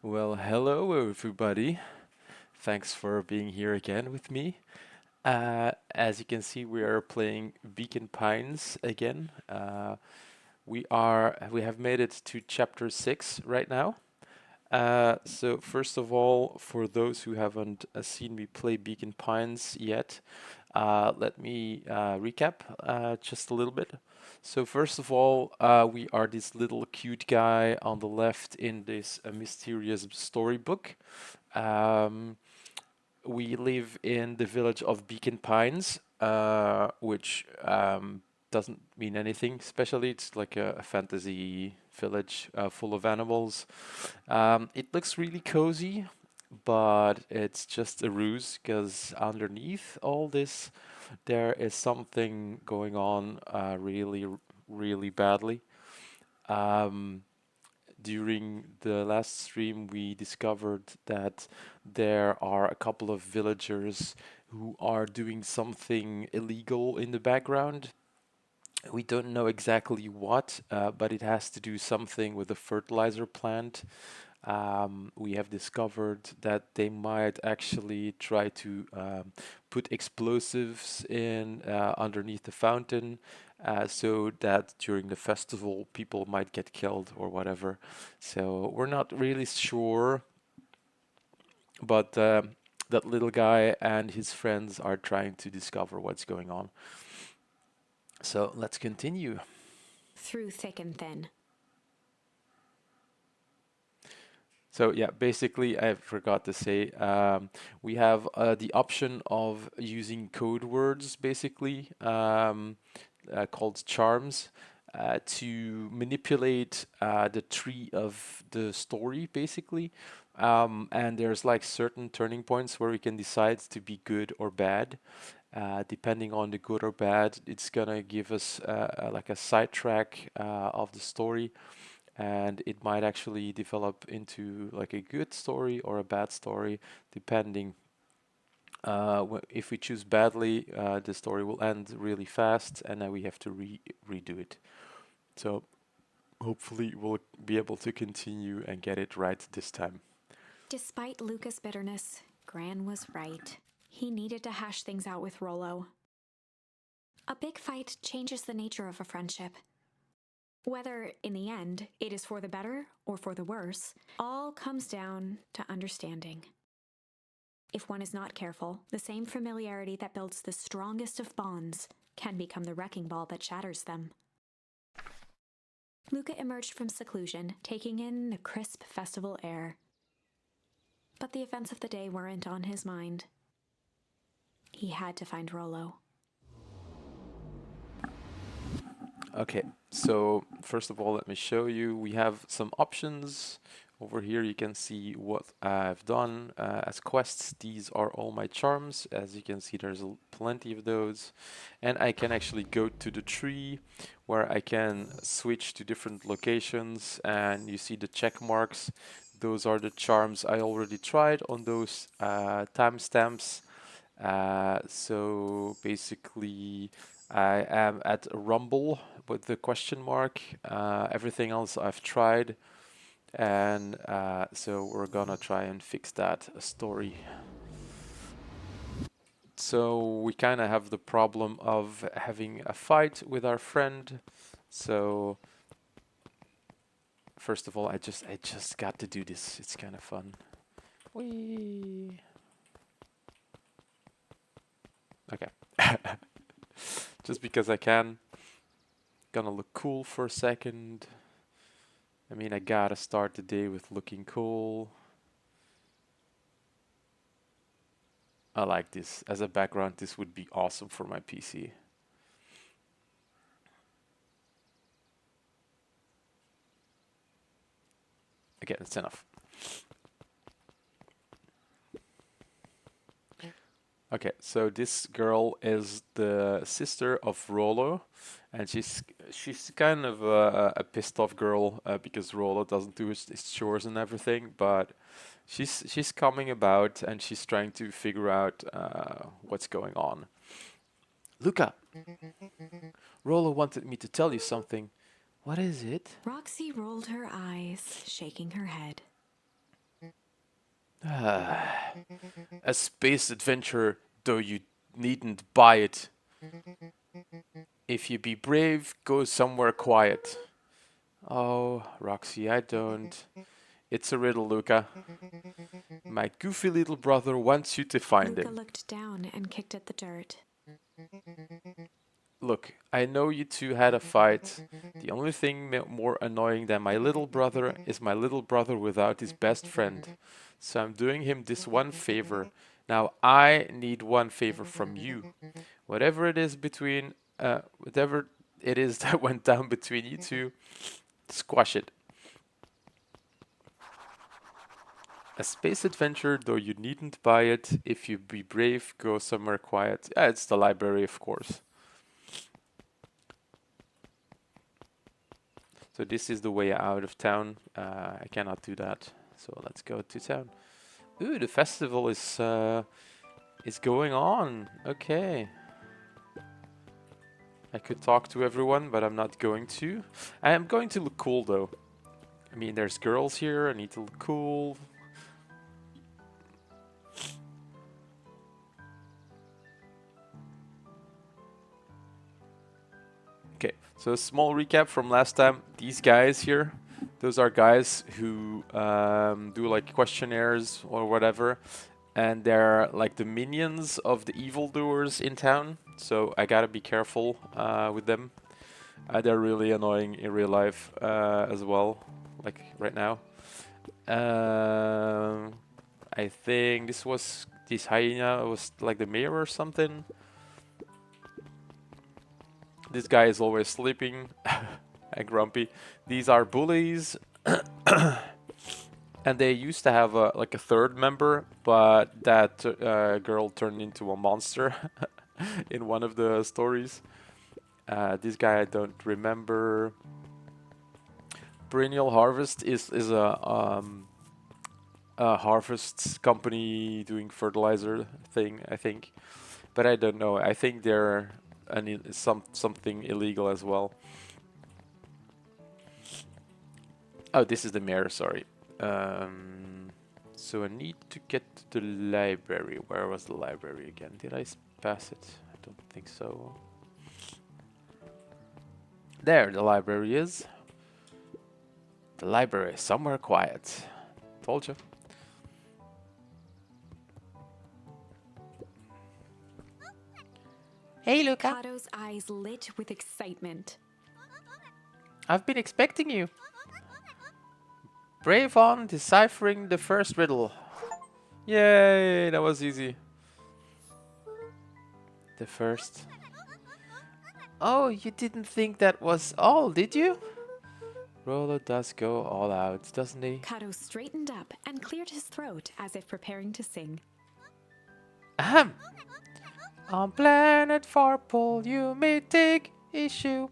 Well, hello everybody. Thanks for being here again with me. As you can see, we are playing Beacon Pines again. We have made it to chapter 6 right now. So first of all, for those who haven't seen me play Beacon Pines yet, let me recap just a little bit. So first of all, we are this little cute guy on the left in this mysterious storybook. Um, we live in the village of Beacon Pines, which doesn't mean anything, especially it's like a fantasy village full of animals. It looks really cozy, but it's just a ruse because underneath all this, there is something going on really badly. Um, During the last stream, we discovered that there are a couple of villagers who are doing something illegal in the background. We don't know exactly what, but it has to do something with the fertilizer plant. We have discovered that they might actually try to put explosives in underneath the fountain so that during the festival people might get killed or whatever. So we're not really sure, but that little guy and his friends are trying to discover what's going on. So let's continue. Through thick and thin. So yeah, basically, I forgot to say, we have the option of using code words, basically, called charms, to manipulate the tree of the story, basically. And there's like certain turning points where we can decide to be good or bad. Depending on the good or bad, it's gonna give us like a sidetrack of the story, and it might actually develop into like a good story or a bad story, depending. If we choose badly, the story will end really fast, and then we have to redo it. So hopefully we'll be able to continue and get it right this time. Despite Luca's bitterness, Gran was right. He needed to hash things out with Rollo. A big fight changes the nature of a friendship. Whether, in the end, it is for the better or for the worse, all comes down to understanding. If one is not careful, the same familiarity that builds the strongest of bonds can become the wrecking ball that shatters them. Luca emerged from seclusion, taking in the crisp festival air. But the events of the day weren't on his mind. He had to find Rollo. Okay, so first of all, let me show you. We have some options. Over here you can see what I've done as quests. These are all my charms. As you can see, there's plenty of those. And I can actually go to the tree where I can switch to different locations, and you see the check marks. Those are the charms I already tried on those timestamps. So basically, I am at Rumble with the question mark. Everything else I've tried, and so we're gonna try and fix that story. So we kind of have the problem of having a fight with our friend. So first of all, I just got to do this. It's kind of fun. Whee! Okay. Just because I can. Gonna look cool for a second. I mean, I gotta start the day with looking cool. I like this. As a background, this would be awesome for my PC. Okay, that's enough. Okay, so this girl is the sister of Rollo, and she's kind of a pissed off girl because Rollo doesn't do his chores and everything, but she's coming about and she's trying to figure out what's going on. Luca, Rollo wanted me to tell you something. What is it? Roxy rolled her eyes, shaking her head. A space adventure, though you needn't buy it. If you be brave, go somewhere quiet. Oh, Roxy, I don't. It's a riddle, Luca. My goofy little brother wants you to find Luca him. looked down and kicked at the dirt. Look, I know you two had a fight. The only thing more annoying than my little brother is my little brother without his best friend. So I'm doing him this one favor. Now I need one favor from you. Whatever it is between, whatever it is that went down between you two, squash it. A space adventure, though you needn't buy it. If you be brave, go somewhere quiet. Yeah, it's the library, of course. So this is the way out of town. I cannot do that. So let's go to town. Ooh, the festival is going on. Okay. I could talk to everyone, but I'm not going to. I am going to look cool though. I mean, there's girls here. I need to look cool. Okay, so a small recap from last time. These guys here, those are guys who do like questionnaires or whatever, and they're like the minions of the evildoers in town. So I gotta be careful with them. They're really annoying in real life as well, like right now. I think this hyena was like the mayor or something. This guy is always sleeping and grumpy. These are bullies. And they used to have like a third member, but that girl turned into a monster in one of the stories. This guy I don't remember. Perennial Harvest is a harvest company doing fertilizer thing, I think, but I don't know. I think they're something illegal as well. Oh, this is the mayor. Sorry. So I need to get to the library. Where was the library again? Did I pass it? I don't think so. There, the library is. The library, somewhere quiet. Told you. Hey, Luca. Kato's eyes lit with excitement. I've been expecting you. Brave on deciphering the first riddle. Yay, that was easy. The first. Oh, you didn't think that was all, did you? Rollo does go all out, doesn't he? Kato straightened up and cleared his throat as if preparing to sing. Ahem. On planet Farpole, you may take issue.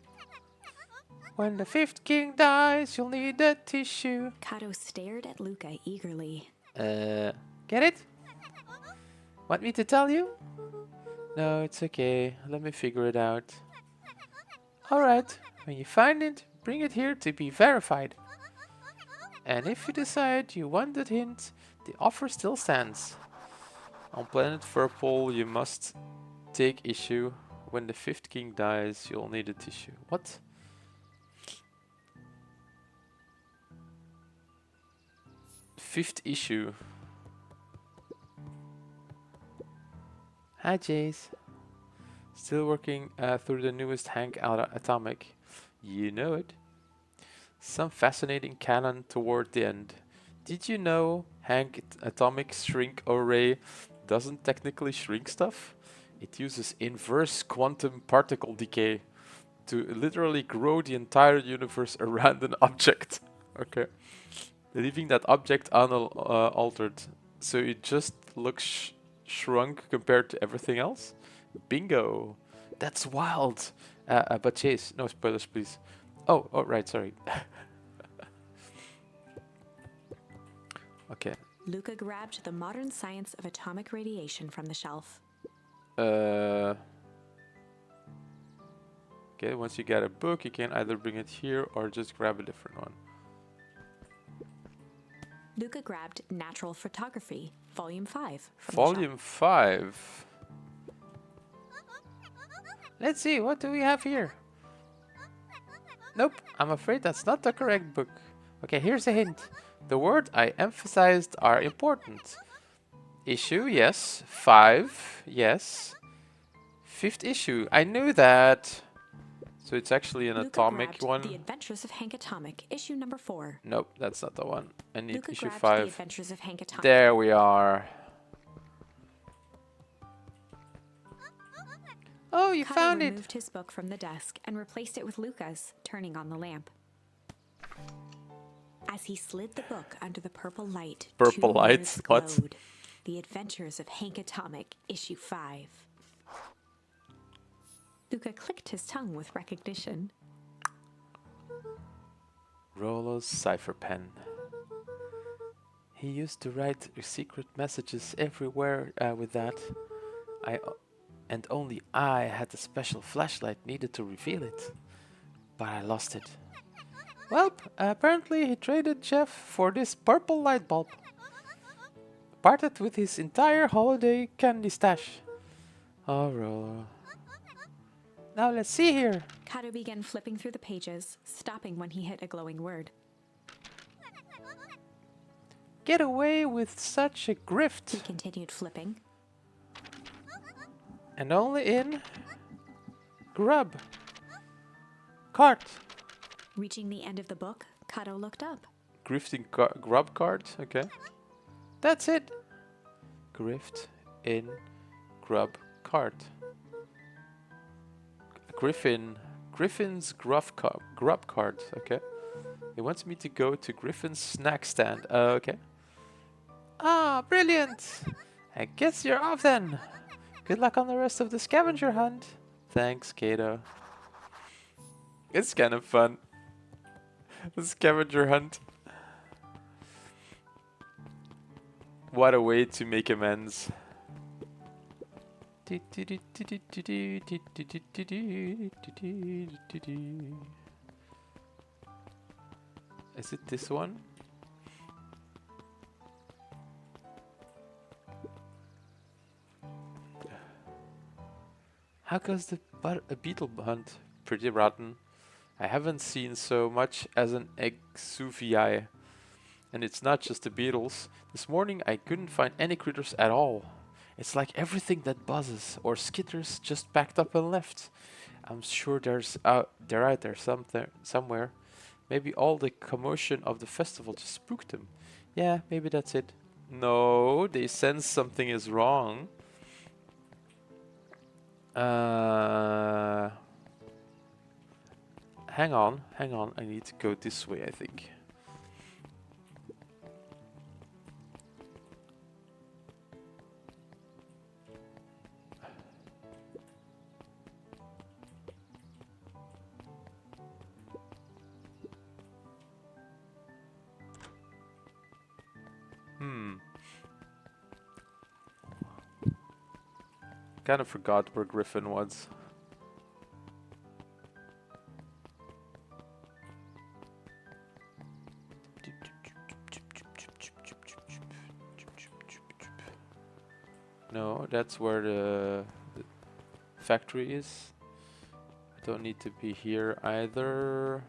When the fifth king dies, you'll need a tissue. Kato stared at Luca eagerly. Get it? Want me to tell you? No, it's okay. Let me figure it out. Alright, when you find it, bring it here to be verified. And if you decide you want that hint, the offer still stands. On planet Farpole, you must take issue. When the fifth king dies, you'll need a tissue. What? Fifth issue. Hi, Jace. Still working through the newest Hank Atomic. You know it. Some fascinating canon toward the end. Did you know Hank Atomic Shrink Array doesn't technically shrink stuff? It uses inverse quantum particle decay to literally grow the entire universe around an object. Okay. Leaving that object unaltered. So it just looks shrunk compared to everything else? Bingo! That's wild! But Chase, no spoilers please. Oh, right, sorry. Okay. Luca grabbed the Modern Science of Atomic Radiation from the shelf. Okay, once you get a book, you can either bring it here or just grab a different one. Luca grabbed Natural Photography, Volume 5 from Volume 5. Let's see, what do we have here? Nope, I'm afraid that's not the correct book. Okay, here's a hint. The word I emphasized are important. Issue, yes. 5, yes. 5th issue, I knew that. So it's actually an Luca atomic grabbed one. The Adventures of Hank Atomic, issue number 4. Nope, that's not the one. I need Luca issue grabbed 5. The Adventures of Hank Atomic. There we are. Oh, you Kato found it! removed his book from the desk and replaced it with Luca's, turning on the lamp. As he slid the book under the purple light, Purple 2 light? words What? glowed. The Adventures of Hank Atomic, issue 5. Luca clicked his tongue with recognition. Rollo's cipher pen. He used to write secret messages everywhere with that. And only I had the special flashlight needed to reveal it. But I lost it. Well, apparently he traded Jeff for this purple light bulb. Parted with his entire holiday candy stash. Oh, Rollo. Now let's see here. Kato began flipping through the pages, stopping when he hit a glowing word. Get away with such a He grift. continued flipping. And only in grub cart. Reaching the end of the book, Kato looked up. Grifting grub cart. Okay. That's it. Grift in grub cart. Griffin's grub cart. Okay. He wants me to go to Griffin's snack stand. Okay. Ah, brilliant. I guess you're off then. Good luck on the rest of the scavenger hunt. Thanks, Kato. It's kind of fun. The scavenger hunt. What a way to make amends. Is it this one? How goes the beetle hunt? Pretty rotten. I haven't seen so much as an exuvii. And it's not just the beetles. This morning I couldn't find any critters at all. It's like everything that buzzes or skitters just packed up and left. I'm sure they're out there somewhere. Maybe all the commotion of the festival just spooked them. Yeah, maybe that's it. No, they sense something is wrong. Hang on. I need to go this way, I think. Kind of forgot where Griffin was. No, that's where the factory is. I don't need to be here either.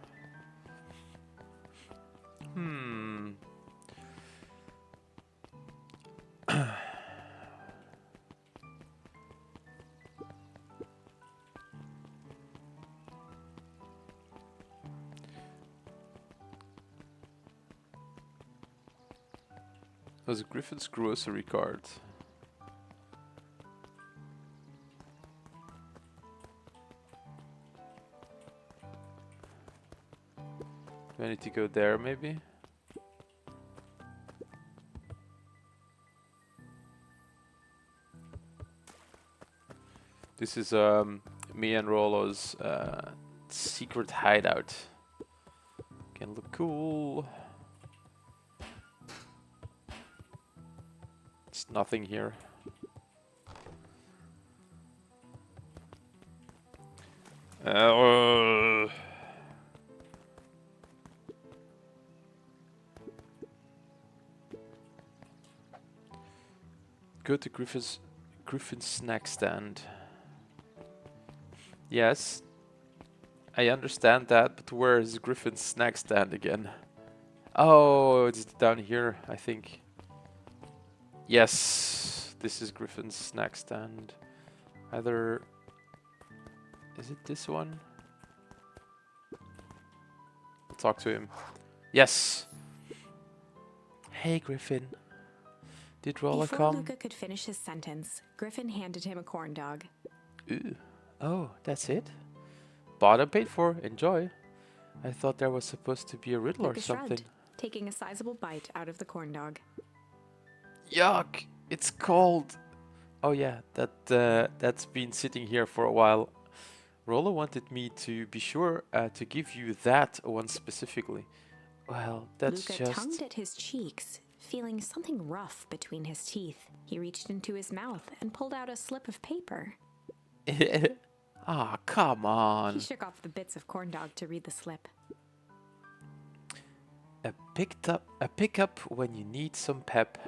Was Griffin's grocery cart. Do I need to go there maybe? This is me and Rollo's secret hideout. Can look cool. It's nothing here. go to Griffin's snack stand. Yes, I understand that, but where is Griffin's snack stand again? Oh, it's down here, I think. Yes, this is Griffin's snack stand. Either... Is it this one? I'll talk to him. Yes! Hey, Griffin. Did Rolla Before come? Luca could finish his sentence, Griffin handed him a corn dog. Ooh. Oh, that's it? Bought and paid for. Enjoy. I thought there was supposed to be a riddle Luca or something. shrugged, taking a sizable bite out of the corn dog. Yuck! It's cold. Oh yeah, that's been sitting here for a while. Rolla wanted me to be sure to give you that one specifically. Well, that's Luca just... tongued at his cheeks, feeling something rough between his teeth. He reached into his mouth and pulled out a slip of paper. Ah, come on. He shook off the bits of corn dog to read the slip. A pickup when you need some pep.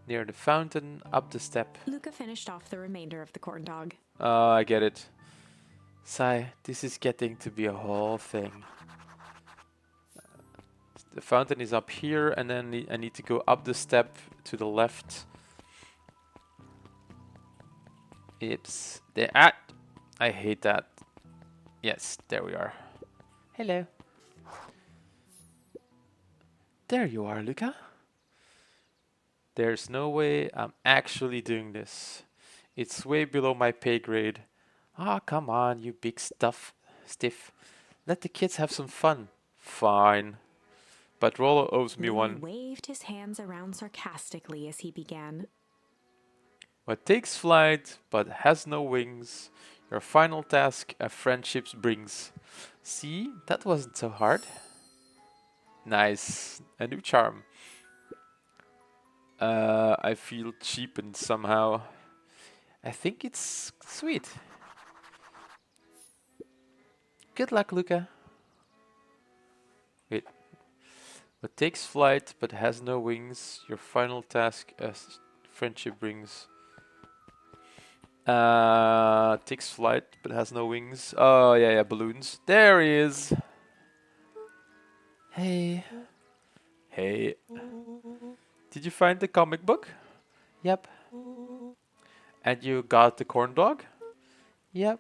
Near the fountain, up the step. Luca finished off the remainder of the corn dog. Oh, I get it. Sigh, this is getting to be a whole thing. The fountain is up here, and then I need to go up the step to the left. It's there. Ah, I hate that. Yes, there we are. Hello. There you are, Luca. There's no way I'm actually doing this. It's way below my pay grade. Ah, come on, you big stiff. Let the kids have some fun. Fine. But Rollo owes me one. Waved his hands around sarcastically as he began. What takes flight but has no wings, your final task a friendship brings. See, that wasn't so hard. Nice, a new charm. I feel cheapened somehow. I think it's sweet. Good luck, Luca. Wait. What takes flight but has no wings, your final task as friendship brings. Takes flight but has no wings. Oh, yeah, balloons. There he is. Hey. Hey. Did you find the comic book? Yep. And you got the corn dog? Yep.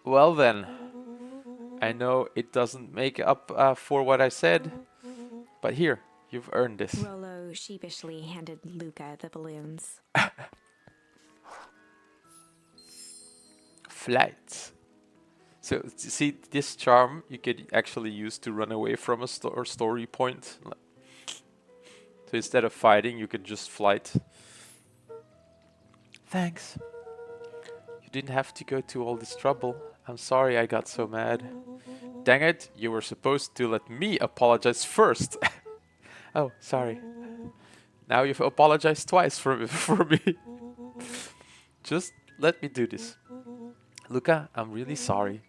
Well then. I know it doesn't make up for what I said, but here, you've earned this. Rollo sheepishly handed Luca the balloons. Flight. So, see, this charm you could actually use to run away from a story point. So instead of fighting, you can just flight. Thanks. You didn't have to go to all this trouble. I'm sorry I got so mad. Dang it, you were supposed to let me apologize first. Oh, sorry. Now you've apologized twice for me. Just let me do this. Luca, I'm really sorry.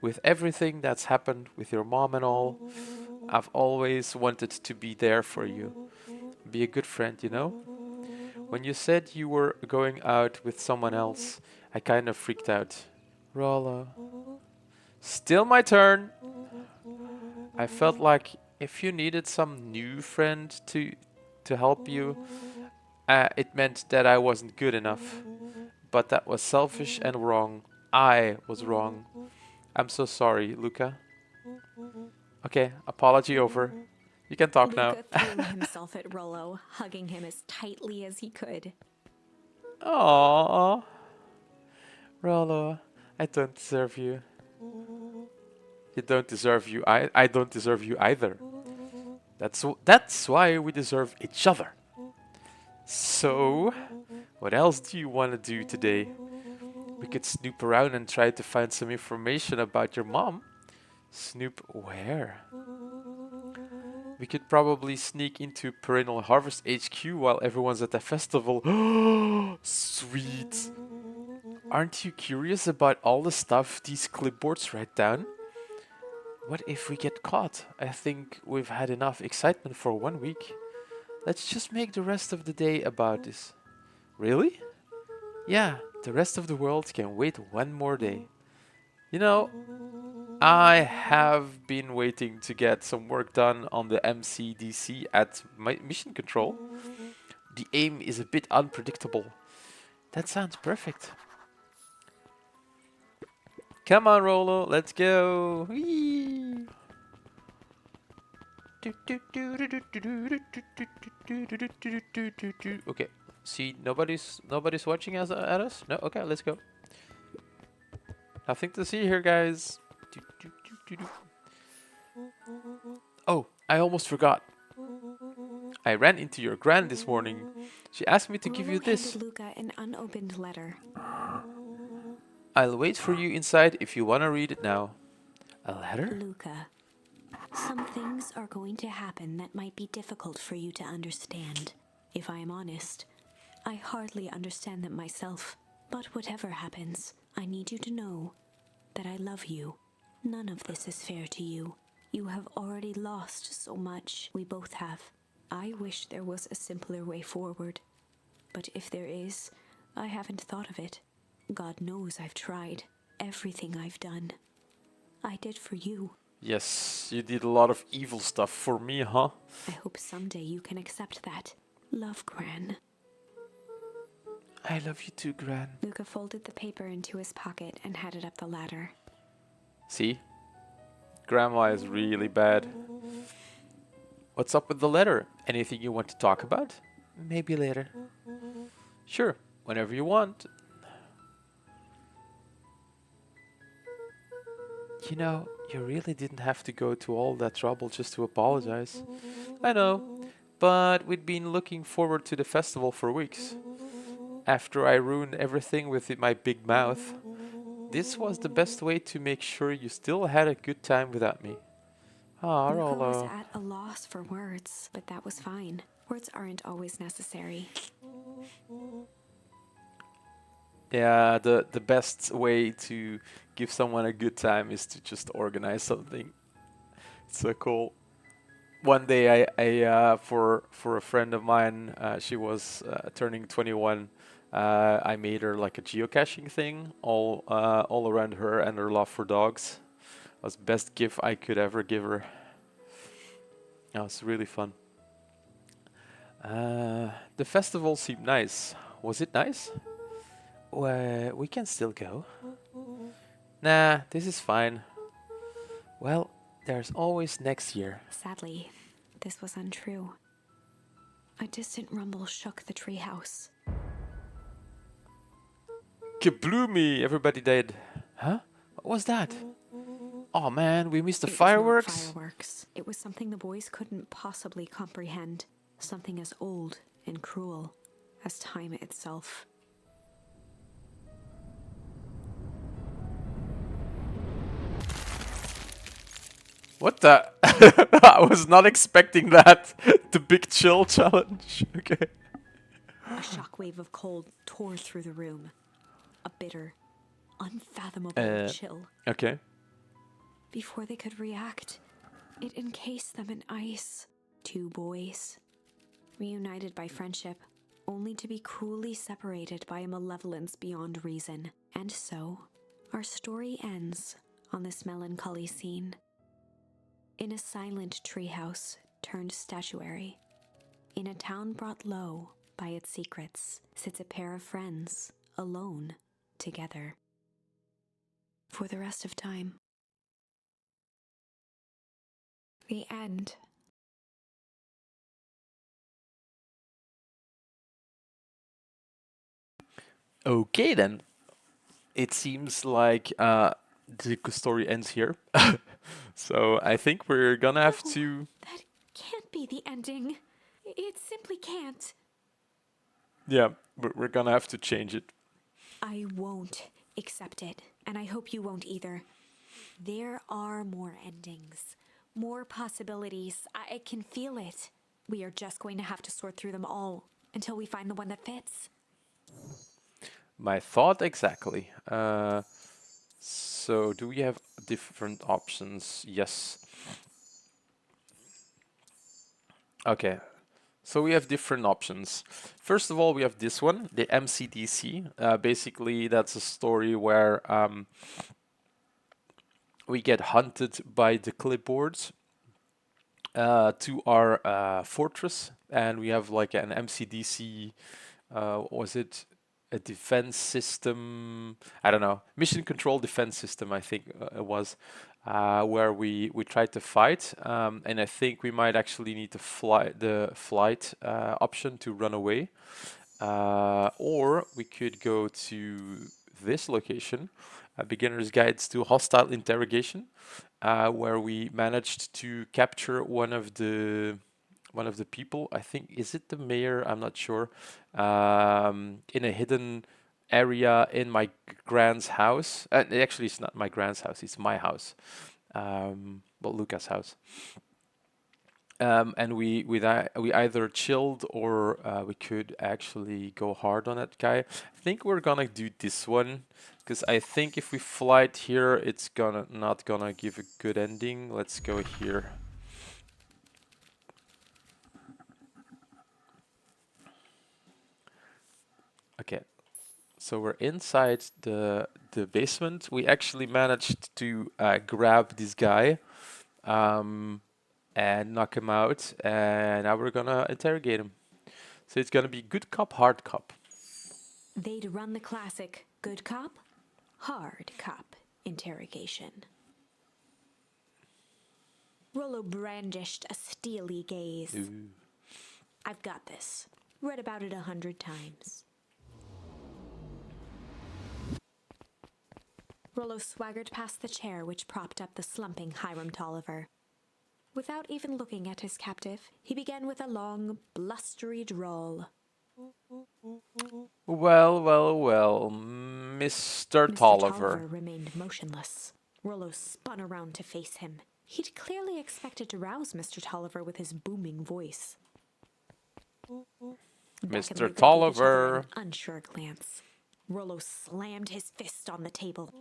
With everything that's happened with your mom and all, I've always wanted to be there for you. Be a good friend, you know? When you said you were going out with someone else, I kind of freaked out. Rollo. Still my turn. I felt like if you needed some new friend to help you, it meant that I wasn't good enough. But that was selfish and wrong. I was wrong. I'm so sorry, Luca. Okay, apology over. You can talk now. Luca threw himself at Rollo, hugging him as tightly as he could. Aww. Rollo, I don't deserve you. You don't deserve you. I don't deserve you either. That's why we deserve each other. So, what else do you want to do today? We could snoop around and try to find some information about your mom. Snoop where? We could probably sneak into Perennial Harvest HQ while everyone's at the festival. Sweet! Aren't you curious about all the stuff these clipboards write down? What if we get caught? I think we've had enough excitement for 1 week. Let's just make the rest of the day about this. Really? Yeah, the rest of the world can wait one more day. You know, I have been waiting to get some work done on the MCDC at my Mission Control. The aim is a bit unpredictable. That sounds perfect. Come on, Rolo, let's go. Whee! Okay. See, nobody's watching us at us. No. Okay, let's go. Nothing to see here, guys. Oh, I almost forgot. I ran into your gran this morning. She asked me to give you Rollo this. handed Luca an unopened letter. I'll wait for you inside if you want to read it now. A letter? Luca, some things are going to happen that might be difficult for you to understand. If I am honest, I hardly understand them myself. But whatever happens, I need you to know that I love you. None of this is fair to you. You have already lost so much. We both have. I wish there was a simpler way forward. But if there is, I haven't thought of it. God knows I've tried. Everything I've done, I did for you. Yes, you did a lot of evil stuff for me, huh? I hope someday you can accept that. Love, Gran. I love you too, Gran. Luca folded the paper into his pocket and headed up the ladder. See? Grandma is really bad. What's up with the letter? Anything you want to talk about? Maybe later. Sure, whenever you want. You know, you really didn't have to go to all that trouble just to apologize. I know, but we'd been looking forward to the festival for weeks. After I ruined everything with my big mouth, this was the best way to make sure you still had a good time without me. Ah, Luca was Rollo. at a loss for words, but that was fine. Words aren't always necessary. Yeah, the best way to give someone a good time is to just organize something. It's so cool. One day, for a friend of mine, she was turning 21. I made her like a geocaching thing, all around her and her love for dogs. It was the best gift I could ever give her. That was really fun. The festival seemed nice. Was it nice? Well, we can still go. Nah, this is fine. Well, there's always next year. Sadly, this was untrue. A distant rumble shook the treehouse. Kabloomy! Everybody dead. Huh? What was that? Oh man, we missed the It was not fireworks. fireworks. It was something the boys couldn't possibly comprehend. Something as old and cruel as time itself. What the? I was not expecting that. The big chill challenge. Okay. A shockwave of cold tore through the room. A bitter, unfathomable chill. Okay. Before they could react, it encased them in ice. Two boys, reunited by friendship, only to be cruelly separated by a malevolence beyond reason. And so, our story ends on this melancholy scene. In a silent treehouse turned statuary, in a town brought low by its secrets, sits a pair of friends, alone, together. For the rest of time. The end. Okay then. It seems like the story ends here. So I think we're gonna have No, to. that can't be the ending. It simply can't. Yeah, we're gonna have to change it. I won't accept it, and I hope you won't either. There are more endings, more possibilities. I can feel it. We are just going to have to sort through them all until we find the one that fits. My thought exactly. So do we have different options? Yes. Okay. So we have different options. First of all, we have this one, the MCDC. Basically, that's a story where we get hunted by the clipboards to our fortress, and we have like an MCDC. Was it a defense system? I don't know. Mission control defense system, I think it was, where we tried to fight, and I think we might actually need to fly the flight option to run away, or we could go to this location, Beginner's Guides to Hostile Interrogation, where we managed to capture one of the people. I think, is it the mayor? I'm not sure. In a hidden area in my grand's house. Actually, it's not my grand's house. It's my house. Well, Lucas' house. And we either chilled or we could actually go hard on that guy. I think we're gonna do this one because I think if we flight here, it's gonna not gonna give a good ending. Let's go here. Okay, so we're inside the basement. We actually managed to grab this guy and knock him out, and now we're gonna interrogate him. So it's gonna be good cop, hard cop. They'd run the classic good cop, hard cop interrogation. Rollo brandished a steely gaze. Ooh. I've got this. Read about it 100 times. Rollo swaggered past the chair which propped up the slumping Hiram Tolliver. Without even looking at his captive, he began with a long, blustery drawl. Well, Mr. Tolliver. Remained motionless. Rollo spun around to face him. He'd clearly expected to rouse Mr. Tolliver with his booming voice. Mr. Tolliver. Unsure glance. Rollo slammed his fist on the table.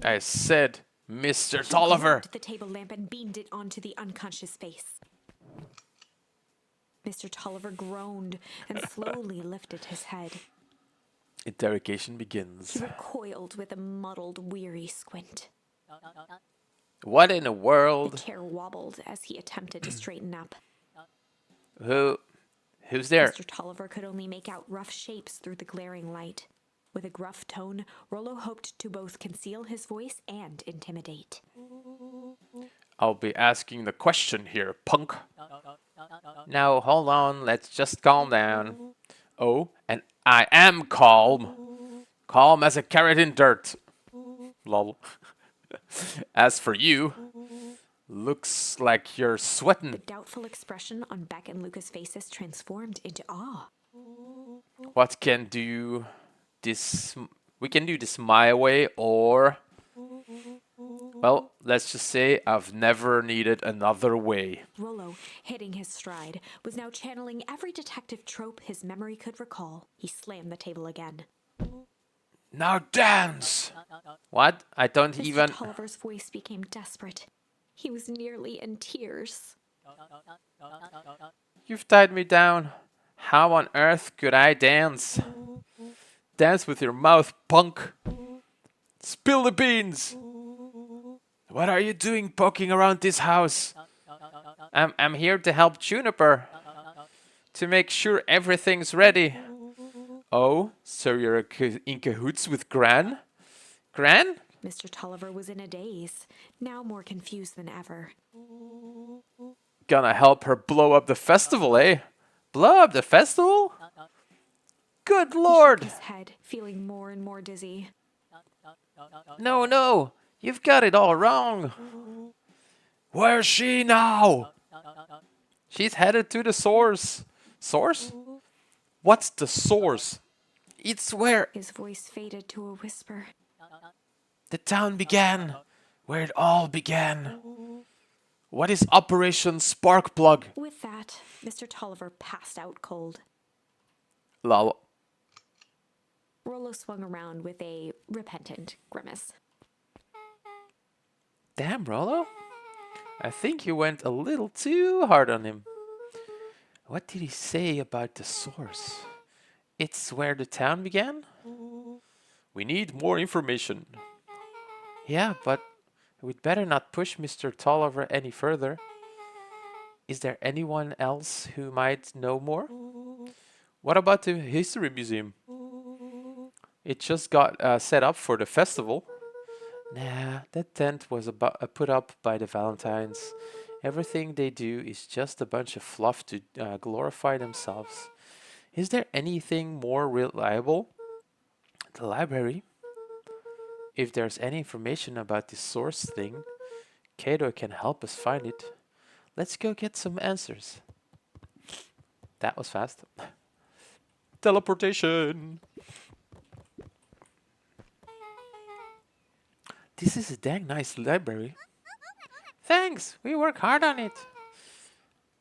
I said, Mr. Tolliver. He the table lamp and beamed it onto the unconscious face. Mr. Tolliver groaned and slowly lifted his head. Interrogation begins. He recoiled with a muddled, weary squint. What in the The world? chair wobbled as he attempted to straighten up. Who's there? Mr. Tolliver could only make out rough shapes through the glaring light. With a gruff tone, Rollo hoped to both conceal his voice and intimidate. I'll be asking the question here, punk. Now, hold on, let's just calm down. Oh, and I am calm. Calm as a carrot in dirt. Lol. As for you, looks like you're The sweating. doubtful expression on Beck and Lucas' faces transformed into awe. What can do this? We can do this my way, or well, let's just say I've never needed another way. Rollo, hitting his stride, was now channeling every detective trope his memory could recall. He slammed the table again. Now dance! What? I don't Mr. even... Tolliver's voice became desperate. He was nearly in tears. You've tied me down. How on earth could I dance? Dance with your mouth, punk. Spill the beans. What are you doing poking around this house? I'm here to help Juniper. To make sure everything's ready. Oh, so you're in cahoots with Gran? Gran? Mr. Tolliver was in a daze, now more confused than ever. Gonna help her blow up the festival, eh? Blow up the festival? Good lord! He shook his head, feeling more and more dizzy. No, you've got it all wrong. Where's she now? She's headed to the source. Source? What's the source? It's where His voice faded to a whisper. the town began, where it all began. What is Operation Sparkplug? With that, Mr. Tolliver passed out cold. Lol. Rollo swung around with a repentant grimace. Damn, Rollo. I think you went a little too hard on him. What did he say about the source? It's where the town began? We need more information. Yeah, but we'd better not push Mr. Tolliver any further. Is there anyone else who might know more? What about the History Museum? It just got set up for the festival. Nah, that tent was put up by the Valentines. Everything they do is just a bunch of fluff to glorify themselves. Is there anything more reliable? The library? If there's any information about this source thing, Kato can help us find it. Let's go get some answers. That was fast. Teleportation! This is a dang nice library. Thanks, we work hard on it.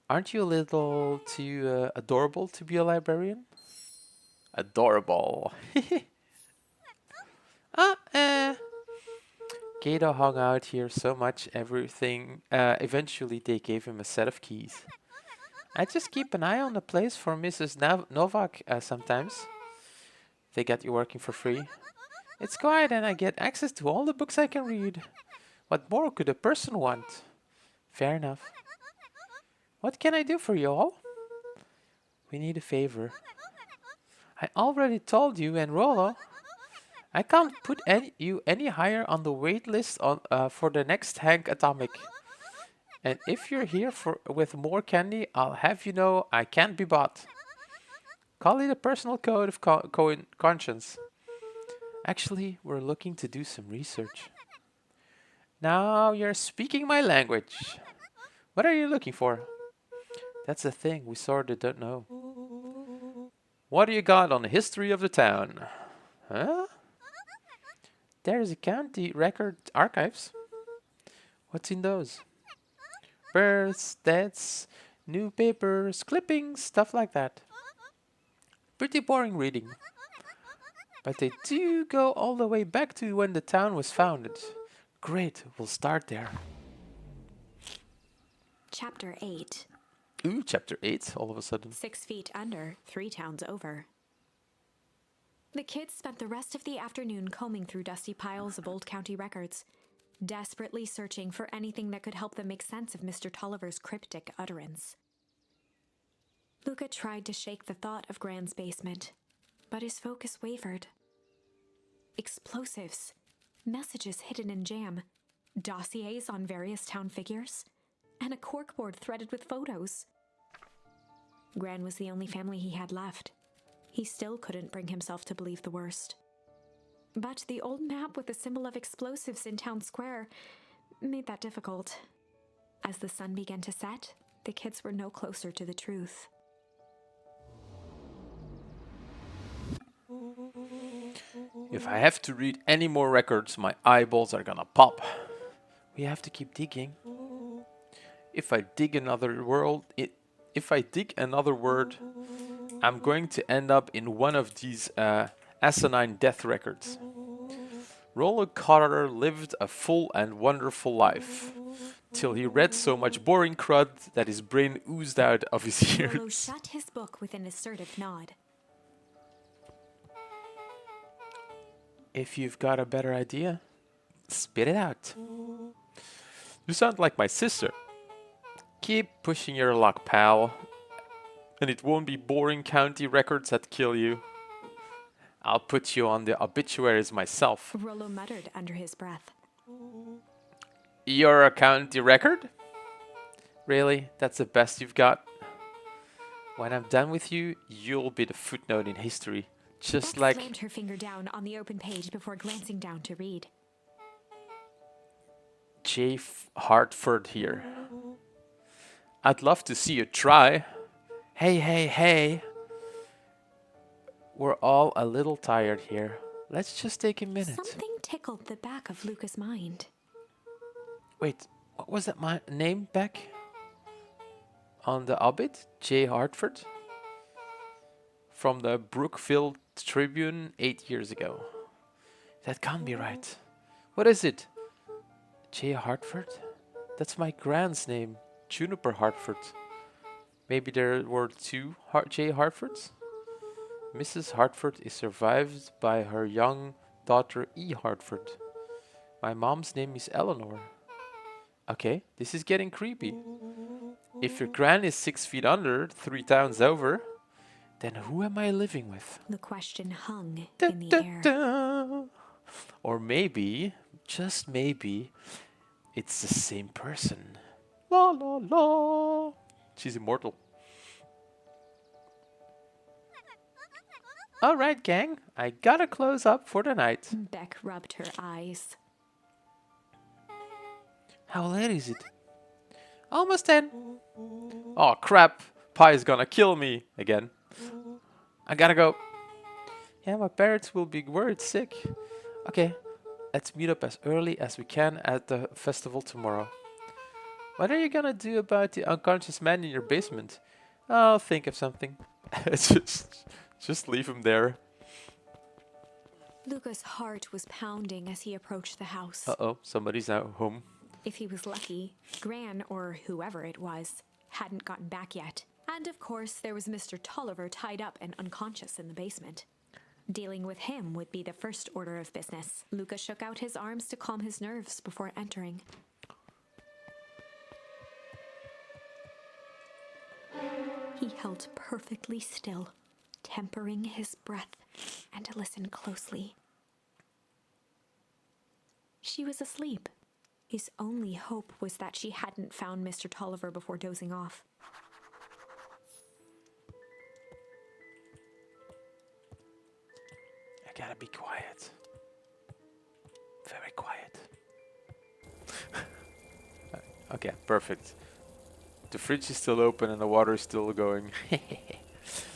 Aren't you a little too adorable to be a librarian? Adorable. Ah, Kato hung out here so much, eventually they gave him a set of keys. I just keep an eye on the place for Mrs. Novak sometimes. They get you working for free. It's quiet and I get access to all the books I can read. What more could a person want? Fair enough. What can I do for you all? We need a favor. I already told you and Rollo. I can't put you any higher on the wait list for the next Hank Atomic. And if you're here with more candy, I'll have you know I can't be bought. Call it a personal code of conscience. Actually, we're looking to do some research. Now you're speaking my language. What are you looking for? That's a thing we sorta don't know. What do you got on the history of the town? Huh? There's a county record archives. What's in those? Births, deaths, newspapers, clippings, stuff like that. Pretty boring reading. But they do go all the way back to when the town was founded. Great, we'll start there. Chapter 8. Ooh, chapter 8, all of a sudden. 6 feet under, 3 towns over. The kids spent the rest of the afternoon combing through dusty piles of old county records, desperately searching for anything that could help them make sense of Mr. Tolliver's cryptic utterance. Luca tried to shake the thought of Gran's basement, but his focus wavered. Explosives, messages hidden in jam, dossiers on various town figures, and a corkboard threaded with photos. Gran was the only family he had left. He still couldn't bring himself to believe the worst. But the old map with the symbol of explosives in town square made that difficult. As the sun began to set, the kids were no closer to the truth. If I have to read any more records, my eyeballs are gonna pop. We have to keep digging. If I dig another word, I'm going to end up in one of these asinine death records. Rollo Carter lived a full and wonderful life, till he read so much boring crud that his brain oozed out of his Rollo ears. shut his book with an assertive nod. If you've got a better idea, spit it out. You sound like my sister. Keep pushing your luck, pal. And it won't be boring county records that kill you. I'll put you on the obituaries myself. Rollo muttered under his breath. You're a county record? Really? That's the best you've got? When I'm done with you, you'll be the footnote in history. Just Beth like... slammed her finger down on the open page before glancing down to read. J. Hartford here. I'd love to see you try. Hey. We're all a little tired here. Let's just take a minute. Something tickled the back of Luca's mind. Wait, what was that my name back? On the obit? J. Hartford? From the Brookfield Tribune 8 years ago. That can't be right. What is it? J. Hartford? That's my grand's name, Juniper Hartford. Maybe there were two J. Hartfords? Mrs. Hartford is survived by her young daughter E. Hartford. My mom's name is Eleanor. Okay, this is getting creepy. If your gran is 6 feet under, 3 towns over, then who am I living with? The question hung Da, in the da, air. da. Or maybe, just maybe, it's the same person. La la la. She's immortal. Alright, gang, I gotta close up for the night. Beck rubbed her eyes. How late is it? Almost 10. Oh crap, Pi is gonna kill me again. I gotta go. Yeah, my parents will be worried sick. Okay, let's meet up as early as we can at the festival tomorrow. What are you gonna do about the unconscious man in your basement? I'll think of something. just leave him there. Luca's heart was pounding as he approached the house. Uh-oh, somebody's at home. If he was lucky, Gran, or whoever it was, hadn't gotten back yet. And of course, there was Mr. Tolliver tied up and unconscious in the basement. Dealing with him would be the first order of business. Luca shook out his arms to calm his nerves before entering. He held perfectly still, tempering his breath, and listened closely. She was asleep. His only hope was that she hadn't found Mr. Tolliver before dozing off. I gotta be quiet. Very quiet. Okay, perfect. The fridge is still open and the water is still going.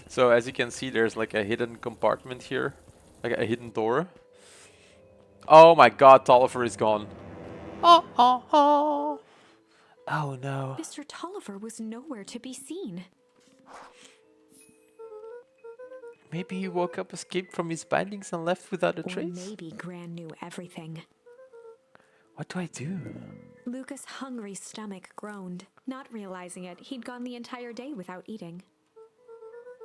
So as you can see, there's like a hidden compartment here. Like a hidden door. Oh my god, Tolliver is gone. Oh, oh, oh. Oh no. Mr. Tolliver was nowhere to be seen. Maybe he woke up, escaped from his bindings and left without a Or trace? maybe Gran knew everything. What do I do? Luca's hungry stomach groaned. Not realizing it, he'd gone the entire day without eating.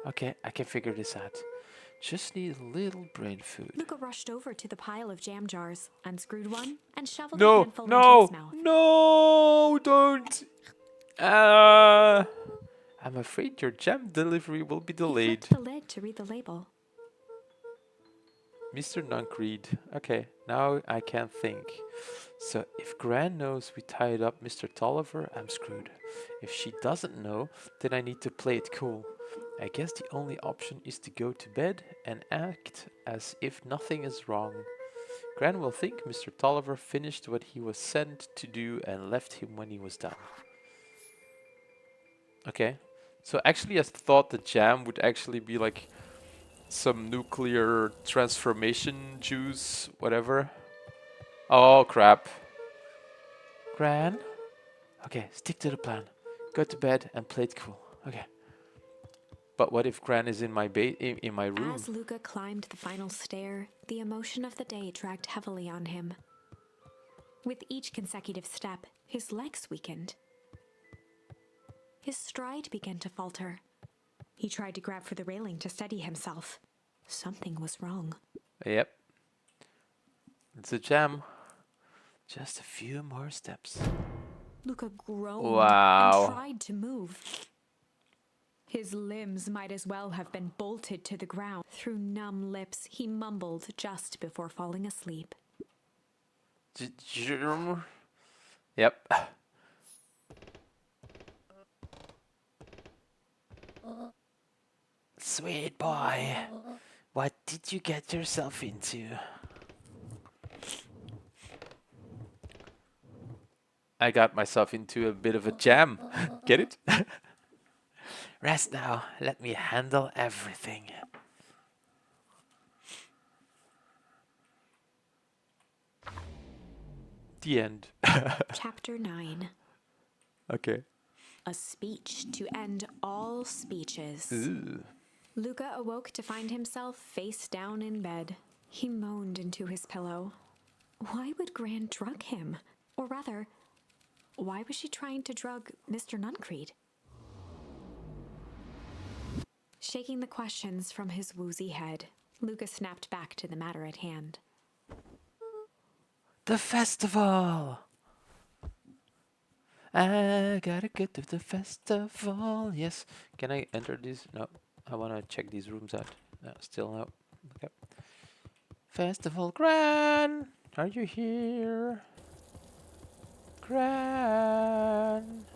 Okay, I can figure this out. Just need a little brain food. Luca rushed over to the pile of jam jars, unscrewed one, and shoveled a No, handful into no, his mouth. no, don't. I'm afraid your jam delivery will be He delayed. flipped the lid to read the label. Mr. Nunkreed. Okay, now I can think. So if Gran knows we tied up Mr. Tolliver, I'm screwed. If she doesn't know, then I need to play it cool. I guess the only option is to go to bed and act as if nothing is wrong. Gran will think Mr. Tolliver finished what he was sent to do and left him when he was done. Okay, so actually I thought the jam would actually be like some nuclear transformation juice, whatever. Oh crap. Gran? Okay, stick to the plan. Go to bed and play it cool. Okay. But what if Gran is in my in my room? As Luca climbed the final stair, the emotion of the day dragged heavily on him. With each consecutive step, his legs weakened. His stride began to falter. He tried to grab for the railing to steady himself. Something was wrong. Yep. It's a jam. Just a few more steps. Luca groaned Wow. and tried to move. His limbs might as well have been bolted to the ground. Through numb lips, he mumbled just before falling asleep. Yep. Sweet boy, what did you get yourself into? I got myself into a bit of a jam. Get it? Rest now. Let me handle everything. The end. Chapter 9. Okay. A speech to end all speeches. Ooh. Luca awoke to find himself face down in bed. He moaned into his pillow. Why would Gran drug him? Or rather, why was she trying to drug Mr. Nunkreed? Shaking the questions from his woozy head, Lucas snapped back to the matter at hand. The festival! I gotta get to the festival. Yes. Can I enter this? No. I wanna check these rooms out. No, still no. Okay. Festival Gran! Are you here? Gran!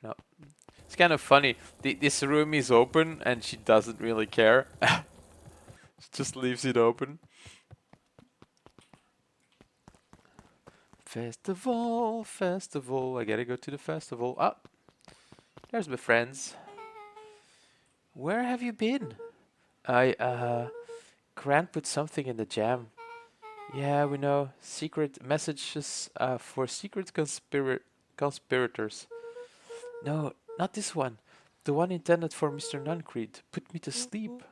No. It's kind of funny. This room is open and she doesn't really care. She just leaves it open. Festival, festival. I gotta go to the festival. Ah, there's my friends. Where have you been? Grant put something in the jam. Yeah, we know. Secret messages for secret conspirators. No, not this one. The one intended for Mr. Nuncreed. Put me to sleep.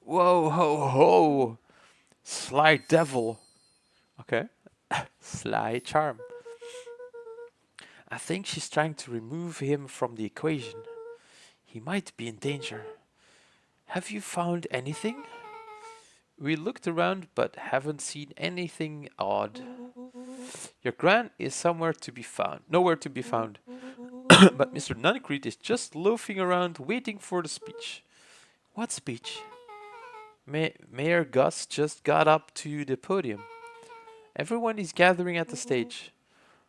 Whoa, ho, ho! Sly devil. Okay. Sly charm. I think she's trying to remove him from the equation. He might be in danger. Have you found anything? We looked around but haven't seen anything odd. Your Gran is somewhere to be found. Nowhere to be found. But Mr. Nuncreed is just loafing around waiting for the speech. What speech? Mayor Gus just got up to the podium. Everyone is gathering at the stage.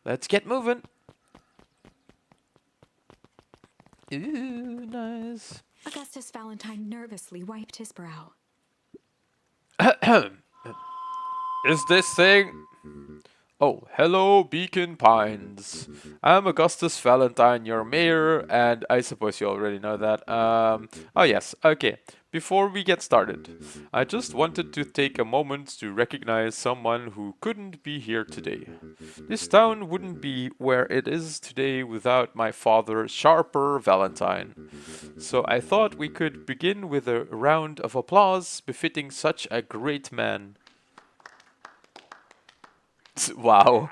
Let's get moving. Ooh, nice. Augustus Valentine nervously wiped his brow. Is this thing... Oh, hello, Beacon Pines. I'm Augustus Valentine, your mayor, and I suppose you already know that. Oh yes, okay. Before we get started, I just wanted to take a moment to recognize someone who couldn't be here today. This town wouldn't be where it is today without my father, Sharper Valentine. So I thought we could begin with a round of applause befitting such a great man. Wow.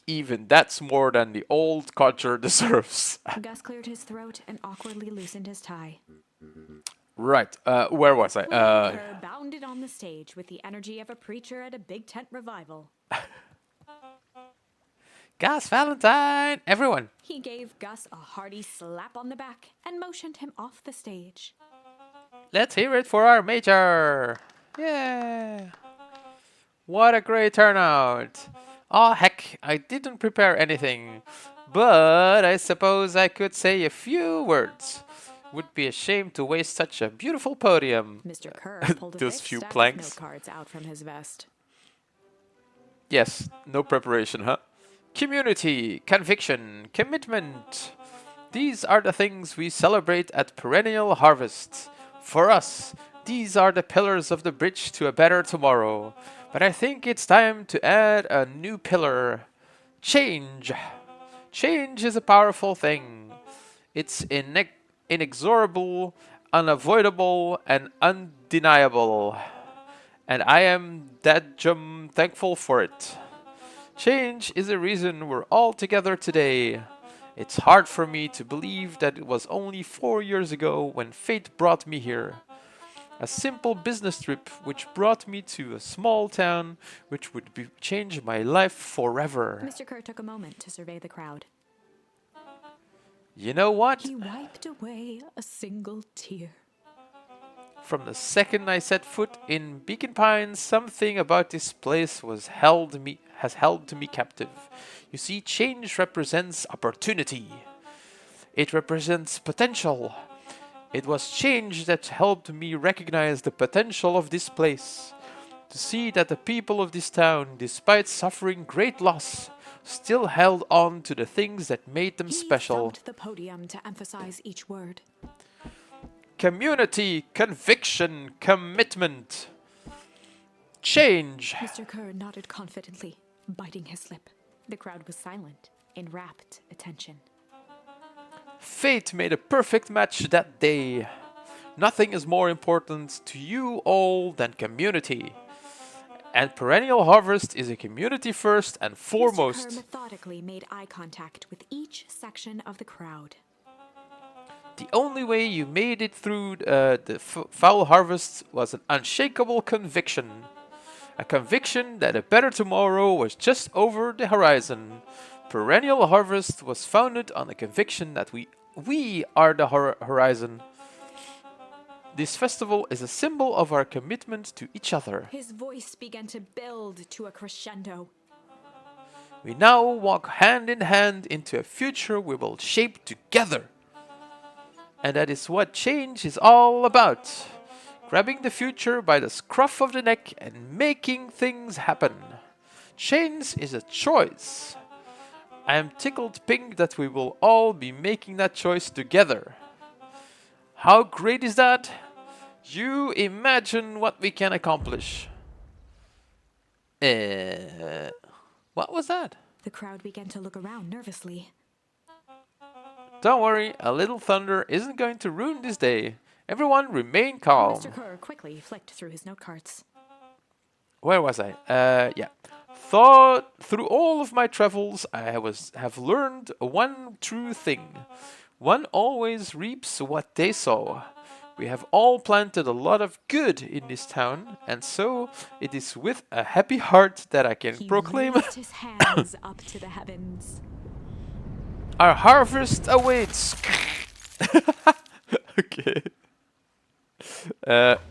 Even that's more than the old codger deserves. Gus cleared his throat and awkwardly loosened his tie. Right, where was I? Kerr bounded on the stage with the energy of a preacher at a big tent revival. Gus Valentine, everyone. He gave Gus a hearty slap on the back and motioned him off the stage. Let's hear it for our major. Yeah. What a great turnout. Oh, heck, I didn't prepare anything. But I suppose I could say a few words. Would be a shame to waste such a beautiful podium. Mr. Kerr pulled a Those thick few stack planks. of note cards out from his vest. Yes, no preparation, huh? Community, conviction, commitment. These are the things we celebrate at Perennial Harvest. For us, these are the pillars of the bridge to a better tomorrow. But I think it's time to add a new pillar. Change. Change is a powerful thing. It's inexorable, unavoidable, and undeniable. And I am dadjum thankful for it. Change is the reason we're all together today. It's hard for me to believe that it was only 4 years ago when fate brought me here. A simple business trip which brought me to a small town which would change my life forever. Mr. Kerr took a moment to survey the crowd. You know what? He wiped away a single tear. From the second I set foot in Beacon Pines, something about this place has held me captive. You see, change represents opportunity. It represents potential. It was change that helped me recognize the potential of this place. To see that the people of this town, despite suffering great loss, still held on to the things that made them special. He thumped the podium to emphasize each word. Community, conviction, commitment. Change. Mr. Kerr nodded confidently, biting his lip. The crowd was silent, in rapt attention. Fate made a perfect match that day. Nothing is more important to you all than community. And Perennial Harvest is a community first and foremost. Mr. Kerr methodically made eye contact with each section of the crowd. The only way you made it through the foul harvest was an unshakable conviction. A conviction that a better tomorrow was just over the horizon. Perennial Harvest was founded on a conviction that we are the horizon. This festival is a symbol of our commitment to each other. His voice began to build to a crescendo. We now walk hand in hand into a future we will shape together. And that is what change is all about. Grabbing the future by the scruff of the neck and making things happen. Change is a choice. I am tickled pink that we will all be making that choice together. How great is that? You imagine what we can accomplish. What was that? The crowd began to look around nervously. Don't worry, a little thunder isn't going to ruin this day. Everyone remain calm. Mr. Kerr quickly flicked through his note cards. Where was I? Yeah. Thought through all of my travels, I have learned one true thing. One always reaps what they sow. We have all planted a lot of good in this town, and so it is with a happy heart that I can He proclaim raised his hands up to the heavens. our harvest awaits. Okay.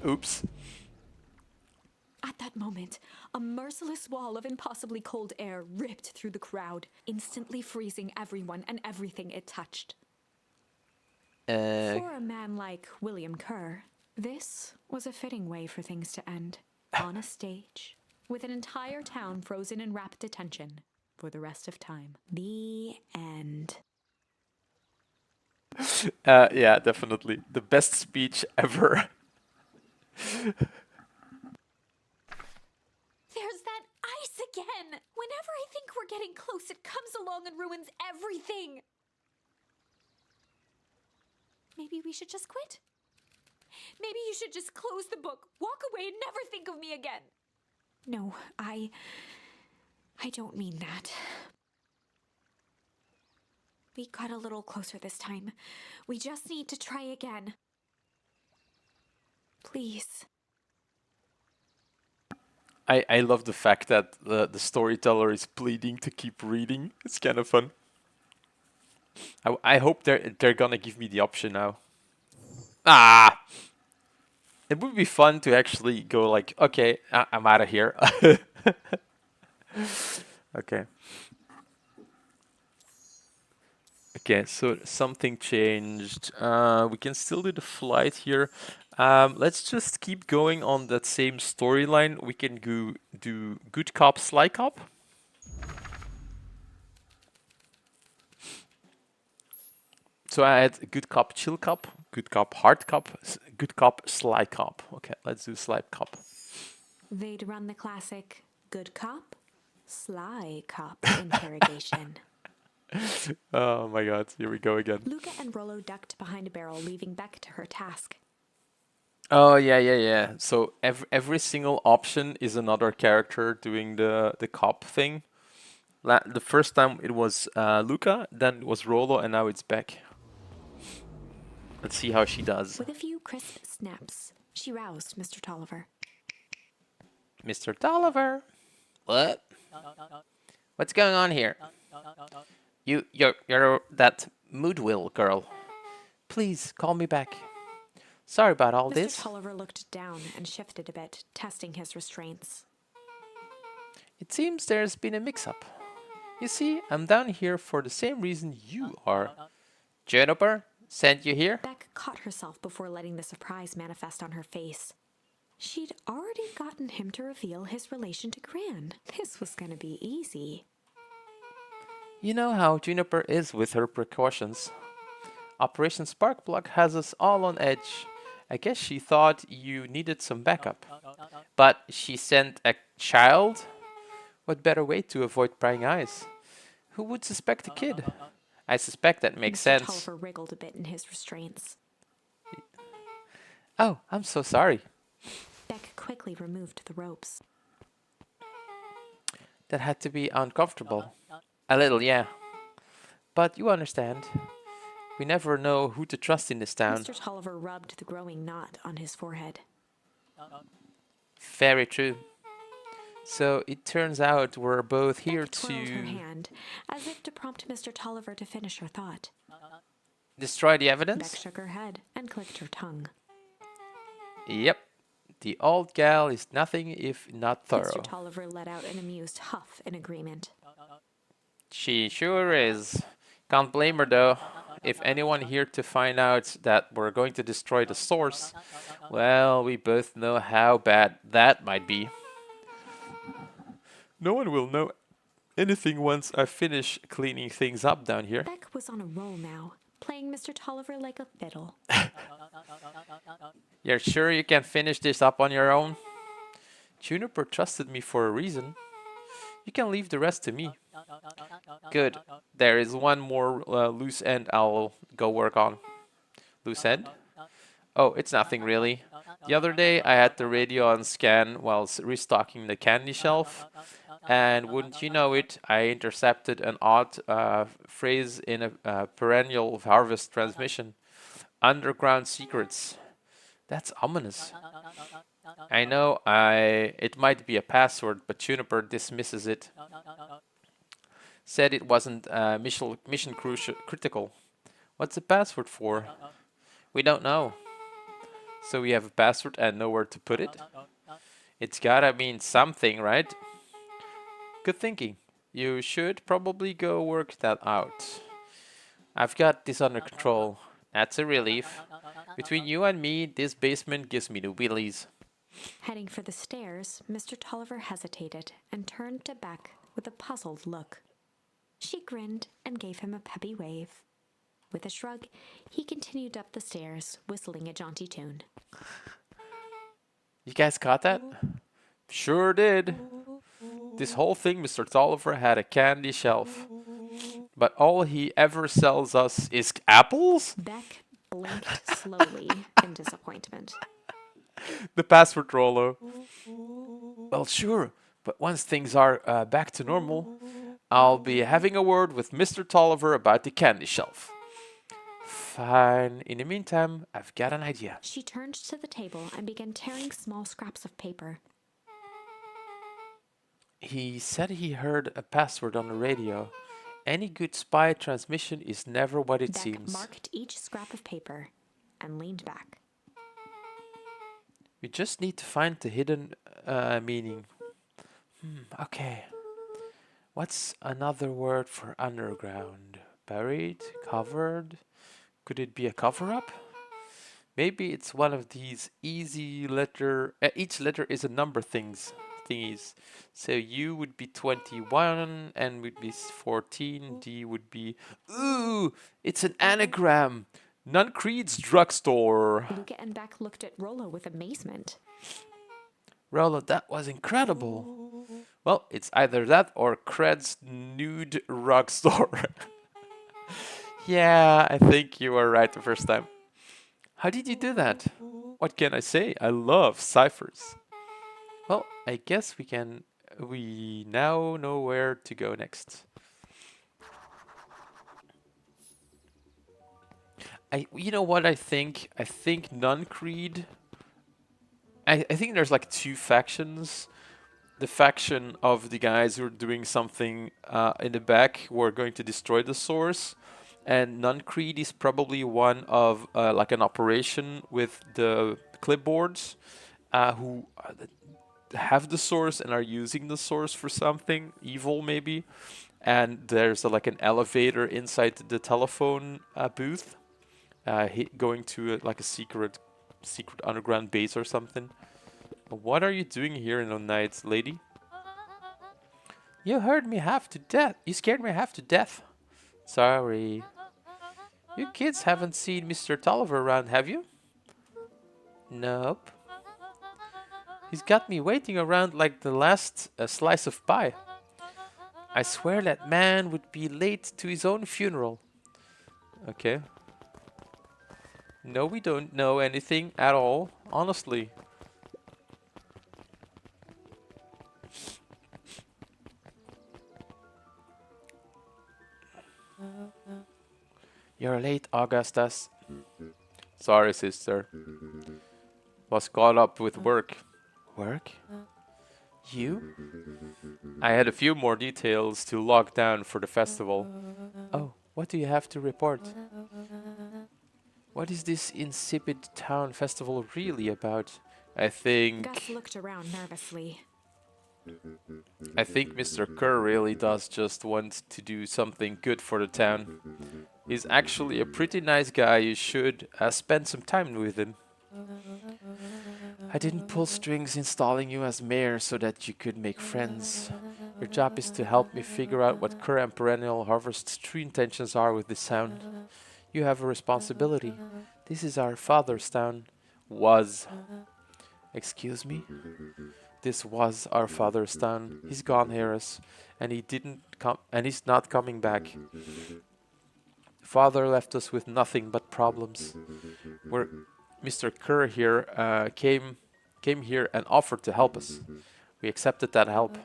Oops. At that moment, a merciless wall of impossibly cold air ripped through the crowd, instantly freezing everyone and everything it touched. For a man like William Kerr, this was a fitting way for things to end. On a stage, with an entire town frozen in rapt attention for the rest of time. The end. Yeah, definitely. The best speech ever. There's that ice again! Whenever I think we're getting close, it comes along and ruins everything! Maybe we should just quit? Maybe you should just close the book, walk away, and never think of me again. No, I don't mean that. We got a little closer this time. We just need to try again. Please. I love the fact that the storyteller is pleading to keep reading. It's kind of fun. I hope they're gonna give me the option now. Ah! It would be fun to actually go like, okay, I'm out of here. Okay. Okay, so something changed. We can still do the flight here. Let's just keep going on that same storyline. We can do good cop, sly cop. So I had good cop, chill cop, good cop, hard cop, good cop, sly cop. Okay, let's do sly cop. They'd run the classic good cop, sly cop interrogation. Oh my god, here we go again. Luca and Rollo ducked behind a barrel, leaving Beck to her task. Oh yeah. So every single option is another character doing the cop thing. The first time it was Luca, then it was Rollo, and now it's Beck. Let's see how she does. With a few crisp snaps, she roused Mr. Tolliver. Mr. Tolliver. What? What's going on here? You're that Moodwill girl. Please call me back. Sorry about all this. Mr. Tolliver looked down and shifted a bit, testing his restraints. It seems there's been a mix-up. You see, I'm down here for the same reason you are. Juniper sent you here? Beck caught herself before letting the surprise manifest on her face. She'd already gotten him to reveal his relation to Gran. This was going to be easy. You know how Juniper is with her precautions. Operation Sparkplug has us all on edge. I guess she thought you needed some backup. But she sent a child? What better way to avoid prying eyes? Who would suspect a kid? I suspect that makes Mr. sense. Tolliver wriggled a bit in his restraints. Oh, I'm so sorry. Beck quickly removed the ropes. That had to be uncomfortable. A little, yeah. But you understand. We never know who to trust in this town. Mr. Tolliver rubbed the growing knot on his forehead. Very true. So it turns out we're both here Beck twirled her to hand, as if to prompt Mr. Tolliver to finish her thought. destroy the Beck evidence? shook her head and clicked her tongue. Yep. The old gal is nothing if not Mr. thorough. Tolliver let out an amused huff in agreement. She sure is. Can't blame her though. If anyone here to find out that we're going to destroy the source, well, we both know how bad that might be. No one will know anything once I finish cleaning things up down here. Beck was on a roll now, playing Mr. Tolliver like a fiddle. You're sure you can finish this up on your own? Juniper trusted me for a reason. You can leave the rest to me. Good. There is one more loose end I'll go work on. Loose end? Oh, it's nothing really. The other day I had the radio on scan while restocking the candy shelf, and wouldn't you know it, I intercepted an odd phrase in a perennial harvest transmission. Underground secrets. That's ominous. I know it might be a password, but Juniper dismisses it. Said it wasn't mission critical. What's the password for? We don't know. So we have a password and nowhere to put it? It's gotta mean something, right? Good thinking. You should probably go work that out. I've got this under control. That's a relief. Between you and me, this basement gives me the willies. Heading for the stairs, Mr. Tolliver hesitated and turned to Beck with a puzzled look. She grinned and gave him a peppy wave. With a shrug, he continued up the stairs, whistling a jaunty tune. You guys caught that? Sure did. This whole thing, Mr. Tolliver had a candy shelf. But all he ever sells us is apples? Beck blinked slowly in disappointment. The password, Rollo. Well, sure, but once things are back to normal, I'll be having a word with Mr. Tolliver about the candy shelf. Fine. In the meantime, I've got an idea. She turned to the table and began tearing small scraps of paper. He said he heard a password on the radio. Any good spy transmission is never what it Beck seems. marked each scrap of paper and leaned back. We just need to find the hidden meaning. Okay. What's another word for underground? Buried? Covered? Could it be a cover-up? Maybe it's one of these easy letter... each letter is a number thingies. So U would be 21, N would be 14, D would be... Ooh! It's an anagram! Nuncreed's Drugstore! Luca and Beck looked at Rollo with amazement. Rollo, that was incredible! Well, it's either that or Cred's Nude Rug Store. Yeah, I think you were right the first time. How did you do that? What can I say? I love ciphers. Well, I guess we now know where to go next. You know what I think? I think Nuncreed. I think there's like two factions. The faction of the guys who are doing something in the back who are going to destroy the source. And Nuncreed is probably one of like an operation with the clipboards who have the source and are using the source for something evil maybe. And there's like an elevator inside the telephone booth going to like a secret underground base or something. What are you doing here in the night, lady? You heard me half to death. You scared me half to death. Sorry. You kids haven't seen Mr. Tolliver around, have you? Nope. He's got me waiting around like the last slice of pie. I swear that man would be late to his own funeral. Okay. No, we don't know anything at all, honestly. You're late, Augustus. Sorry, sister. Was caught up with work. Work? You? I had a few more details to log down for the festival. Oh, what do you have to report? What is this insipid town festival really about? I Gus think looked around nervously. Mr. Kerr really does just want to do something good for the town. He's actually a pretty nice guy. You should spend some time with him. I didn't pull strings installing you as mayor so that you could make friends. Your job is to help me figure out what Kerr and Perennial Harvest's true intentions are with this town. You have a responsibility. This is our father's town. Was. Excuse me? This was our father's town. He's gone, Harris, and he's not coming back. Father left us with nothing but problems. Where Mr. Kerr here came here and offered to help us. We accepted that help.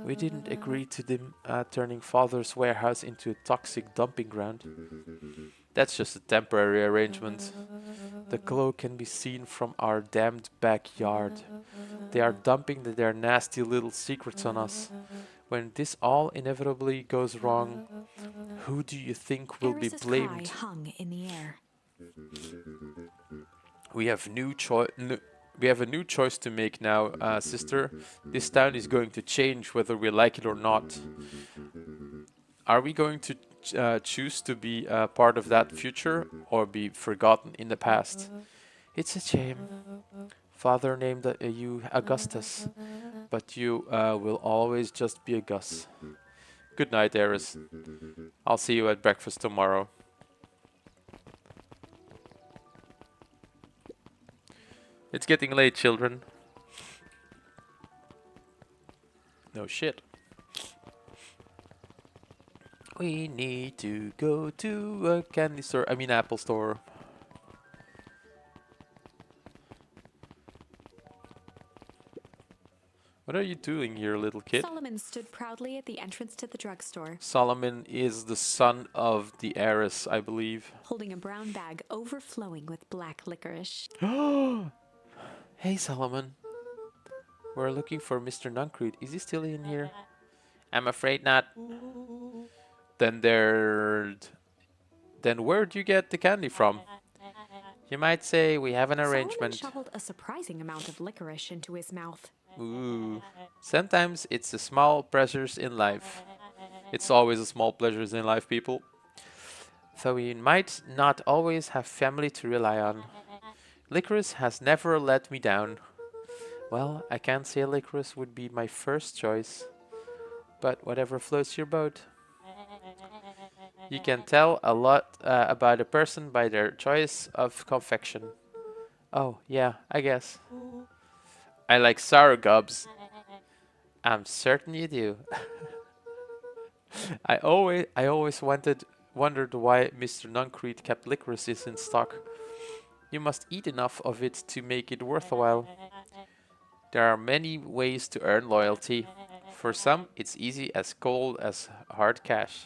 We didn't agree to them turning Father's warehouse into a toxic dumping ground. That's just a temporary arrangement. The glow can be seen from our damned backyard. They are dumping their nasty little secrets on us. When this all inevitably goes wrong, who do you think will be Eris's cry blamed? hung in the air. We have we have a new choice to make now, sister. This town is going to change whether we like it or not. Are we going to choose to be part of that future or be forgotten in the past? It's a shame. Father named you Augustus, but you will always just be a Gus. Good night, Eris. I'll see you at breakfast tomorrow. It's getting late, children. No shit. We need to go to a candy store. I mean, Apple store. What are you doing here, little kid? Solomon stood proudly at the entrance to the drugstore, Solomon is the son of the heiress, I believe. holding a brown bag overflowing with black licorice. Hey, Solomon. We're looking for Mr. Nuncreed. Is he still in here? I'm afraid not. Then where'd you get the candy from? You might say we have an Solomon arrangement. shoveled a surprising amount of licorice into his mouth. Ooh. Sometimes it's the small pleasures in life. It's always the small pleasures in life, people. Though we might not always have family to rely on. Licorice has never let me down. Well, I can't say licorice would be my first choice. But whatever floats your boat. You can tell a lot about a person by their choice of confection. Oh, yeah, I guess. I like sour gobs. I'm certain you do. I always wondered why Mr. Nuncreed kept licorice in stock. You must eat enough of it to make it worthwhile. There are many ways to earn loyalty. For some, it's easy as cold as hard cash.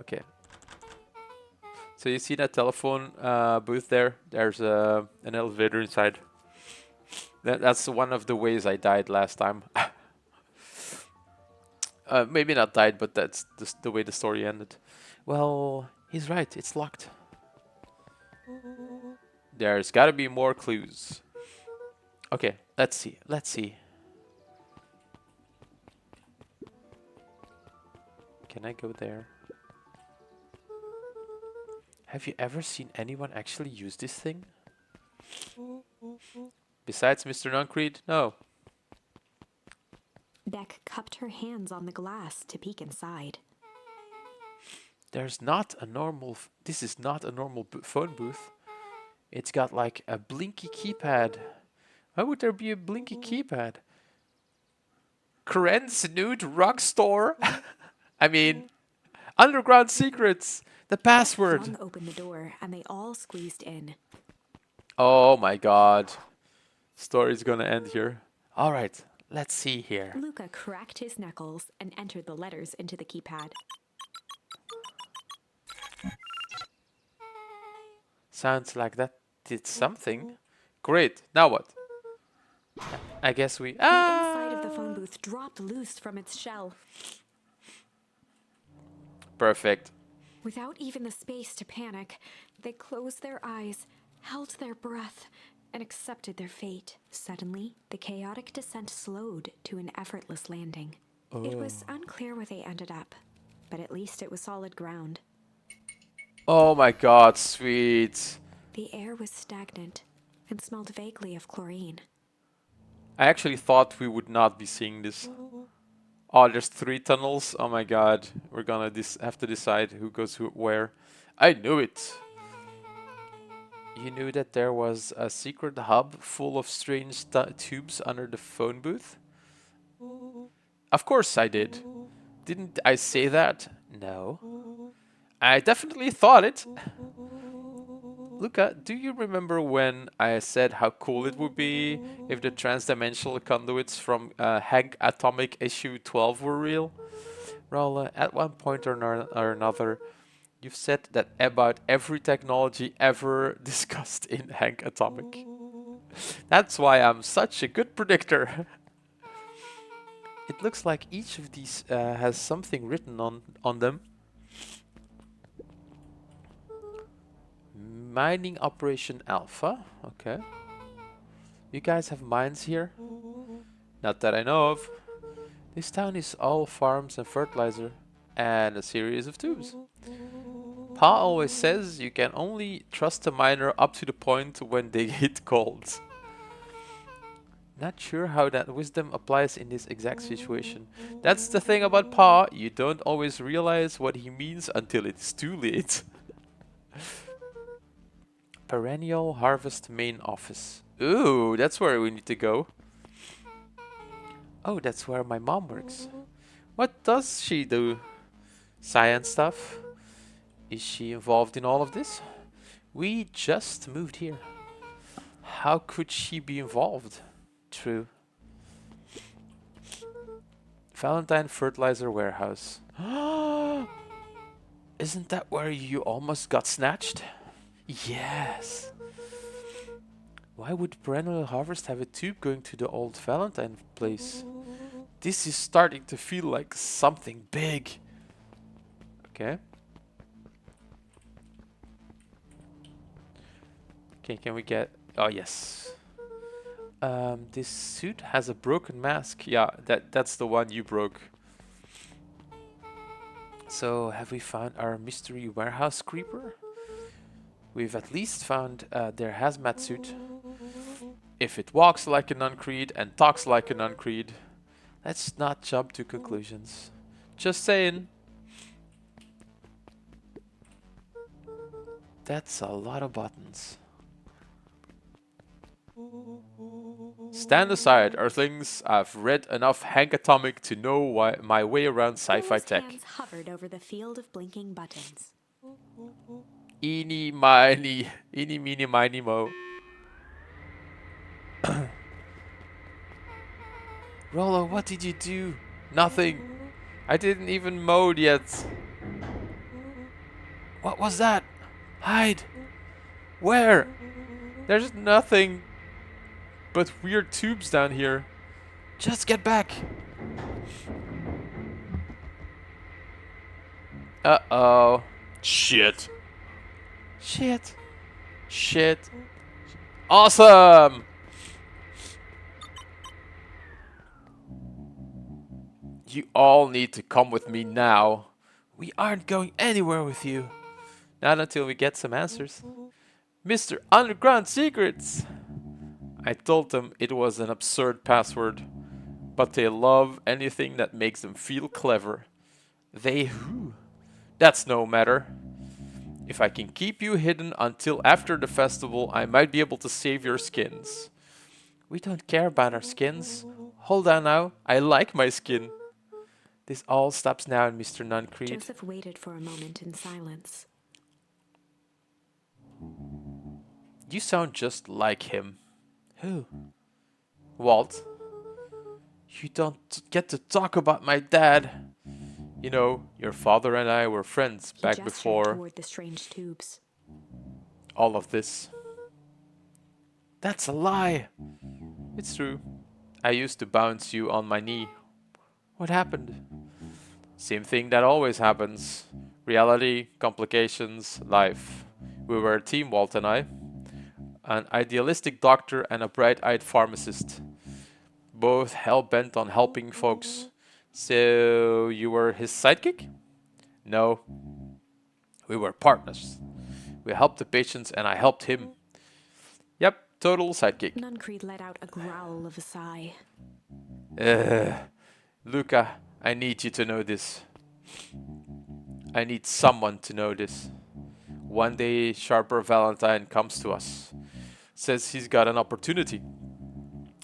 Okay. So you see that telephone booth there? There's an elevator inside. That's one of the ways I died last time. Maybe not died, but that's the way the story ended. Well, he's right. It's locked. There's got to be more clues. Okay, let's see. Let's see. Can I go there? Have you ever seen anyone actually use this thing? Besides Mr. Nuncreed? No. Beck cupped her hands on the glass to peek inside. There's not a normal... This is not a normal phone booth. It's got like a blinky keypad. Why would there be a blinky keypad? Kren's Nude Rock Store? I mean, Underground Secrets. The password. Flung open the door, and they all squeezed in. Oh my god. Story's gonna end here. Alright, Let's see here. Luca cracked his knuckles and entered the letters into the keypad. Sounds like that did something. Great. Now what? I guess we... The inside of the phone booth dropped loose from its shell. Perfect. Without even the space to panic, they closed their eyes, held their breath, and accepted their fate. Suddenly, the chaotic descent slowed to an effortless landing. It was unclear where they ended up, but at least it was solid ground. Oh my god, sweet. The air was stagnant and smelled vaguely of chlorine. I actually thought we would not be seeing this. Oh, there's 3 tunnels. Oh my god. We're gonna have to decide who goes where. I knew it. You knew that there was a secret hub full of strange tubes under the phone booth? Of course I did. Didn't I say that? No. I definitely thought it. Luca, do you remember when I said how cool it would be if the transdimensional conduits from Hank Atomic issue 12 were real? Rolla, at one point or another, you've said that about every technology ever discussed in Hank Atomic. That's why I'm such a good predictor. It looks like each of these has something written on them. Mining Operation Alpha. Okay. You guys have mines here? Not that I know of. This town is all farms and fertilizer, and a series of tubes. Pa always says you can only trust a miner up to the point when they get cold. Not sure how that wisdom applies in this exact situation. That's the thing about Pa, you don't always realize what he means until it's too late. Perennial Harvest Main Office. Ooh, that's where we need to go. Oh, that's where my mom works. What does she do? Science stuff? Is she involved in all of this? We just moved here. How could she be involved? True. Valentine Fertilizer Warehouse. Isn't that where you almost got snatched? Yes. Why would Perennial Harvest have a tube going to the old Valentine place? This is starting to feel like something big. Okay. Okay, can we get... Oh, yes. This suit has a broken mask. Yeah, that's the one you broke. So, have we found our mystery warehouse creeper? We've at least found their hazmat suit. If it walks like an Uncreed and talks like an Uncreed, let's not jump to conclusions. Just saying. That's a lot of buttons. Stand aside, Earthlings. I've read enough Hank Atomic to know my way around sci-fi tech. Hands hovered over the field of blinking buttons. Eeny, miny, mo. Rollo, what did you do? Nothing. I didn't even mowed yet. What was that? Hide. Where? There's nothing but weird tubes down here. Just get back. Uh-oh. Shit. Shit. Shit. Awesome! You all need to come with me now. We aren't going anywhere with you. Not until we get some answers. Mr. Underground Secrets! I told them it was an absurd password, but they love anything that makes them feel clever. They who? That's no matter. If I can keep you hidden until after the festival, I might be able to save your skins. We don't care about our skins. Hold on now, I like my skin. This all stops now, Mr. Nuncreed. Joseph waited for a moment in silence. You sound just like him. Who? Walt. You don't get to talk about my dad. You know, your father and I were friends He back gestured before toward the strange tubes. all of this. That's a lie. It's true. I used to bounce you on my knee. What happened? Same thing that always happens. Reality, complications, life. We were a team, Walt and I. An idealistic doctor and a bright-eyed pharmacist. Both hell-bent on helping folks. So you were his sidekick? No, we were partners. We helped the patients and I helped him. Yep, total sidekick. Nuncreed let out a growl of a sigh. Luca, I need you to know this. I need someone to know this. One day, Sharper Valentine comes to us. Says he's got an opportunity.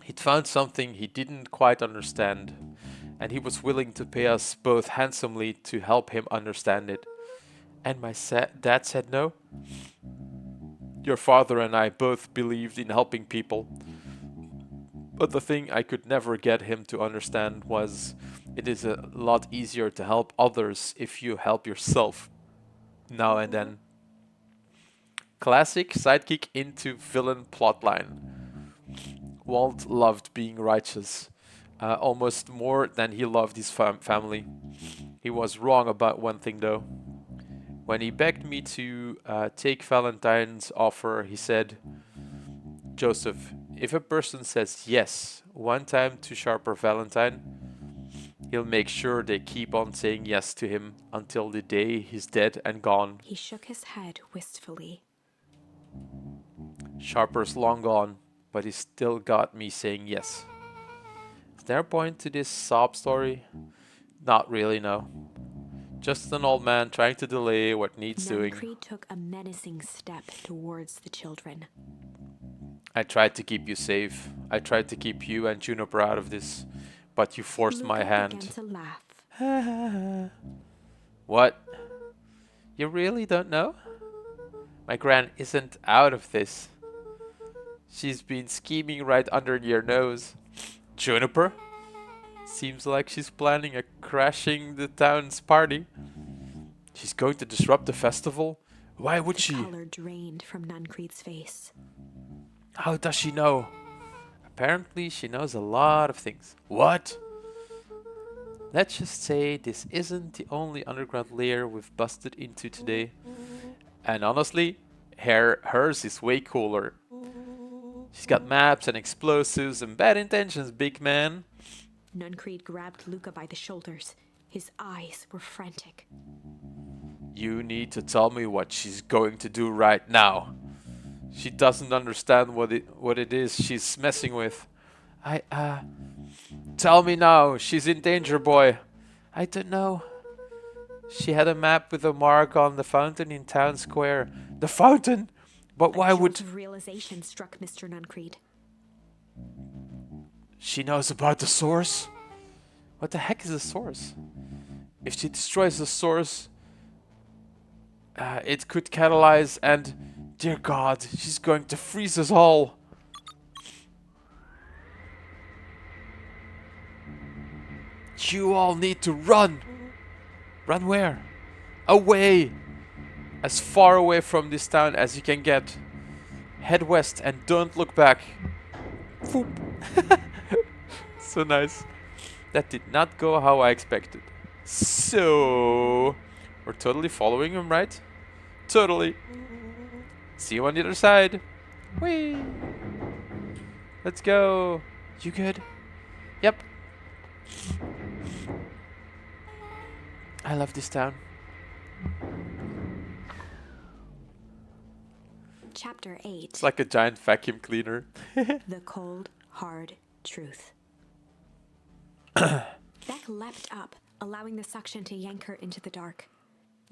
He'd found something he didn't quite understand, and he was willing to pay us both handsomely to help him understand it. And my dad said no. Your father and I both believed in helping people. But the thing I could never get him to understand was it is a lot easier to help others if you help yourself now and then. Classic sidekick into villain plotline. Walt loved being righteous, almost more than he loved his family. He was wrong about one thing though. When he begged me to take Valentine's offer, he said, Joseph, if a person says yes one time to Sharper Valentine, he'll make sure they keep on saying yes to him until the day he's dead and gone. He shook his head wistfully. Sharper's long gone, but he's still got me saying yes. Is there a point to this sob story? Not really, no. Just an old man trying to delay what needs doing. Nuncreed took a menacing step towards the children. I tried to keep you safe. I tried to keep you and Juniper out of this, but you forced my Luca hand. began to laugh. What? You really don't know? My gran isn't out of this. She's been scheming right under your nose. Juniper? Seems like she's planning a crashing the town's party. She's going to disrupt the festival? Why would The she? color drained from Nuncreed's face. How does she know? Apparently she knows a lot of things. What? Let's just say this isn't the only underground layer we've busted into today. And honestly, hers is way cooler. She's got maps and explosives and bad intentions, big man. Nuncreed grabbed Luca by the shoulders. His eyes were frantic. You need to tell me what she's going to do right now. She doesn't understand what it is she's messing with. Tell me now. She's in danger, boy. I don't know. She had a map with a mark on the fountain in town square. The fountain? But why A would... jolt of realization struck Mr. Nuncreed. She knows about the source? What the heck is the source? If she destroys the source, it could catalyze and... Dear God, she's going to freeze us all. You all need to run. Run where? Away. As far away from this town as you can get. Head west and don't look back. Foop. So nice. That did not go how I expected. So... We're totally following him, right? Totally. See you on the other side. Whee! Let's go. You good? Yep. I love this town. Chapter 8. It's like a giant vacuum cleaner. The cold, hard truth. Beck leapt up, allowing the suction to yank her into the dark.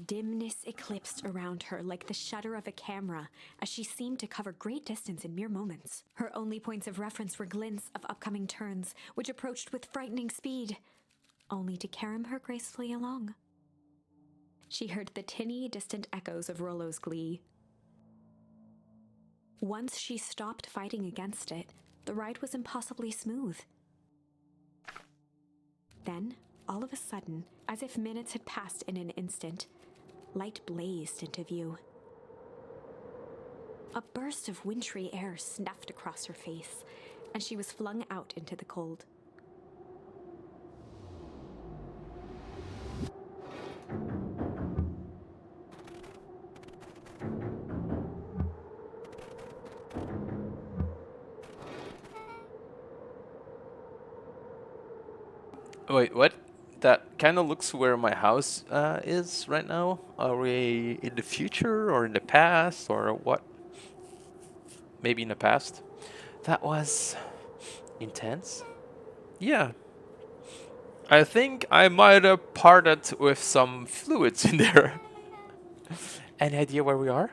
Dimness eclipsed around her like the shutter of a camera as she seemed to cover great distance in mere moments. Her only points of reference were glints of upcoming turns, which approached with frightening speed, only to carom her gracefully along. She heard the tinny, distant echoes of Rollo's glee. Once she stopped fighting against it, the ride was impossibly smooth. Then, all of a sudden, as if minutes had passed in an instant, light blazed into view. A burst of wintry air snuffed across her face, and she was flung out into the cold. Wait, what? That kind of looks where my house is right now. Are we in the future or in the past or what? Maybe in the past. That was intense. Yeah. I think I might have parted with some fluids in there. Any idea where we are?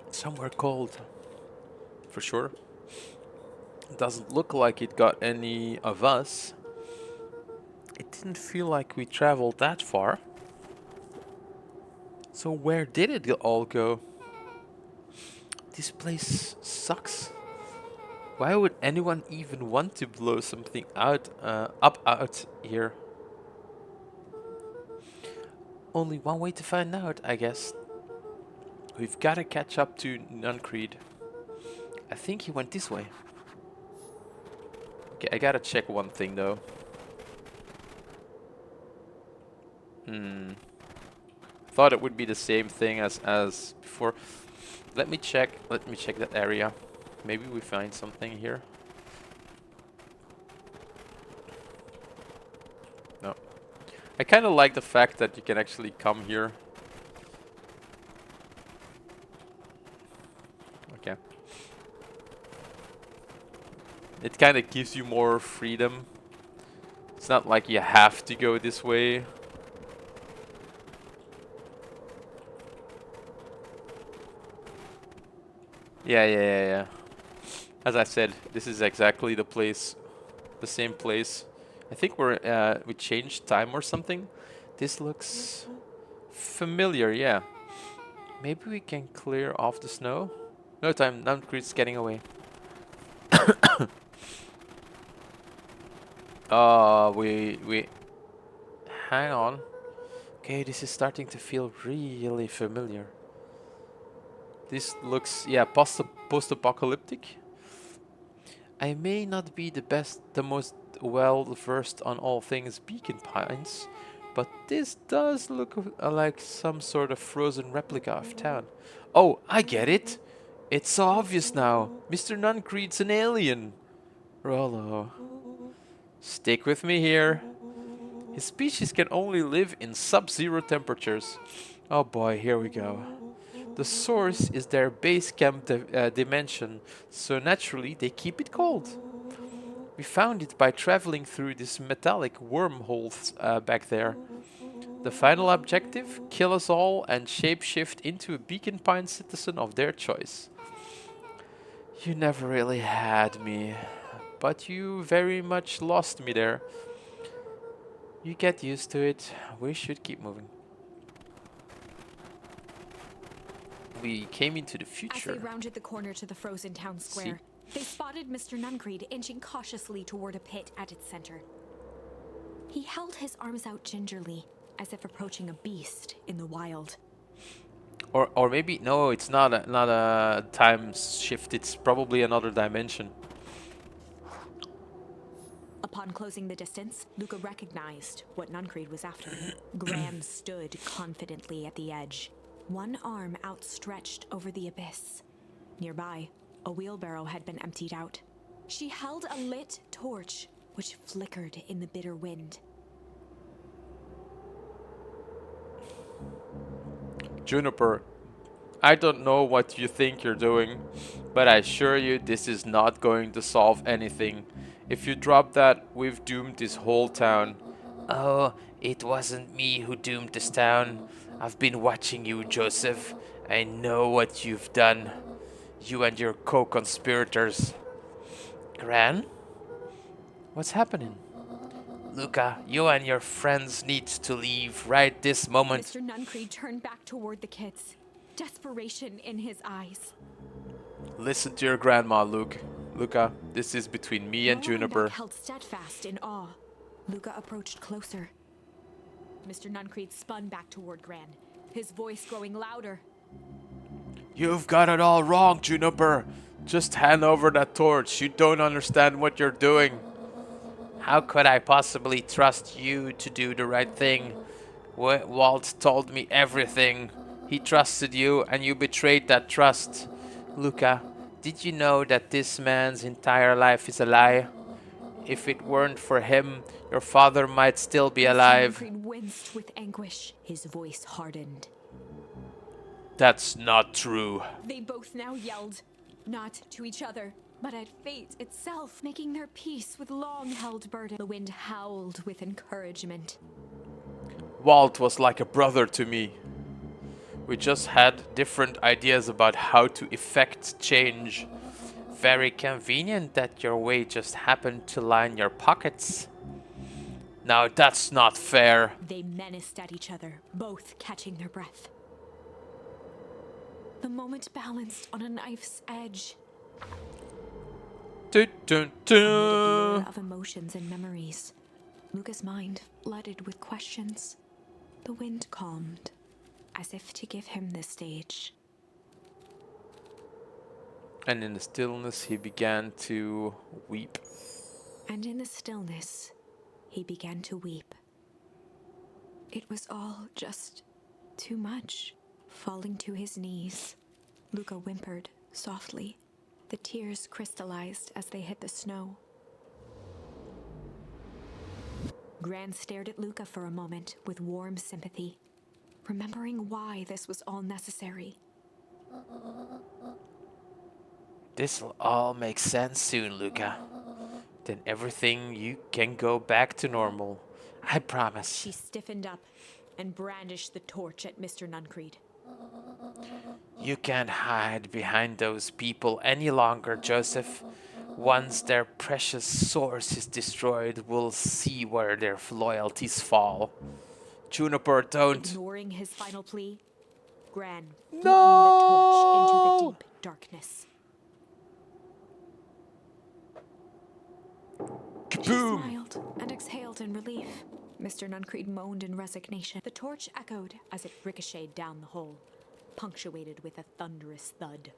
Somewhere cold. For sure. It doesn't look like it got any of us. It didn't feel like we traveled that far. So where did it all go? This place sucks. Why would anyone even want to blow something out, up out here? Only one way to find out, I guess. We've got to catch up to Nuncreed. I think he went this way. Okay, I gotta check one thing though. Thought it would be the same thing as before. Let me check that area. Maybe we find something here. No. I kind of like the fact that you can actually come here. Okay. It kind of gives you more freedom. It's not like you have to go this way. Yeah. As I said, this is exactly the place, the same place. I think we changed time or something. This looks familiar, yeah. Maybe we can clear off the snow. No time, Nuncreed's getting away. We hang on. Okay, this is starting to feel really familiar. This looks, yeah, post-apocalyptic. I may not be the most well-versed on all things Beacon Pines, but this does look like some sort of frozen replica of town. Oh, I get it! It's so obvious now. Mr. Nuncreed's an alien. Rollo. Stick with me here. His species can only live in sub-zero temperatures. Oh boy, here we go. The source is their base camp dimension, so naturally they keep it cold. We found it by traveling through this metallic wormholes back there. The final objective, kill us all and shapeshift into a Beacon Pine citizen of their choice. You never really had me, but you very much lost me there. You get used to it. We should keep moving. We came into the future. As they rounded the corner to the frozen town square, they spotted Mr. Nuncreed inching cautiously toward a pit at its center. He held his arms out gingerly, as if approaching a beast in the wild. Or maybe no, it's not a time shift. It's probably another dimension. Upon closing the distance, Luca recognized what Nuncreed was after. Gran stood confidently at the edge, one arm outstretched over the abyss. Nearby, a wheelbarrow had been emptied out. She held a lit torch, which flickered in the bitter wind. Juniper, I don't know what you think you're doing, but I assure you this is not going to solve anything. If you drop that, we've doomed this whole town. Oh, it wasn't me who doomed this town. I've been watching you, Joseph. I know what you've done. You and your co-conspirators. Gran? What's happening? Luca, you and your friends need to leave right this moment. Mr. Nuncreed turned back toward the kids, desperation in his eyes. Listen to your grandma, Luca, this is between me and Rolo and Beck Juniper. held steadfast in awe. Luca approached closer. Mr. Nuncreed spun back toward Gran, his voice growing louder. You've got it all wrong, Juniper. Just hand over that torch. You don't understand what you're doing. How could I possibly trust you to do the right thing? Walt told me everything. He trusted you and you betrayed that trust. Luca, did you know that this man's entire life is a lie? If it weren't for him, your father might still be alive. Nuncreed winced with anguish. His voice hardened. That's not true. They both now yelled, not to each other, but at fate itself. Making their peace with long-held burden. The wind howled with encouragement. Walt was like a brother to me. We just had different ideas about how to effect change. Very convenient that your way just happened to line your pockets. Now that's not fair. They menaced at each other, both catching their breath. The moment balanced on a knife's edge. Dun, dun, Amid a dun. blur of emotions and memories, Luca's mind flooded with questions. The wind calmed, as if to give him the stage. And in the stillness he began to weep. And in the stillness, he began to weep. It was all just too much. Falling to his knees, Luca whimpered softly. The tears crystallized as they hit the snow. Gran stared at Luca for a moment with warm sympathy, remembering why this was all necessary. This'll all make sense soon, Luca. Then everything you can go back to normal. I promise. She stiffened up and brandished the torch at Mr. Nuncreed. You can't hide behind those people any longer, Joseph. Once their precious source is destroyed, we'll see where their loyalties fall. Juniper, don't. Ignoring his final plea, Gran flung No! the torch into the deep darkness. She Kaboom! smiled and exhaled in relief. Mr. Nuncreed moaned in resignation. The torch echoed as it ricocheted down the hole, punctuated with a thunderous thud.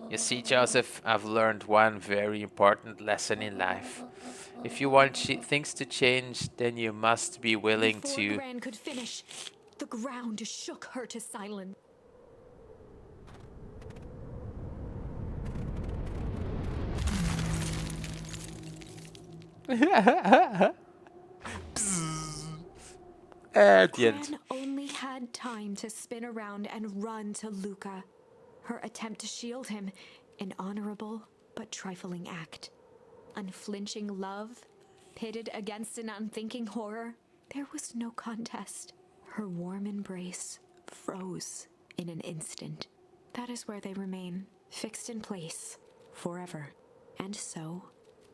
You see, Joseph, I've learned one very important lesson in life. If you want things to change, then you must be willing Before to... Gran could finish, the ground shook her to silence. At the end. Gran only had time to spin around and run to Luca. Her attempt to shield him, an honorable but trifling act. Unflinching love, pitted against an unthinking horror, there was no contest. Her warm embrace froze in an instant. That is where they remain, fixed in place, forever. And so,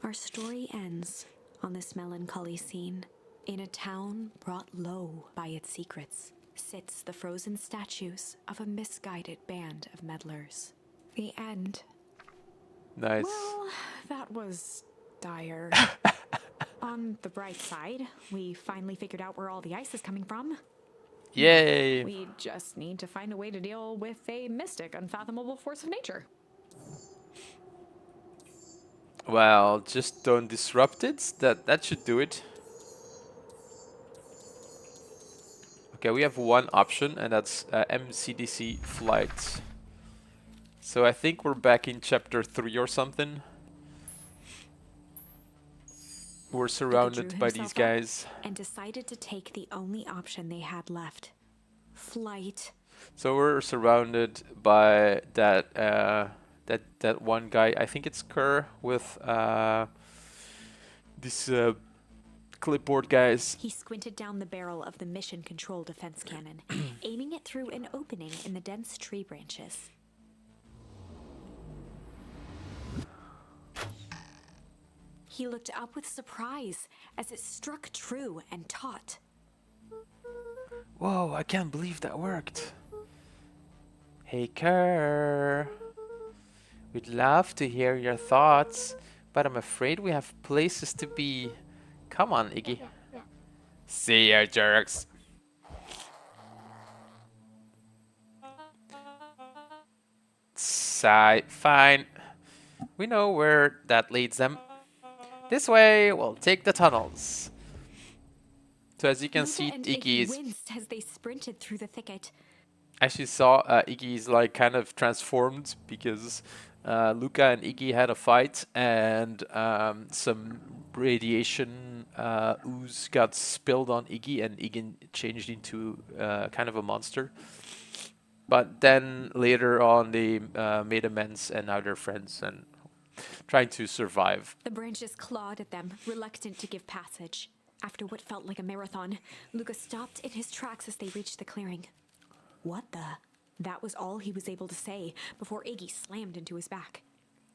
our story ends on this melancholy scene. In a town brought low by its secrets, sits the frozen statues of a misguided band of meddlers. The end. Nice. Well, that was dire. On the bright side, we finally figured out where all the ice is coming from. Yay! We just need to find a way to deal with a mystic, unfathomable force of nature. Well, just don't disrupt it. That should do it. Okay, we have one option, and that's MCDC flight. So I think we're back in chapter 3 or something. We're surrounded by these guys. And decided to take the only option they had left. Flight. So we're surrounded by that that one guy. I think it's Kerr with this clipboard guys. He squinted down the barrel of the mission control defense cannon, aiming it through an opening in the dense tree branches. He looked up with surprise as it struck true and taut. Whoa, I can't believe that worked. Hey Kerr, we'd love to hear your thoughts, but I'm afraid we have places to be. Come on, Iggy. See ya, jerks. Sigh. Fine. We know where that leads them. This way, we'll take the tunnels. So as you can Luca see, and Iggy Iggy is winced as they sprinted through the thicket. actually saw Iggy's like kind of transformed because Luca and Iggy had a fight and some radiation ooze got spilled on Iggy and Iggy changed into kind of a monster. But then later on they made amends and now they're friends and trying to survive. The branches clawed at them, reluctant to give passage. After what felt like a marathon, Luca stopped in his tracks as they reached the clearing. What the? That was all he was able to say before Iggy slammed into his back.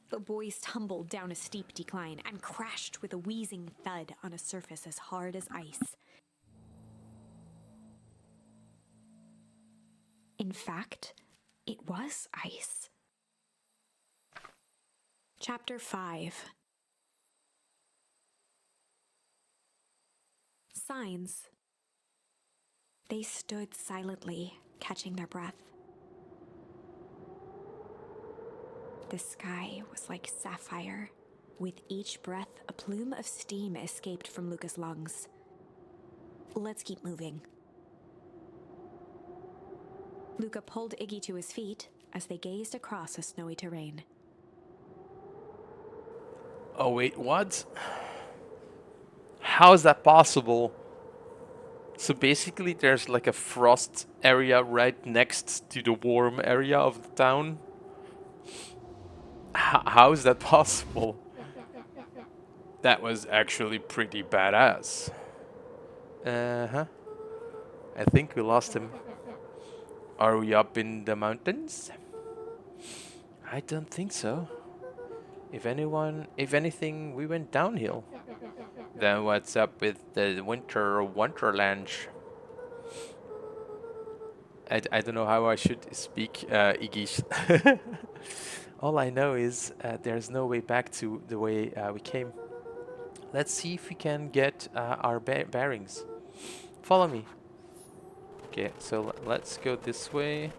The boys tumbled down a steep decline and crashed with a wheezing thud on a surface as hard as ice. In fact, it was ice. Chapter 5. Signs. They stood silently, catching their breath. The sky was like sapphire. With each breath, a plume of steam escaped from Luca's lungs. Let's keep moving. Luca pulled Iggy to his feet as they gazed across a snowy terrain. Oh wait, what? How is that possible? So basically there's like a frost area right next to the warm area of the town. How is that possible? That was actually pretty badass. Uh-huh. I think we lost him. Are we up in the mountains? I don't think so. If anything, we went downhill. Then what's up with the winter wonderland? I don't know how I should speak Igish. All I know is there's no way back to the way we came. Let's see if we can get our bearings. Follow me. Okay, so let's go this way.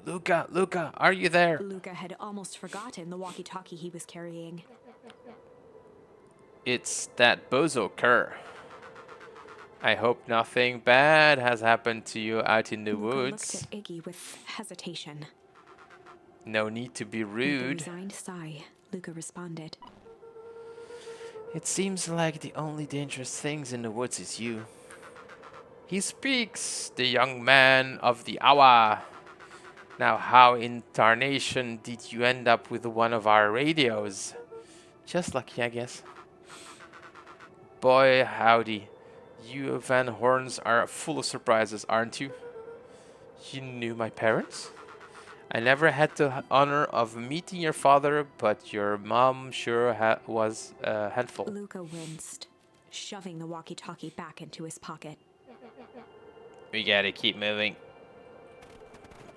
Luca, are you there? Luca had almost forgotten the walkie-talkie he was carrying. It's that bozo Kerr. I hope nothing bad has happened to you out in the Luca woods. looked at Iggy with hesitation. No need to be With a rude. resigned sigh, Luca responded. It seems like the only dangerous things in the woods is you. He speaks, the young man of the hour. Now, how in tarnation did you end up with one of our radios? Just lucky, I guess. Boy, howdy. You Van Horns are full of surprises, aren't you? You knew my parents? I never had the honor of meeting your father, but your mom sure was a handful. Luca winced, shoving the walkie-talkie back into his pocket. We gotta keep moving.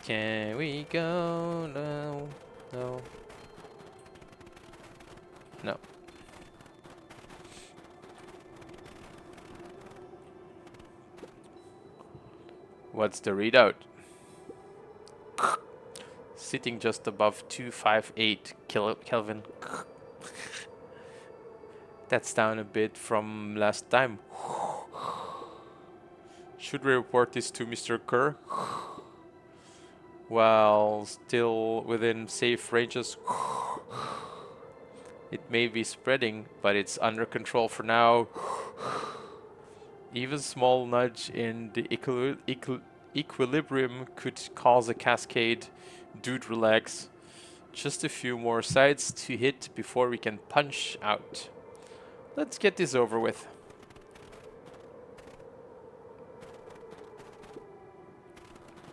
Can we go? No. No. No. What's the readout? Sitting just above 258 Kelvin. That's down a bit from last time. Should we report this to Mr. Kerr? Well, still within safe ranges. It may be spreading, but it's under control for now. Even small nudge in the equilibrium could cause a cascade. Dude, relax. Just a few more sides to hit before we can punch out. Let's get this over with.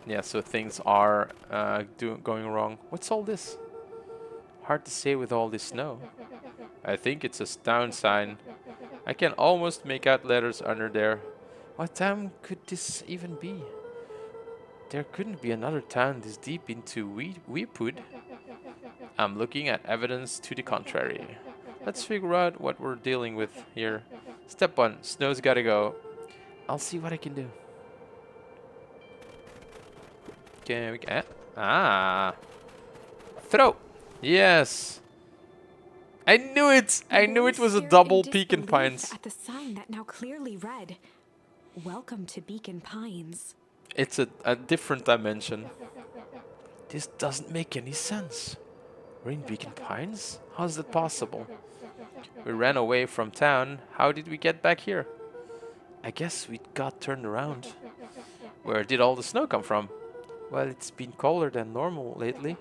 Yeah, so things are going wrong. What's all this? Hard to say with all this snow. I think it's a down sign. I can almost make out letters under there. What time could this even be? There couldn't be another town this deep into Weepwood. I'm looking at evidence to the contrary. Let's figure out what we're dealing with here. Step 1. Snow's gotta go. I'll see what I can do. Okay, we can... Ah! Throw! Yes! I knew it! I knew it was a Stared in double Beacon disbelief Pines. at the sign that now clearly read, "Welcome to Beacon Pines." It's a different dimension. This doesn't make any sense. We're in Beacon Pines? How is that possible? We ran away from town. How did we get back here? I guess we got turned around. Where did all the snow come from? Well, it's been colder than normal lately.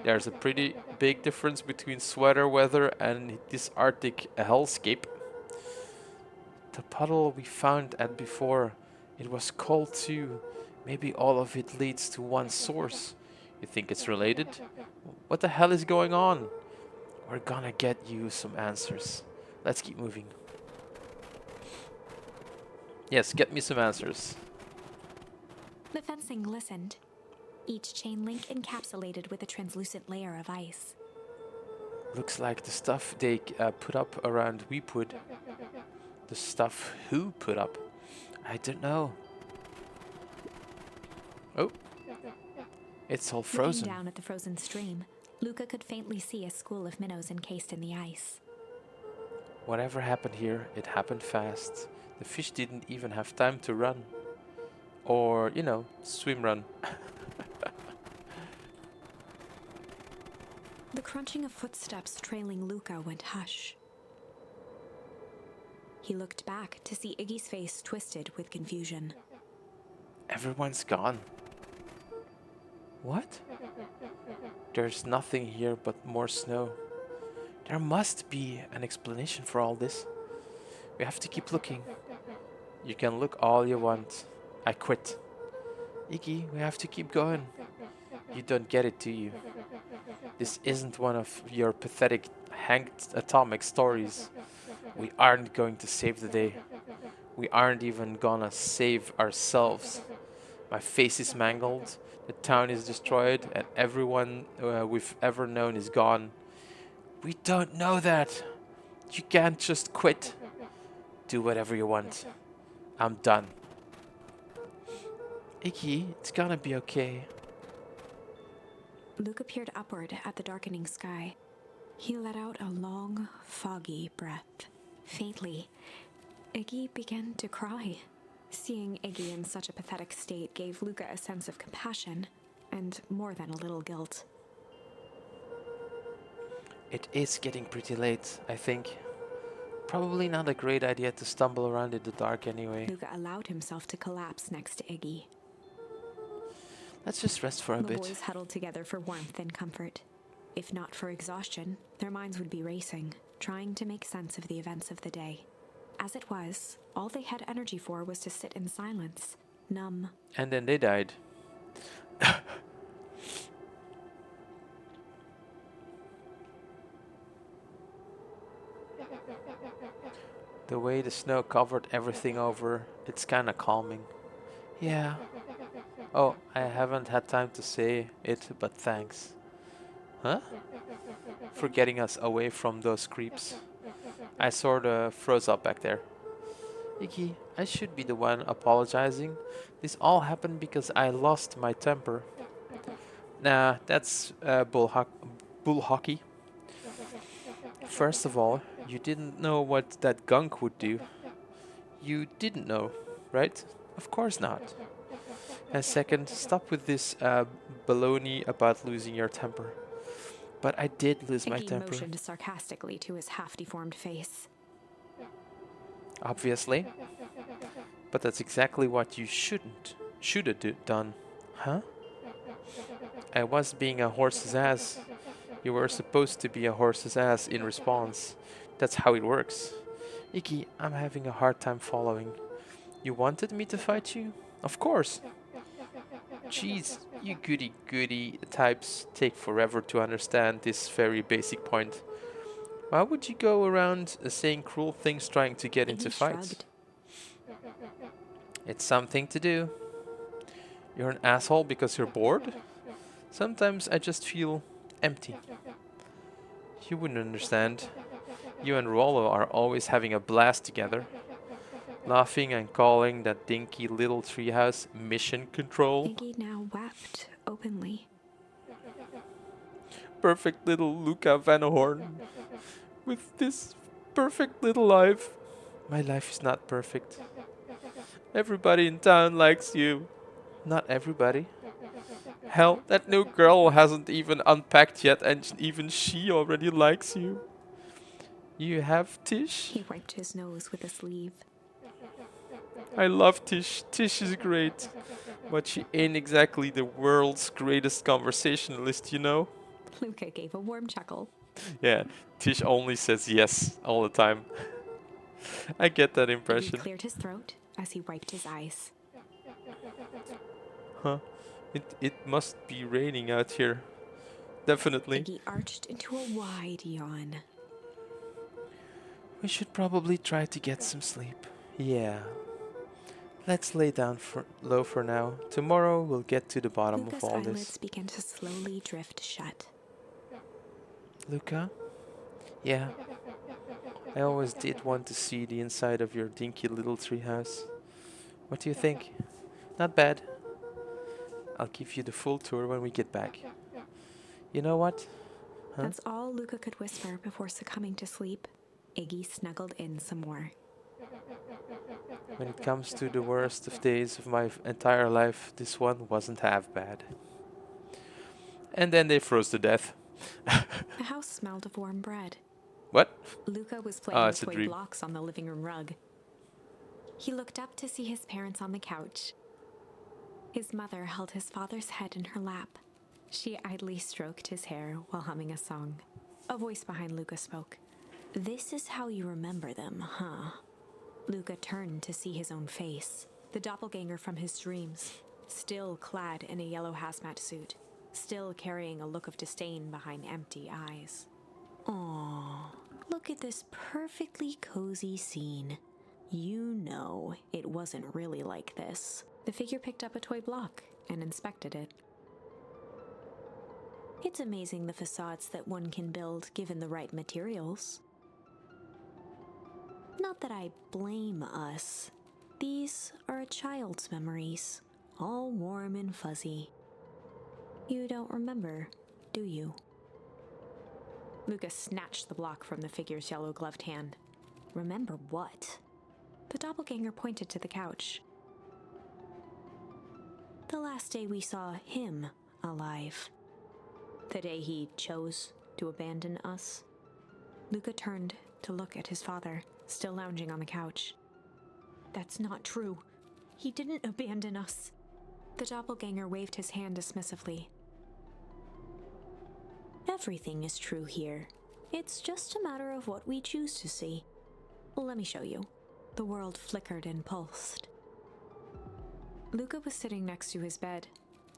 There's a pretty big difference between sweater weather and this Arctic hellscape. The puddle we found at before, it was cold too. Maybe all of it leads to one source. You think it's related? What the hell is going on? We're gonna get you some answers. Let's keep moving. Yes, get me some answers. The fencing glistened, each chain link encapsulated with a translucent layer of ice. Looks like the stuff they put up around Weepwood. The stuff who put up? I don't know. Oh. It's all frozen. Looking down at the frozen stream, Luca could faintly see a school of minnows encased in the ice. Whatever happened here, it happened fast. The fish didn't even have time to run. Or, you know, swim run. The crunching of footsteps trailing Luca went hush. He looked back to see Iggy's face twisted with confusion. Everyone's gone. What? There's nothing here but more snow. There must be an explanation for all this. We have to keep looking. You can look all you want. I quit. Iggy, we have to keep going. You don't get it, do you? This isn't one of your pathetic hanged atomic stories. We aren't going to save the day. We aren't even gonna save ourselves. My face is mangled, the town is destroyed, and everyone we've ever known is gone. We don't know that. You can't just quit. Do whatever you want. I'm done. Iggy, it's gonna be okay. Luca peered upward at the darkening sky. He let out a long, foggy breath. Faintly, Iggy began to cry. Seeing Iggy in such a pathetic state gave Luca a sense of compassion, and more than a little guilt. It is getting pretty late, I think. Probably not a great idea to stumble around in the dark anyway. Luca allowed himself to collapse next to Iggy. Let's just rest for a The bit. boys huddled together for warmth and comfort. If not for exhaustion, their minds would be racing, trying to make sense of the events of the day. As it was, all they had energy for was to sit in silence, numb. And then they died. The way the snow covered everything over, it's kinda calming. Yeah. Oh, I haven't had time to say it, but thanks. Huh? For getting us away from those creeps. I sorta froze up back there. Iggy, I should be the one apologizing. This all happened because I lost my temper. Nah, that's bull hockey. First of all, you didn't know what that gunk would do. You didn't know, right? Of course not. And second, stop with this baloney about losing your temper. But I did lose my Iggy temper. motioned sarcastically to his half-deformed face. Obviously. But that's exactly what you should have done. Huh? I was being a horse's ass. You were supposed to be a horse's ass in response. That's how it works. Iggy, I'm having a hard time following. You wanted me to fight you? Of course. Jeez, you goody-goody types take forever to understand this very basic point. Why would you go around saying cruel things trying to get into Iggy fights? shrugged. It's something to do. You're an asshole because you're bored? Sometimes I just feel empty. You wouldn't understand. You and Rollo are always having a blast together, laughing and calling that dinky little treehouse mission control. Iggy now wept openly. Perfect little Luca Van Horn. With this perfect little life. My life is not perfect. Everybody in town likes you. Not everybody. Hell, that new girl hasn't even unpacked yet, and even she already likes you. You have Tish? He wiped his nose with a sleeve. I love Tish. Tish is great. But she ain't exactly the world's greatest conversationalist, you know? Luca gave a warm chuckle. Yeah, Tish only says yes all the time. I get that Iggy impression. cleared his throat as he wiped his eyes. Huh. It must be raining out here. Definitely. Iggy arched into a wide yawn. We should probably try to get some sleep. Yeah. Let's lay down low for now. Tomorrow we'll get to the bottom Luca's of all eyelids this. began to slowly drift shut. Luca? Yeah. I always did want to see the inside of your dinky little treehouse. What do you think? Not bad. I'll give you the full tour when we get back. You know what? Huh? That's all Luca could whisper before succumbing to sleep. Iggy snuggled in some more. When it comes to the worst of days of my entire life, this one wasn't half bad. And then they froze to death. The house smelled of warm bread. What? Luca was playing it's with a toy dream. blocks on the living room rug. He looked up to see his parents on the couch. His mother held his father's head in her lap. She idly stroked his hair while humming a song. A voice behind Luca spoke. "This is how you remember them, huh?" Luca turned to see his own face, the doppelganger from his dreams, still clad in a yellow hazmat suit, still carrying a look of disdain behind empty eyes. Aww, look at this perfectly cozy scene. You know it wasn't really like this. The figure picked up a toy block and inspected it. It's amazing the facades that one can build given the right materials. Not that I blame us. These are a child's memories, all warm and fuzzy. You don't remember, do you? Lucas snatched the block from the figure's yellow-gloved hand. Remember what? The doppelganger pointed to the couch. The last day we saw him alive. The day he chose to abandon us. Luca turned to look at his father, still lounging on the couch. That's not true. He didn't abandon us. The doppelganger waved his hand dismissively. Everything is true here. It's just a matter of what we choose to see. Let me show you. The world flickered and pulsed. Luca was sitting next to his bed,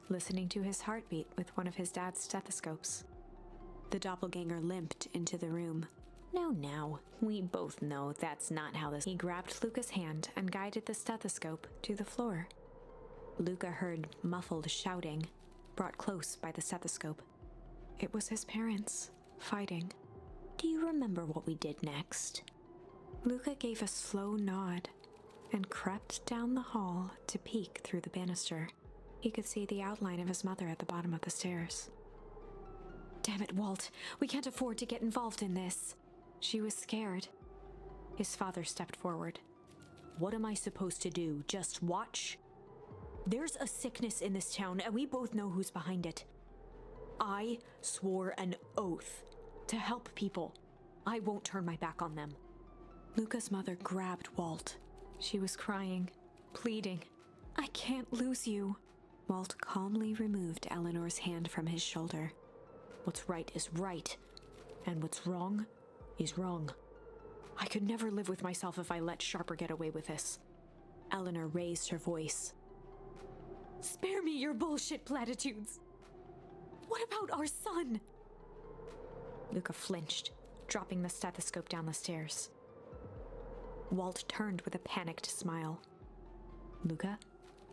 listening to his heartbeat with one of his dad's stethoscopes. The doppelganger limped into the room. Now, we both know that's not how this... He grabbed Luca's hand and guided the stethoscope to the floor. Luca heard muffled shouting, brought close by the stethoscope. It was his parents, fighting. Do you remember what we did next? Luca gave a slow nod and crept down the hall to peek through the banister. He could see the outline of his mother at the bottom of the stairs. Damn it, Walt. We can't afford to get involved in this. She was scared. His father stepped forward. What am I supposed to do? Just watch? There's a sickness in this town, and we both know who's behind it. I swore an oath to help people. I won't turn my back on them. Luca's mother grabbed Walt. She was crying, pleading. I can't lose you. Walt calmly removed Eleanor's hand from his shoulder. What's right is right, and what's wrong is wrong. I could never live with myself if I let Sharper get away with this. Eleanor raised her voice. Spare me your bullshit platitudes. What about our son? Luca flinched, dropping the stethoscope down the stairs. Walt turned with a panicked smile. Luca,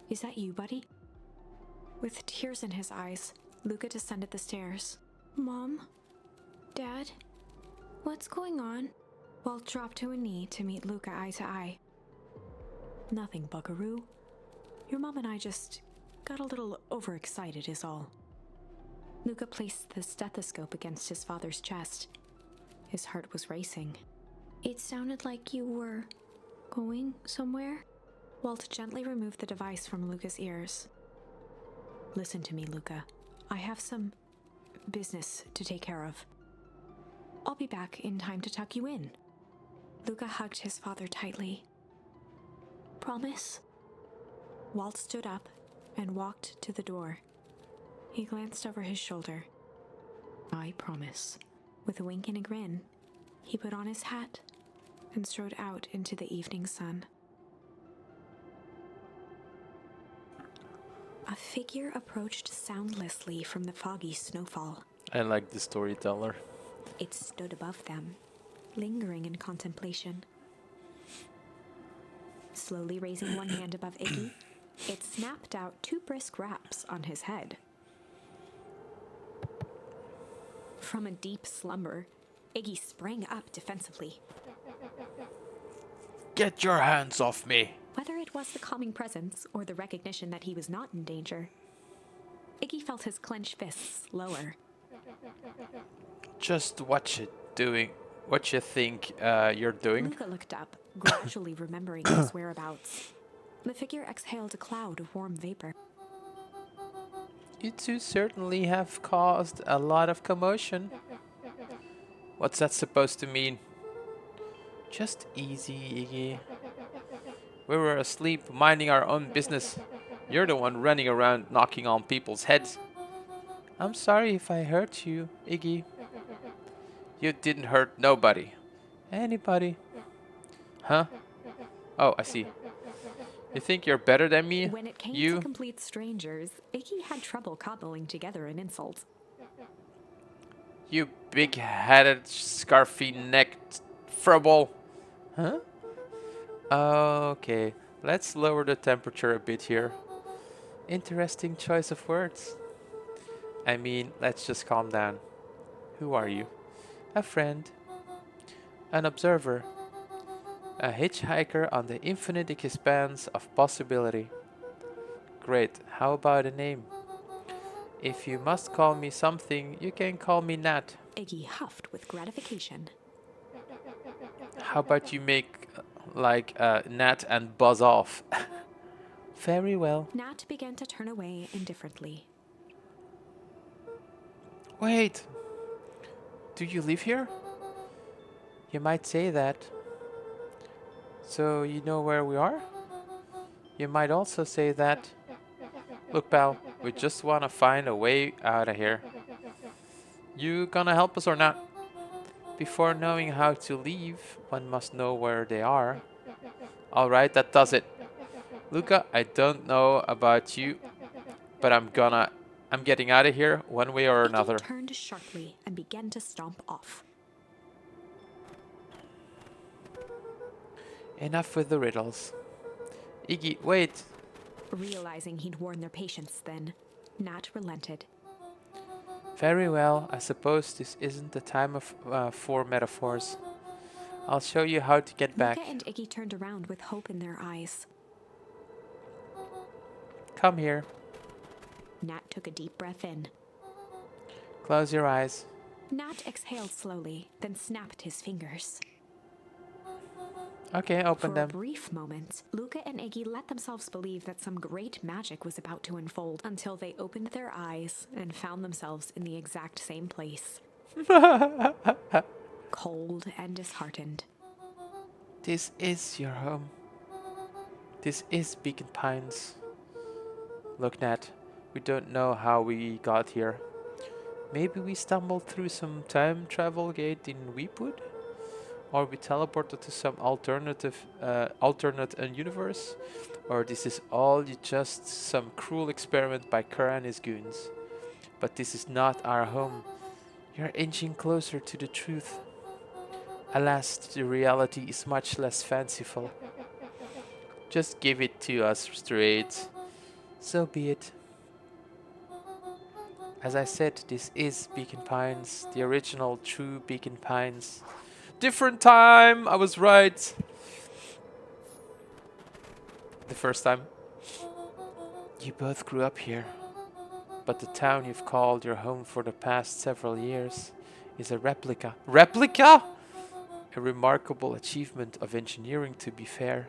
is that you, buddy? With tears in his eyes, Luca descended the stairs. Mom? Dad? What's going on? Walt dropped to a knee to meet Luca eye to eye. Nothing, buckaroo. Your mom and I just got a little overexcited is all. Luca placed the stethoscope against his father's chest. His heart was racing. It sounded like you were going somewhere? Walt gently removed the device from Luca's ears. Listen to me, Luca. I have some business to take care of. I'll be back in time to tuck you in. Luca hugged his father tightly. Promise? Walt stood up and walked to the door. He glanced over his shoulder. I promise. With a wink and a grin, he put on his hat and strode out into the evening sun. A figure approached soundlessly from the foggy snowfall. I like the storyteller. It stood above them, lingering in contemplation. Slowly raising one hand above Iggy, it snapped out 2 brisk raps on his head. From a deep slumber, Iggy sprang up defensively. Get your hands off me! Whether it was the calming presence or the recognition that he was not in danger, Iggy felt his clenched fists lower. Just what you think you're doing. Luca looked up, gradually remembering his whereabouts. The figure exhaled a cloud of warm vapor. You two certainly have caused a lot of commotion. What's that supposed to mean? Just easy, Iggy. We were asleep, minding our own business. You're the one running around knocking on people's heads. I'm sorry if I hurt you, Iggy. You didn't hurt nobody. Anybody. Huh? Oh, I see. You think you're better than me? When it came to complete strangers, Iggy had trouble cobbling together an insult. You big-headed, scarfy-necked frubble. Huh? Okay, let's lower the temperature a bit here. Interesting choice of words. I mean, let's just calm down. Who are you? A friend. An observer. A hitchhiker on the infinite expanse of possibility. Great, how about a name? If you must call me something, you can call me Nat. Iggy huffed with gratification. How about you make like Nat and buzz off? Very well. Nat began to turn away indifferently. Wait. Do you live here? You might say that. So you know where we are? You might also say that. Look, pal, we just want to find a way out of here. You gonna help us or not? Before knowing how to leave, one must know where they are. Alright, that does it. Luca, I don't know about you, but I'm getting out of here one way or another. Iggy turned sharply and began to stomp off. Enough with the riddles. Iggy, wait. Realizing he'd worn their patience then, Nat relented. Very well, I suppose this isn't the time for metaphors. I'll show you how to get back. Luca and Iggy turned around with hope in their eyes. Come here. Nat took a deep breath in. Close your eyes. Nat exhaled slowly, then snapped his fingers. Okay, open For them. a brief moment, Luca and Iggy let themselves believe that some great magic was about to unfold until they opened their eyes and found themselves in the exact same place. Cold and disheartened. This is your home. This is Beacon Pines. Look, Nat, we don't know how we got here. Maybe we stumbled through some time travel gate in Weepwood? Or we teleported to some alternate universe? Or this is all just some cruel experiment by Kara and his goons? But this is not our home. You're inching closer to the truth. Alas, the reality is much less fanciful. Just give it to us straight. So be it. As I said, this is Beacon Pines, the original true Beacon Pines. Different time! I was right! The first time. You both grew up here, but the town you've called your home for the past several years is a replica. Replica?! A remarkable achievement of engineering, to be fair.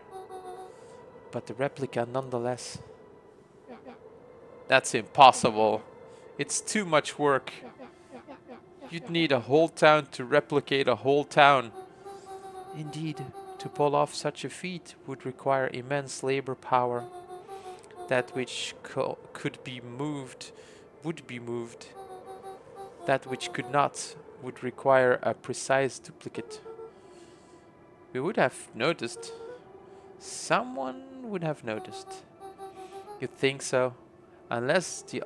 But the replica nonetheless. That's impossible. It's too much work. You'd need a whole town to replicate a whole town. Indeed, to pull off such a feat would require immense labor power. That which could be moved would be moved. That which could not would require a precise duplicate. We would have noticed. Someone would have noticed. You'd think so, unless the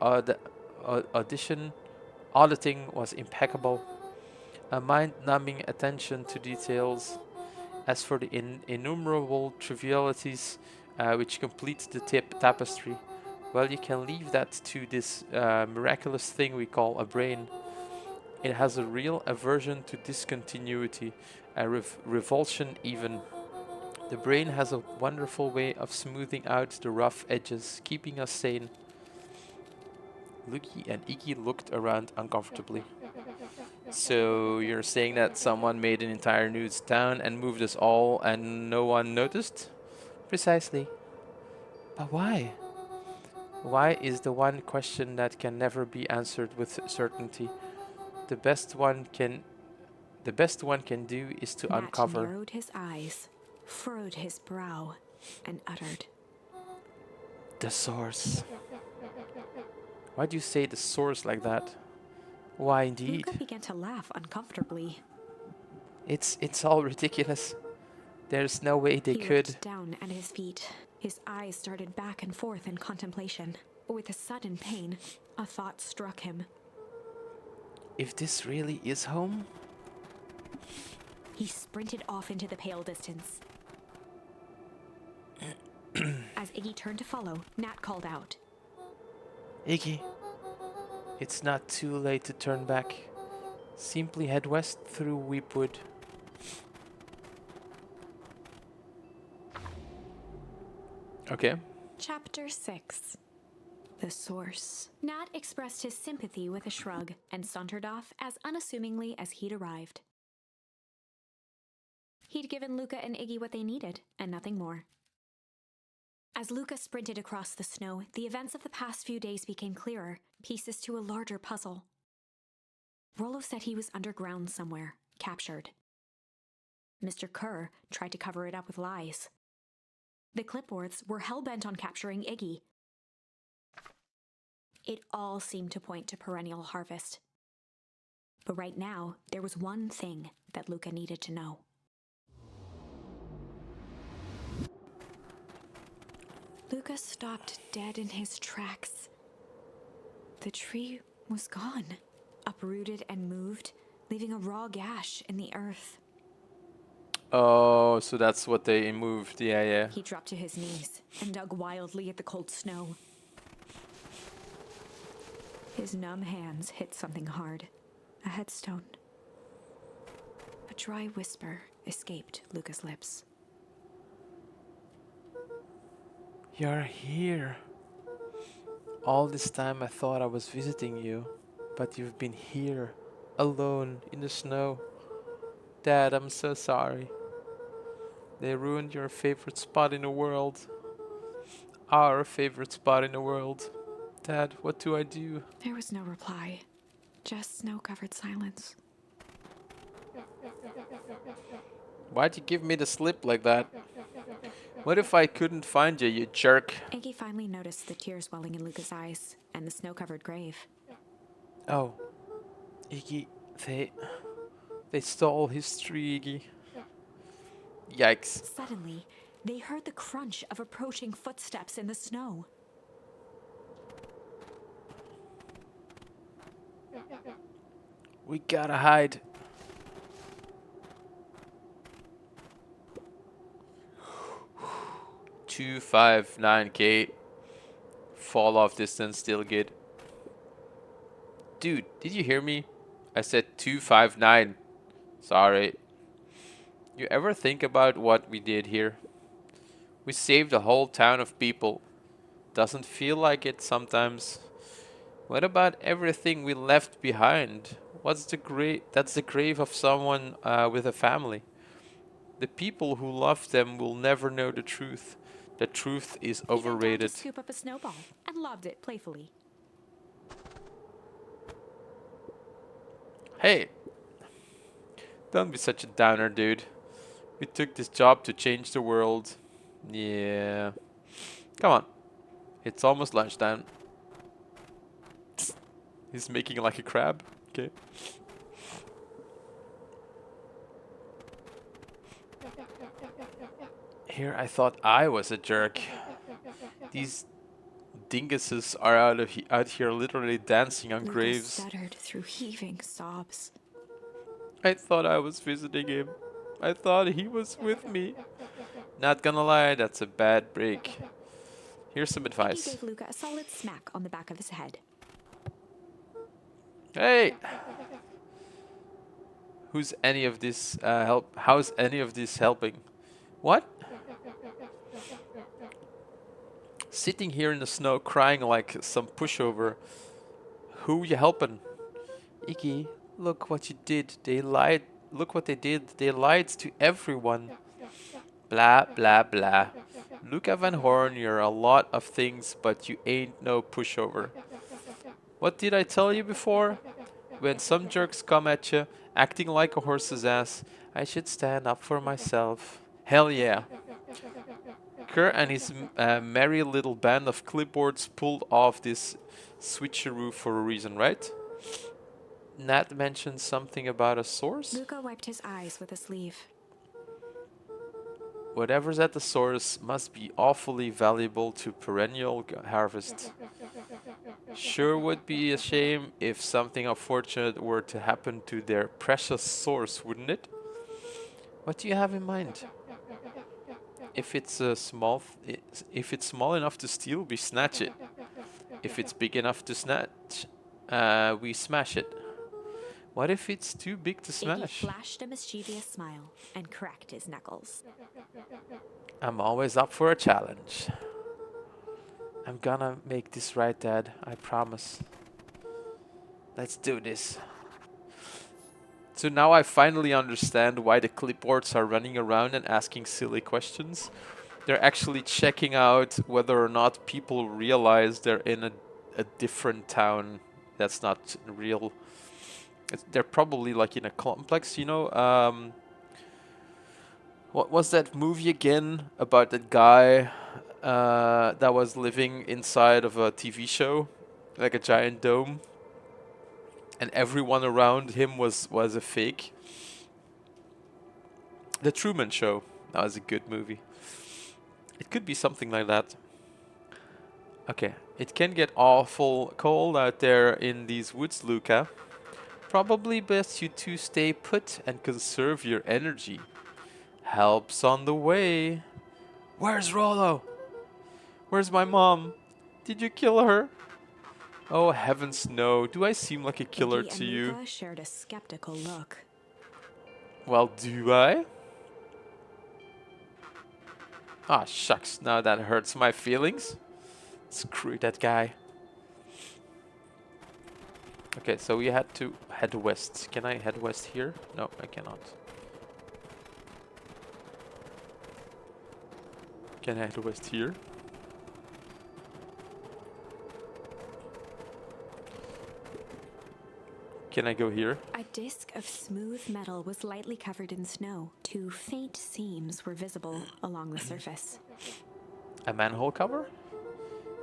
auditing was impeccable. A mind-numbing attention to details. As for the innumerable trivialities which complete the tapestry, well, you can leave that to this miraculous thing we call a brain. It has a real aversion to discontinuity, a revulsion even. The brain has a wonderful way of smoothing out the rough edges, keeping us sane. Luki and Iggy looked around uncomfortably. So you're saying that someone made an entire new town and moved us all and no one noticed? Precisely. But why? Why is the one question that can never be answered with certainty. The best one can do is to Nat uncover. narrowed his eyes, furrowed his brow, and uttered, The source. Why do you say the source like that? Why indeed? Luca began to laugh uncomfortably. It's all ridiculous. There's no way they He could. looked down at his feet. His eyes started back and forth in contemplation. With a sudden pain, a thought struck him. If this really is home? He sprinted off into the pale distance. As Iggy turned to follow, Nat called out, Iggy, it's not too late to turn back. Simply head west through Weepwood. Okay. Chapter 6. The source. Nat expressed his sympathy with a shrug and sauntered off as unassumingly as he'd arrived. He'd given Luca and Iggy what they needed, and nothing more. As Luca sprinted across the snow, the events of the past few days became clearer, pieces to a larger puzzle. Rollo said he was underground somewhere, captured. Mr. Kerr tried to cover it up with lies. The Clipworths were hell-bent on capturing Iggy. It all seemed to point to Perennial Harvest. But right now, there was one thing that Luca needed to know. Luca stopped dead in his tracks. The tree was gone, uprooted and moved, leaving a raw gash in the earth. Oh, so that's what they moved. Yeah. He dropped to his knees and dug wildly at the cold snow. His numb hands hit something hard, a headstone. A dry whisper escaped Luca's lips. You're here. All this time I thought I was visiting you, but you've been here, alone, in the snow. Dad, I'm so sorry. They ruined your favorite spot in the world. Our favorite spot in the world. Dad, what do I do? There was no reply, just snow-covered silence. Why'd you give me the slip like that? What if I couldn't find you, you jerk? Iggy finally noticed the tears welling in Luca's eyes and the snow-covered grave. Oh, Iggy, they stole his tree, Iggy. Yikes. Suddenly, they heard the crunch of approaching footsteps in the snow. We gotta hide. Two, 5, 9K. Fall off distance, still good. Dude, did you hear me? I said 259. Sorry. You ever think about what we did here? We saved a whole town of people. Doesn't feel like it sometimes. What about everything we left behind? What's the grave? That's the grave of someone with a family. The people who loved them will never know the truth. The truth is He bent down to overrated. scoop up a snowball and lobbed it playfully. Hey, don't be such a downer, dude. We took this job to change the world. Yeah. Come on. It's almost lunchtime. He's making like a crab. Okay. Here I thought I was a jerk. These dinguses are out here literally dancing on Lucas graves. stuttered through heaving sobs. I thought I was visiting him. I thought he was with me. Not gonna lie, that's a bad break. Here's some Iggy advice. gave Luca a solid smack on the back of his head. Hey! Who's any of this help? How's any of this helping? What? Sitting here in the snow crying like some pushover. Who you helping? Iggy, look what you did. They lied. Look what they did. They lied to everyone. Blah, blah, blah. Luca Van Horn, you're a lot of things, but you ain't no pushover. What did I tell you before? When some jerks come at you, acting like a horse's ass, I should stand up for myself. Hell yeah. Kerr and his merry little band of clipboards pulled off this switcheroo for a reason, right? Nat mentioned something about a source? Luca wiped his eyes with a sleeve. Whatever's at the source must be awfully valuable to perennial harvest. Sure would be a shame if something unfortunate were to happen to their precious source, wouldn't it? What do you have in mind? If it's if it's small enough to steal, we snatch it. If it's big enough to snatch, we smash it. What if it's too big to Iggy smash? flashed a mischievous smile and cracked his knuckles. I'm always up for a challenge. I'm gonna make this right, Dad. I promise. Let's do this. So now I finally understand why the clipboards are running around and asking silly questions. They're actually checking out whether or not people realize they're in a different town that's not real. They're probably like in a complex, you know. What was that movie again about that guy that was living inside of a TV show, like a giant dome, and everyone around him was a fake? The Truman Show. That was a good movie. It could be something like that. Okay, it can get awful cold out there in these woods, Luca. Probably best you two stay put and conserve your energy. Help's on the way. Where's Rollo? Where's my mom? Did you kill her? Oh heavens no, do I seem like a killer Iggy to and you? Luca shared a skeptical look. Well, do I? Ah, shucks, now that hurts my feelings. Screw that guy. Okay, so we had to head west. Can I head west here? No, I cannot. Can I head west here? Can I go here? A disc of smooth metal was lightly covered in snow. Two faint seams were visible along the surface. A manhole cover?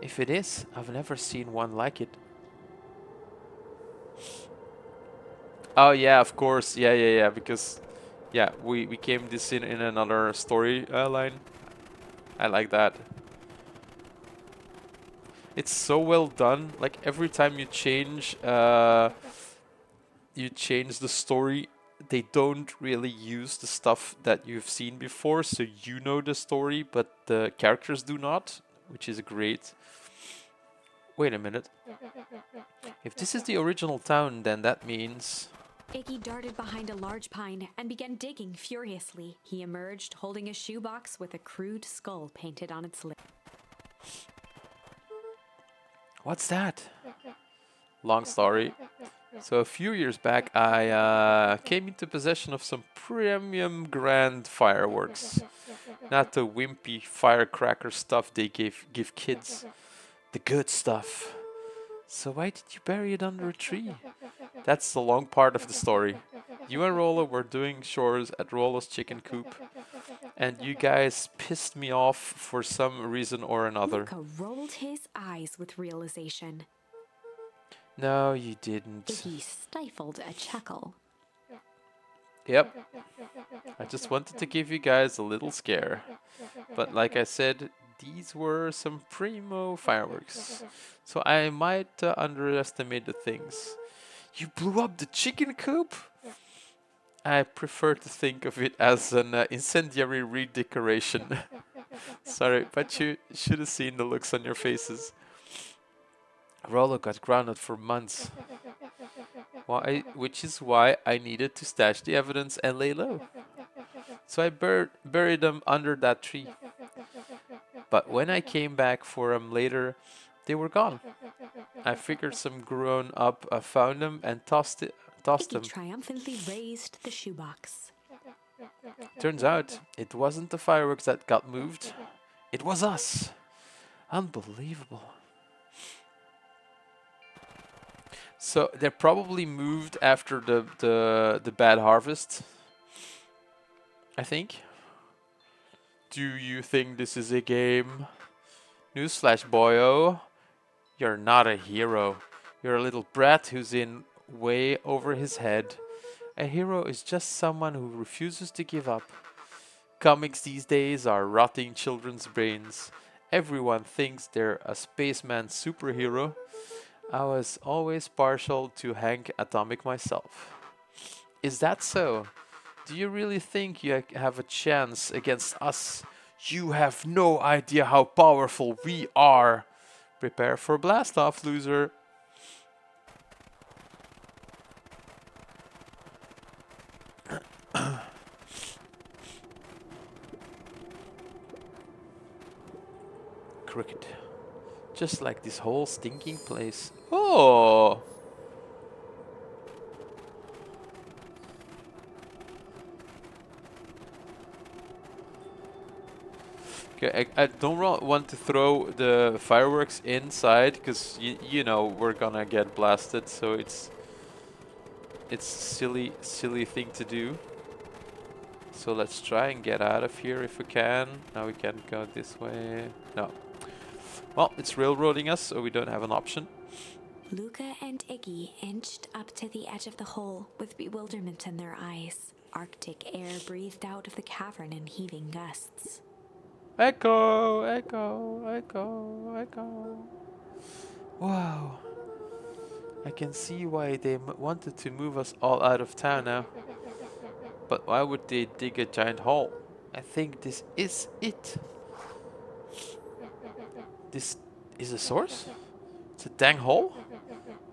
If it is, I've never seen one like it. Oh yeah, of course. Yeah. Because, yeah, we came this in another story line. I like that. It's so well done. Like every time you change the story, they don't really use the stuff that you've seen before, so you know the story, but the characters do not, which is great. Wait a minute. If this is the original town, then that means... Iggy darted behind a large pine and began digging furiously. He emerged holding a shoebox with a crude skull painted on its lid. What's that? Long story. So a few years back, I came into possession of some premium grand fireworks. Not the wimpy firecracker stuff they give kids. The good stuff. So why did you bury it under a tree? That's the long part of the story. You and Rollo were doing chores at Rollo's chicken coop, and you guys pissed me off for some reason or another. Luca rolled his eyes with realization. No, you didn't. Iggy stifled a chuckle. Yep. I just wanted to give you guys a little scare. But like I said, these were some primo fireworks. So I might underestimate the things. You blew up the chicken coop? I prefer to think of it as an incendiary redecoration. Sorry, but you should have seen the looks on your faces. Rollo got grounded for months. Which is why I needed to stash the evidence and lay low. So I buried them under that tree. But when I came back for them later, they were gone. I figured some grown-up found them and tossed them. Iggy triumphantly raised the shoebox. Turns out, it wasn't the fireworks that got moved. It was us. Unbelievable. So they're probably moved after the bad harvest, I think. Do you think this is a game? Newsflash, boyo. You're not a hero. You're a little brat who's in way over his head. A hero is just someone who refuses to give up. Comics these days are rotting children's brains. Everyone thinks they're a spaceman superhero. I was always partial to Hank Atomic myself. Is that so? Do you really think you have a chance against us? You have no idea how powerful we are. Prepare for blast off, loser. Crooked. Just like this whole stinking place. Oh! Okay, I don't want to throw the fireworks inside because you know we're gonna get blasted, so it's silly thing to do. So let's try and get out of here if we can. Now we can go this way. No. Well, it's railroading us, so we don't have an option. Luca and Iggy inched up to the edge of the hole with bewilderment in their eyes. Arctic air breathed out of the cavern in heaving gusts. Echo, echo, echo, echo. Wow. I can see why they wanted to move us all out of town now. But why would they dig a giant hole? I think this is it. This is a source? It's a dang hole?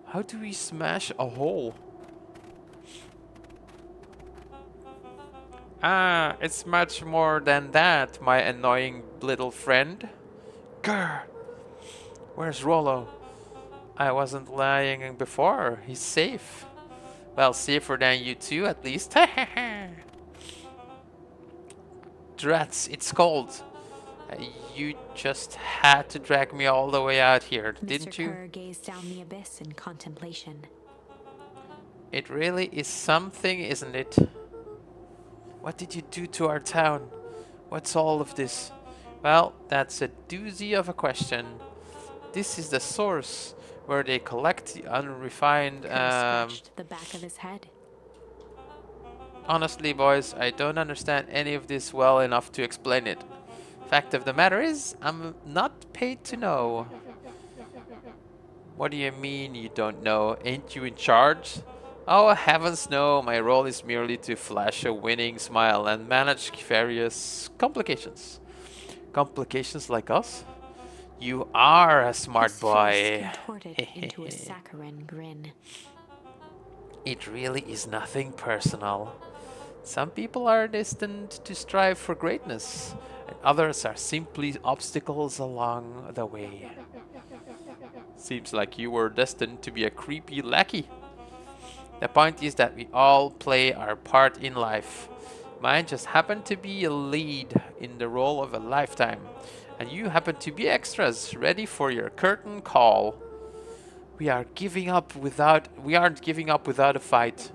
How do we smash a hole? Ah, it's much more than that, my annoying little friend. Grr! Where's Rollo? I wasn't lying before. He's safe. Well, safer than you two, at least. Drats, it's cold. You just had to drag me all the way out here, didn't you? Mr. Kerr gazed down the abyss in contemplation. It really is something, isn't it? What did you do to our town? What's all of this? Well, that's a doozy of a question. This is the source where they collect the unrefined... Kerr scratched the back of his head. Honestly, boys, I don't understand any of this well enough to explain it. Fact of the matter is, I'm not paid to know. What do you mean you don't know? Ain't you in charge? Oh, heavens no, my role is merely to flash a winning smile and manage various complications. Complications like us? You are a smart His face boy. contorted into a saccharine grin. It really is nothing personal. Some people are destined to strive for greatness, and others are simply obstacles along the way. Seems like you were destined to be a creepy lackey. The point is that we all play our part in life. Mine just happened to be a lead in the role of a lifetime, and you happen to be extras ready for your curtain call. We aren't giving up without a fight.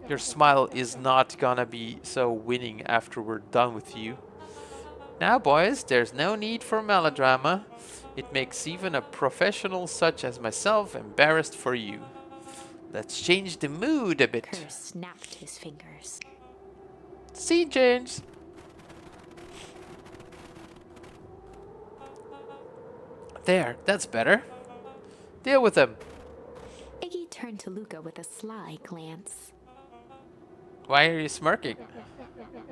Your smile is not gonna be so winning after we're done with you. Now, boys, there's no need for melodrama. It makes even a professional such as myself embarrassed for you. Let's change the mood a bit. Kerr snapped his fingers. Scene change. There, that's better. Deal with him. Iggy turned to Luca with a sly glance. Why are you smirking?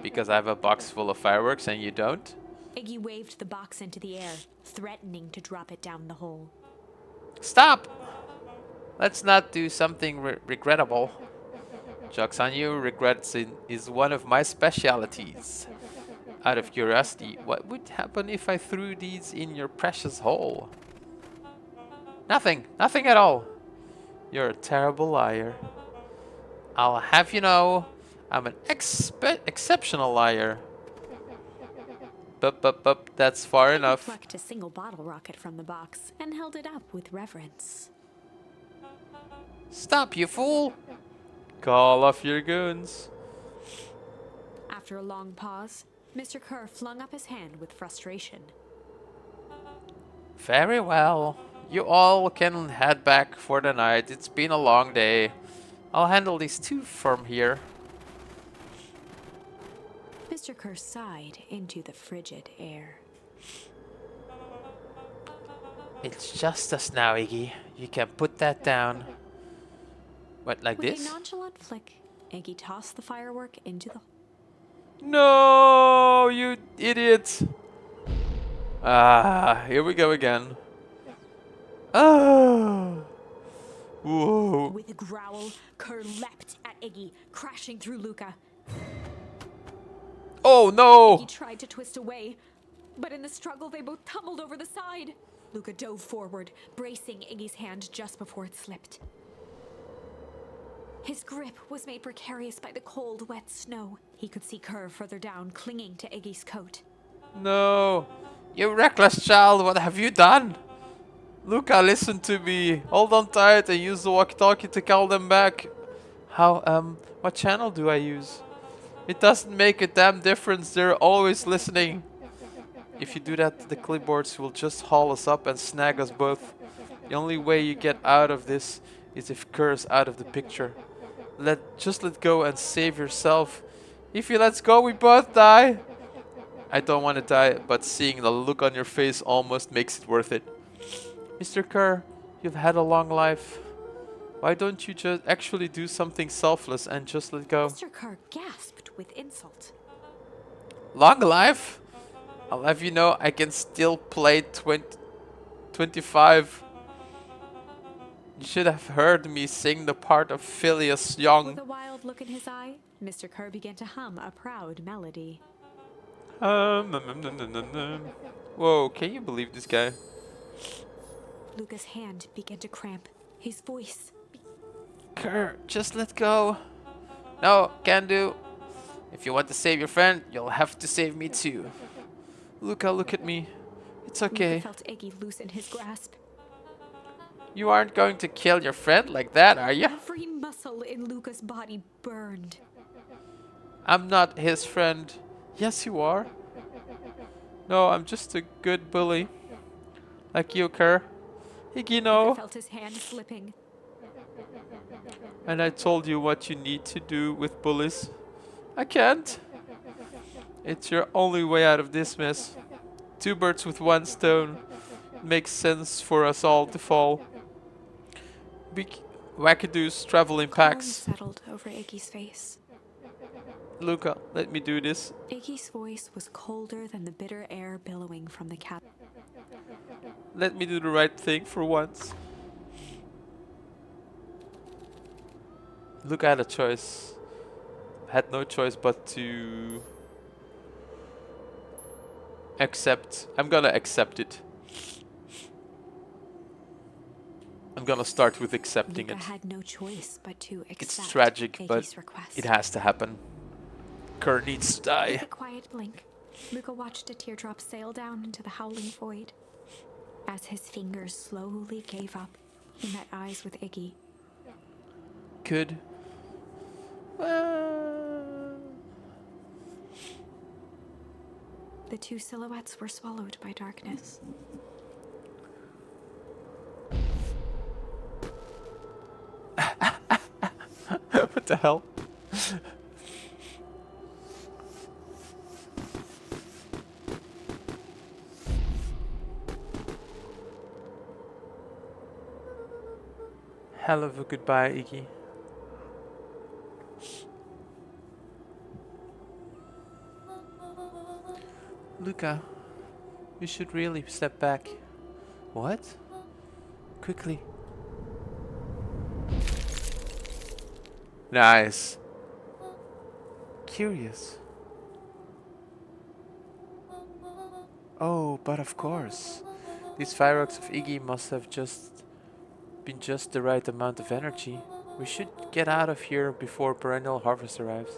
Because I have a box full of fireworks and you don't? Iggy waved the box into the air, threatening to drop it down the hole. Stop! Let's not do something regrettable. Joke's on you, regret is one of my specialities. Out of curiosity, what would happen if I threw these in your precious hole? Nothing at all. You're a terrible liar. I'll have you know, I'm an exceptional liar. Bup, that's far Iggy enough. plucked a single bottle rocket from the box and held it up with reverence. Stop, you fool! Call off your goons. After a long pause, Mr. Kerr flung up his hand with frustration. Very well. You all can head back for the night. It's been a long day. I'll handle these two from here. Mr. Kerr sighed into the frigid air. It's just us now, Iggy. You can put that down. What, like With this? a nonchalant flick, Iggy tossed the firework into the... No, you idiot! Ah, here we go again. Ah! Whoa! With a growl, Kerr leapt at Iggy, crashing through Luca. Oh Iggy no! tried to twist away, but in the struggle they both tumbled over the side. Luca dove forward, bracing Iggy's hand just before it slipped. His grip was made precarious by the cold, wet snow. He could see Kerr further down, clinging to Iggy's coat. No! You reckless child, what have you done? Luca, listen to me. Hold on tight and use the walkie-talkie to call them back. What channel do I use? It doesn't make a damn difference, they're always listening. If you do that, the clipboards will just haul us up and snag us both. The only way you get out of this is if Kerr's out of the picture. Just let go and save yourself. If you let go, we both die. I don't want to die, but seeing the look on your face almost makes it worth it. Mr. Kerr, you've had a long life. Why don't you just actually do something selfless and just let go? Mr. Kerr gasped with insult. Long life? I'll have you know I can still play 25. You should have heard me sing the part of Phileas Young. With a wild look in his eye, Mr. Kerr began to hum a proud melody. Whoa, can you believe this guy? Luca's hand began to cramp. His voice... Kerr, just let go. No, can do. If you want to save your friend, you'll have to save me too. Luca, look at me. It's okay. Luca felt Iggy loosen his grasp. You aren't going to kill your friend like that, are you? Every muscle in Luca's body burned. I'm not his friend. Yes, you are. No, I'm just a good bully. Like you, Kerr. Iggy, no. Luca felt his hand slipping. And I told you what you need to do with bullies. I can't. It's your only way out of this mess. Two birds with one stone. Makes sense for us all to fall. Big wackadoos travel in Calm packs. settled over Iggy's face. Luca, let me do this. Iggy's voice was colder than the bitter air billowing from the cabin. Let me do the right thing for once. Look, I had a choice. Had no choice but to accept. I'm gonna accept it. I'm gonna start with accepting Luca it. had no choice but to accept It's tragic, but Iggy's request. it has to happen. Kurt needs to die. With a quiet blink, Luca watched a teardrop sail down into the howling void. As his fingers slowly gave up, he met eyes with Iggy. Could. The two silhouettes were swallowed by darkness. What the hell? Hell of a goodbye, Iggy. Luca, you should really step back. What? Quickly. Nice. Curious. Oh, but of course. These fireworks of Iggy must have been just the right amount of energy. We should get out of here before perennial harvest arrives.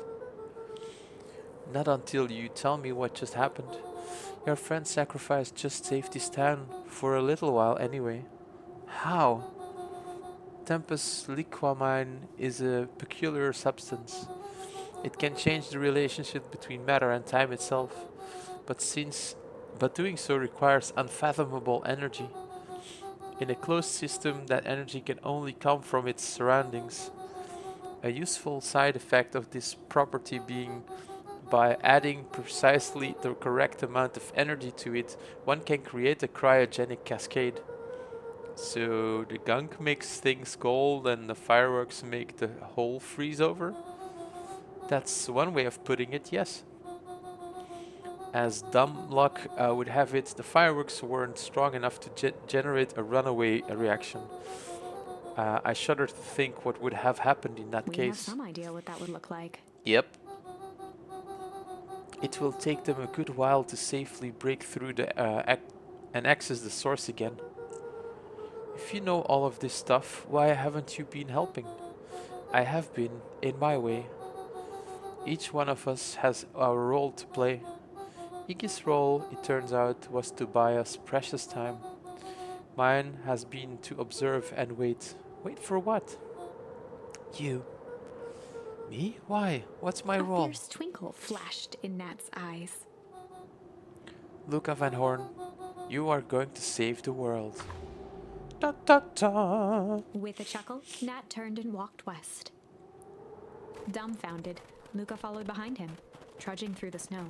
Not until you tell me what just happened. Your friend sacrificed just saved this town for a little while anyway. How? Tempus liquamine is a peculiar substance. It can change the relationship between matter and time itself, but doing so requires unfathomable energy. In a closed system, that energy can only come from its surroundings. A useful side effect of this property being by adding precisely the correct amount of energy to it, one can create a cryogenic cascade. So the gunk makes things cold and the fireworks make the whole freeze over? That's one way of putting it, yes. As dumb luck would have it, the fireworks weren't strong enough to generate a runaway reaction. I shudder to think what would have happened in that We case. have some idea what that would look like. Yep. It will take them a good while to safely break through and access the source again. If you know all of this stuff, why haven't you been helping? I have been, in my way. Each one of us has our role to play. Iggy's role, it turns out, was to buy us precious time. Mine has been to observe and wait. Wait for what? You. Me? Why? What's my A role? fierce twinkle flashed in Nat's eyes. Luca Van Horn, you are going to save the world. Da da da! With a chuckle, Nat turned and walked west. Dumbfounded, Luca followed behind him, trudging through the snow.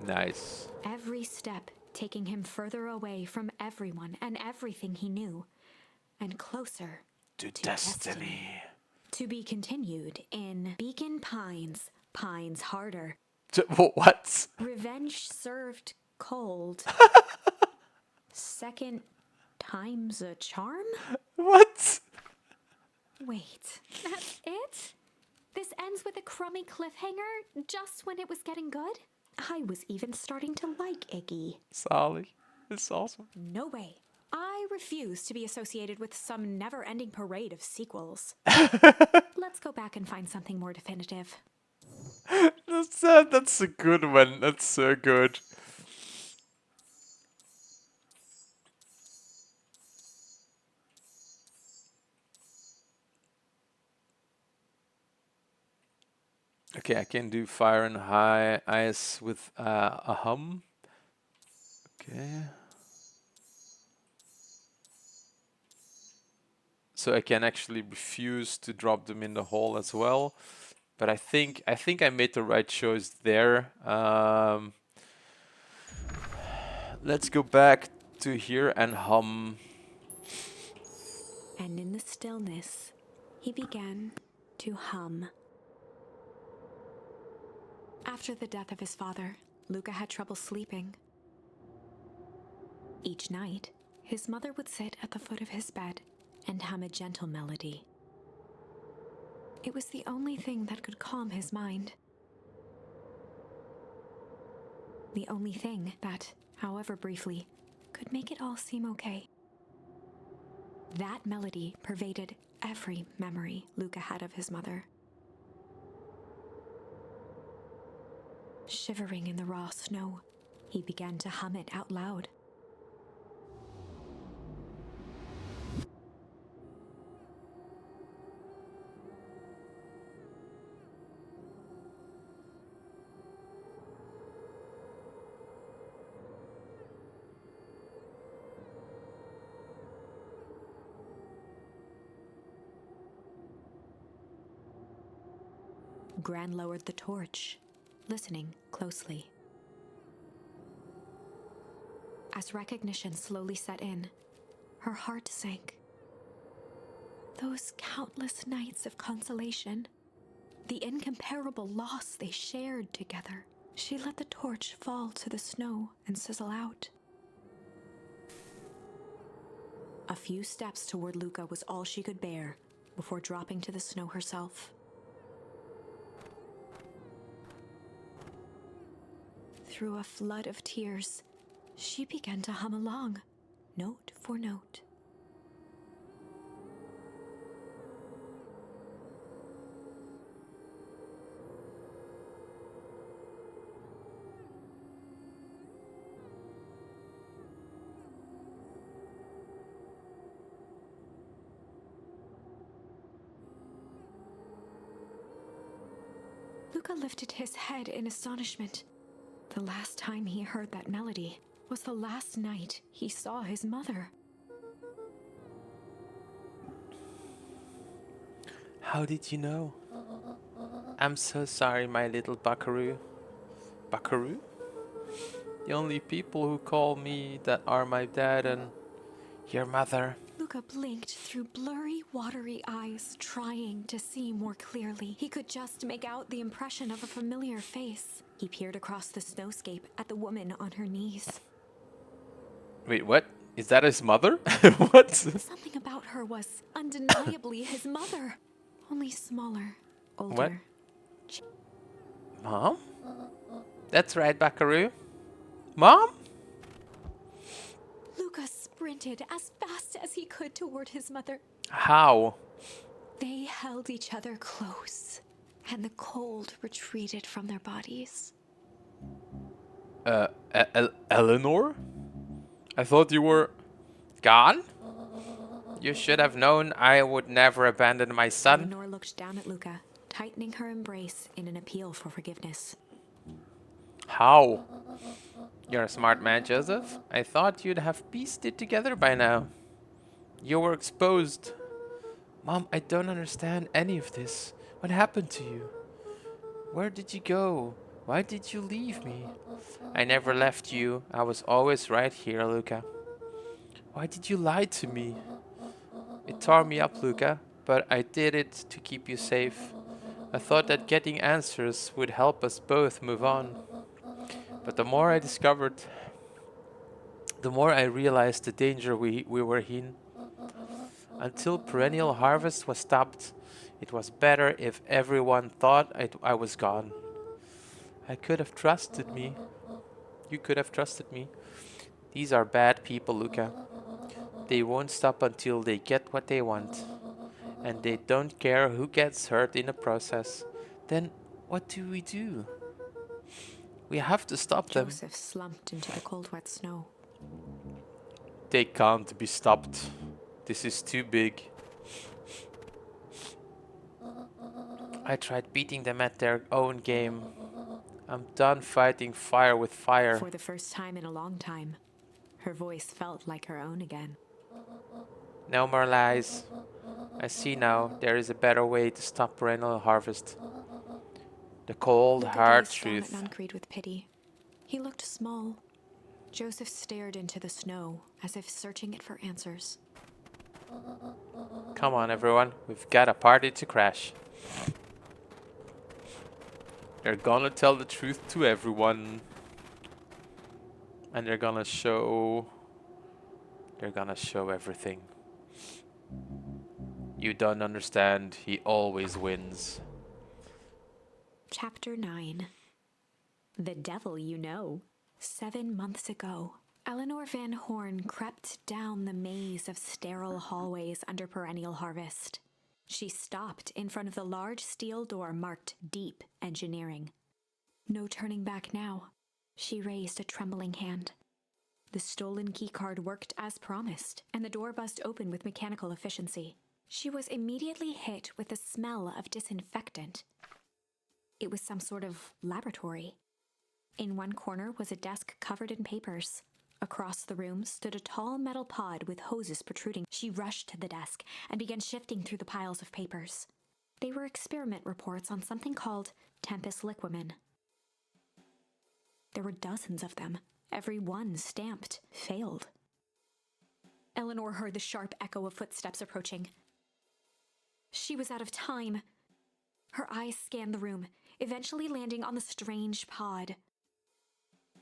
Nice. Every step taking him further away from everyone and everything he knew, and closer To to destiny. To be continued in Beacon Pines, Pines Harder. What? Revenge served cold. Second time's a charm? What? Wait, that's it? This ends with a crummy cliffhanger just when it was getting good? I was even starting to like Iggy. Sally. It's awesome. No way. I refuse to be associated with some never-ending parade of sequels. Let's go back and find something more definitive. That's a good one. That's so good. Okay, I can do fire and high ice with a hum. Okay. So I can actually refuse to drop them in the hole as well. But I think I made the right choice there. Let's go back to here and hum. And in the stillness, he began to hum. After the death of his father, Luca had trouble sleeping. Each night, his mother would sit at the foot of his bed and hum a gentle melody. It was the only thing that could calm his mind. The only thing that, however briefly, could make it all seem okay. That melody pervaded every memory Luca had of his mother. Shivering in the raw snow, he began to hum it out loud. Gran lowered the torch, listening closely. As recognition slowly set in, her heart sank. Those countless nights of consolation, the incomparable loss they shared together. She let the torch fall to the snow and sizzle out. A few steps toward Luca was all she could bear before dropping to the snow herself. Through a flood of tears, she began to hum along, note for note. Luca lifted his head in astonishment. The last time he heard that melody was the last night he saw his mother. How did you know? I'm so sorry, my little buckaroo. Buckaroo? The only people who call me that are my dad and your mother. Luca blinked through blurry, watery eyes, trying to see more clearly. He could just make out the impression of a familiar face. He peered across the snowscape at the woman on her knees. Wait, what? Is that his mother? What? Something about her was undeniably his mother. Only smaller, older. What? Mom? That's right, buckaroo. Mom? Luca sprinted as fast as he could toward his mother. How? They held each other close, and the cold retreated from their bodies. Eleanor? I thought you were gone? You should have known I would never abandon my son. Eleanor looked down at Luca, tightening her embrace in an appeal for forgiveness. How? You're a smart man, Joseph. I thought you'd have pieced it together by now. You were exposed. Mom, I don't understand any of this. What happened to you? Where did you go? Why did you leave me? I never left you. I was always right here, Luca. Why did you lie to me? It tore me up, Luca, but I did it to keep you safe. I thought that getting answers would help us both move on. But the more I discovered, the more I realized the danger we were in. Until perennial harvest was stopped, it was better if everyone thought I was gone. I could have trusted me. You could have trusted me. These are bad people, Luca. They won't stop until they get what they want. And they don't care who gets hurt in the process. Then what do we do? We have to stop them. Joseph slumped into the cold, wet snow. They can't be stopped. This is too big. I tried beating them at their own game. I'm done fighting fire with fire. For the first time in a long time, her voice felt like her own again. No more lies. I see now there is a better way to stop perennial harvest. The cold, Luca hard gazed down truth. at Nuncreed with pity. He looked small. Joseph stared into the snow as if searching it for answers. Come on, everyone. We've got a party to crash. They're gonna tell the truth to everyone. And they're gonna show They're gonna show everything. You don't understand. He always wins. Chapter 9. The Devil You Know. 7 months ago, Eleanor Van Horn crept down the maze of sterile hallways under Perennial Harvest. She stopped in front of the large steel door marked Deep Engineering. No turning back now. She raised a trembling hand. The stolen keycard worked as promised, and the door buzzed open with mechanical efficiency. She was immediately hit with the smell of disinfectant. It was some sort of laboratory. In one corner was a desk covered in papers. Across the room stood a tall metal pod with hoses protruding. She rushed to the desk and began shifting through the piles of papers. They were experiment reports on something called Tempus Liquamen. There were dozens of them, every one stamped failed. Eleanor heard the sharp echo of footsteps approaching. She was out of time. Her eyes scanned the room, eventually landing on the strange pod.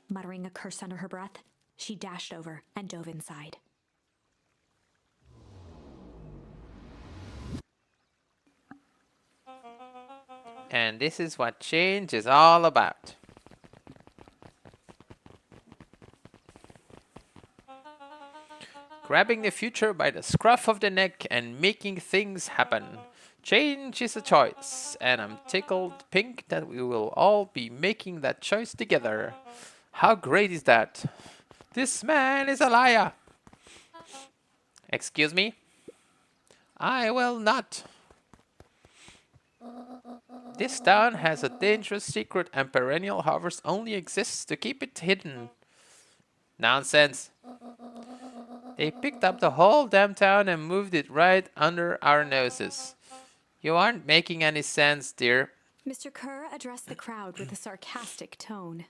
Muttering a curse under her breath, she dashed over and dove inside. And this is what change is all about. Grabbing the future by the scruff of the neck and making things happen. Change is a choice, and I'm tickled pink that we will all be making that choice together. How great is that? This man is a liar. Excuse me? I will not. This town has a dangerous secret and Perennial Harvest only exists to keep it hidden. Nonsense. They picked up the whole damn town and moved it right under our noses. You aren't making any sense, dear. Mr. Kerr addressed the crowd with a sarcastic tone.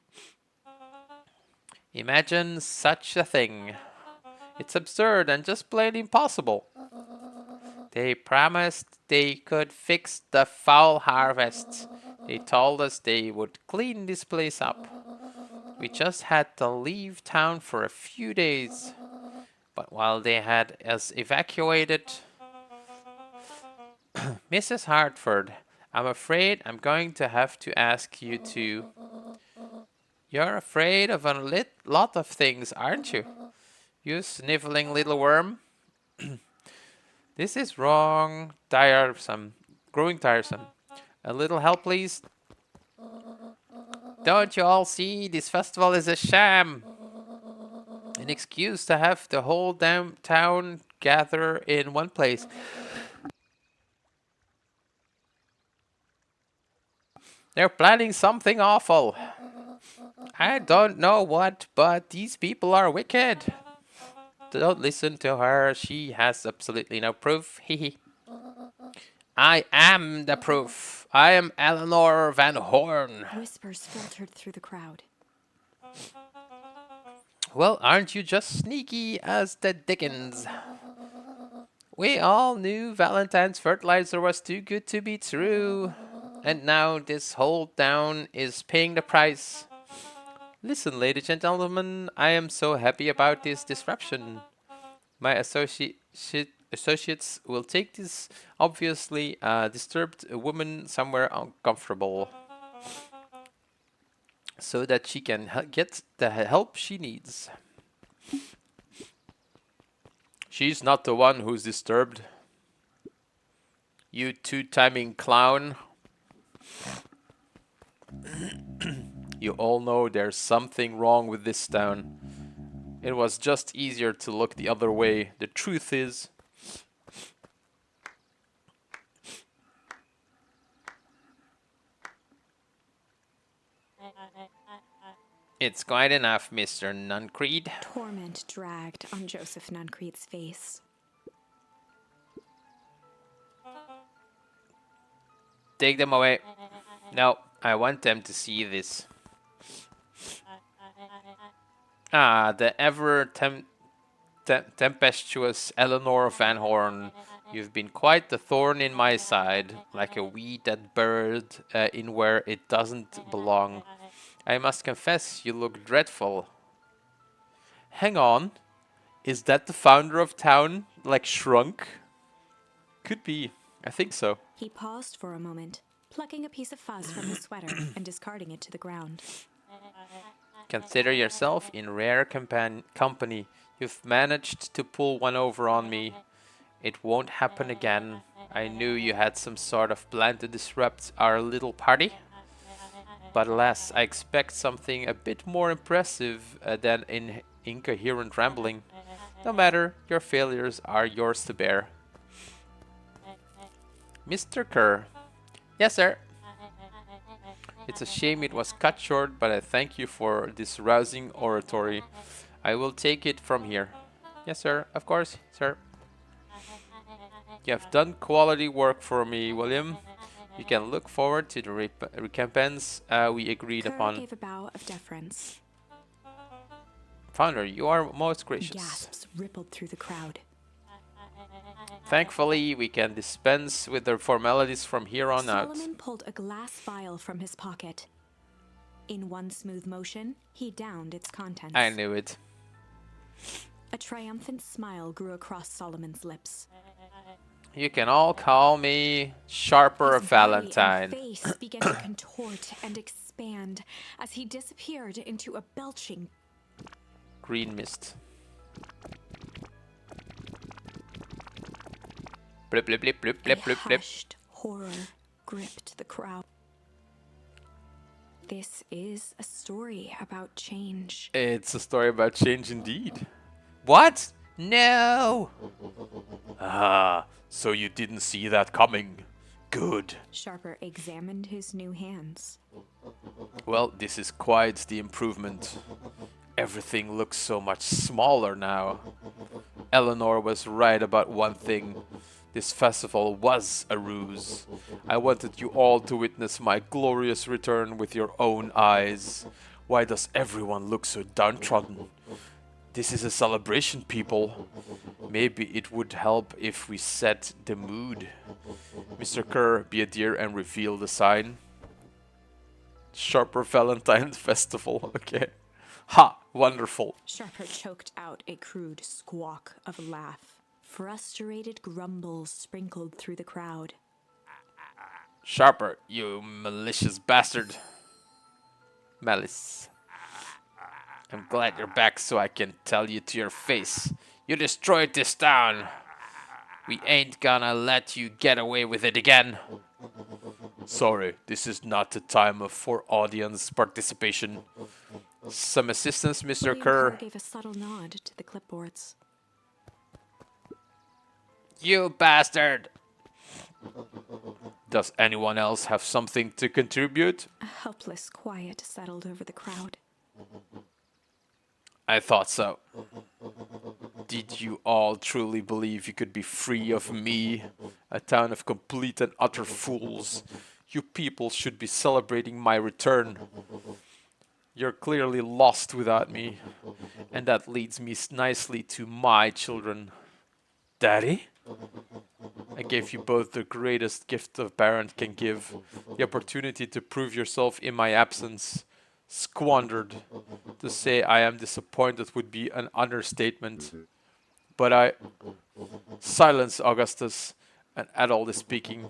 Imagine such a thing. It's absurd and just plain impossible. They promised they could fix the foul harvest. They told us they would clean this place up. We just had to leave town for a few days. But while they had us evacuated, Mrs. Hartford, I'm afraid I'm going to have to ask you to... You're afraid of a lot of things, aren't you? You sniveling little worm. This is wrong, tiresome, growing tiresome. A little help, please. Don't you all see this festival is a sham? An excuse to have the whole damn town gather in one place. They're planning something awful. I don't know what, but these people are wicked. Don't listen to her. She has absolutely no proof. Hehe. I am the proof. I am Eleanor Van Horn. Whispers filtered through the crowd. Well, aren't you just sneaky as the dickens? We all knew Valentine's fertilizer was too good to be true. And now this whole town is paying the price. Listen, ladies and gentlemen, I am so happy about this disruption. My associates will take this obviously disturbed woman somewhere uncomfortable so that she can get the help she needs. She's not the one who's disturbed. You two-timing clown. You all know there's something wrong with this town. It was just easier to look the other way. The truth is... It's quite enough, Mr. Nuncreed. Torment dragged on Joseph Nuncreed's face. Take them away. No, I want them to see this. Ah, the ever tempestuous Eleanor Van Horn. You've been quite the thorn in my side, like a weed that burrowed in where it doesn't belong. I must confess, you look dreadful. Hang on. Is that the founder of town, like shrunk? Could be. I think so. He paused for a moment, plucking a piece of fuzz from his sweater and discarding it to the ground. Consider yourself in rare company. You've managed to pull one over on me. It won't happen again. I knew you had some sort of plan to disrupt our little party. But alas, I expect something a bit more impressive than incoherent rambling. No matter, your failures are yours to bear. Mr. Kerr. Yes, sir. It's a shame it was cut short, but I thank you for this rousing oratory. I will take it from here. Yes, sir. Of course, sir. You have done quality work for me, William. You can look forward to the recompense we agreed Kerr upon. gave a bow of deference. Founder, you are most gracious. Gasps rippled through the crowd. Thankfully, we can dispense with the formalities from here on out. Solomon pulled a glass vial from his pocket. In one smooth motion, he downed its contents. I knew it. A triumphant smile grew across Solomon's lips. You can all call me Sharper His body Valentine. and face began to contort and expand as he disappeared into a belching Green mist. Blip, blip, blip, blip, blip, blip, blip. hushed horror gripped the crowd. This is a story about change. It's a story about change indeed. What? No! Ah, so you didn't see that coming. Good. Sharper examined his new hands. Well, this is quite the improvement. Everything looks so much smaller now. Eleanor was right about one thing. This festival was a ruse. I wanted you all to witness my glorious return with your own eyes. Why does everyone look so downtrodden? This is a celebration, people. Maybe it would help if we set the mood. Mr. Kerr, be a dear and reveal the sign. Sharper Valentine Festival, okay. Ha! Wonderful. Sharper choked out a crude squawk of a laugh. Frustrated grumbles sprinkled through the crowd. Sharper, you malicious bastard. Malice. I'm glad you're back so I can tell you to your face. You destroyed this town. We ain't gonna let you get away with it again. Sorry, this is not the time for audience participation. Some assistance, Mr. William Kerr. gave a subtle nod to the clipboards. You bastard! Does anyone else have something to contribute? A helpless quiet settled over the crowd. I thought so. Did you all truly believe you could be free of me? A town of complete and utter fools. You people should be celebrating my return. You're clearly lost without me. And that leads me nicely to my children. Daddy? I gave you both the greatest gift a parent can give, the opportunity to prove yourself in my absence. Squandered. To say I am disappointed would be an understatement. But Silence, Augustus. An adult is speaking.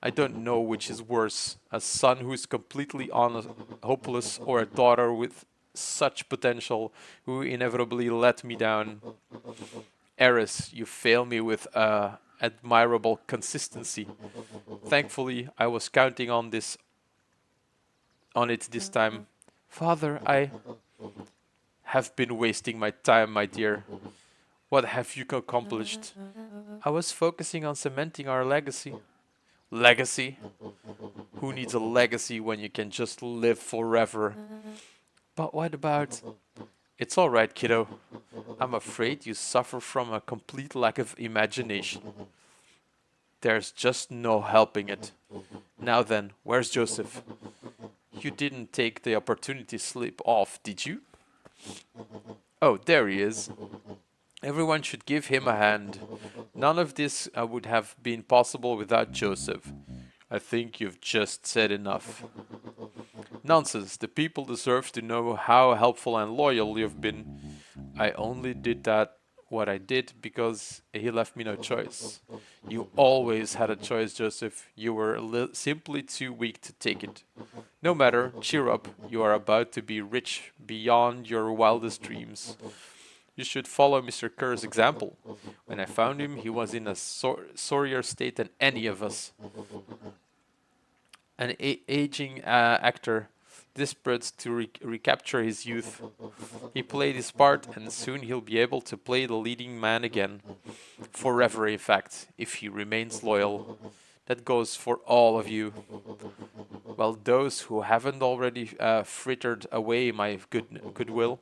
I don't know which is worse, a son who is completely hopeless or a daughter with such potential who inevitably let me down. Eris, you fail me with admirable consistency. Thankfully, I was counting on it this time. Father, I have been wasting my time, my dear. What have you accomplished? I was focusing on cementing our legacy. Legacy? Who needs a legacy when you can just live forever? But what about... It's all right, kiddo. I'm afraid you suffer from a complete lack of imagination. There's just no helping it. Now then, where's Joseph? You didn't take the opportunity to slip off, did you? Oh, there he is. Everyone should give him a hand. None of this would have been possible without Joseph. I think you've just said enough. Nonsense, the people deserve to know how helpful and loyal you've been. I only did that what I did because he left me no choice. You always had a choice, Joseph. You were simply too weak to take it. No matter, cheer up. You are about to be rich beyond your wildest dreams. You should follow Mr. Kerr's example. When I found him, he was in a sorrier state than any of us. An aging actor, desperate to recapture his youth. He played his part, and soon he'll be able to play the leading man again. Forever, in fact, if he remains loyal. That goes for all of you. Well, those who haven't already frittered away my goodwill.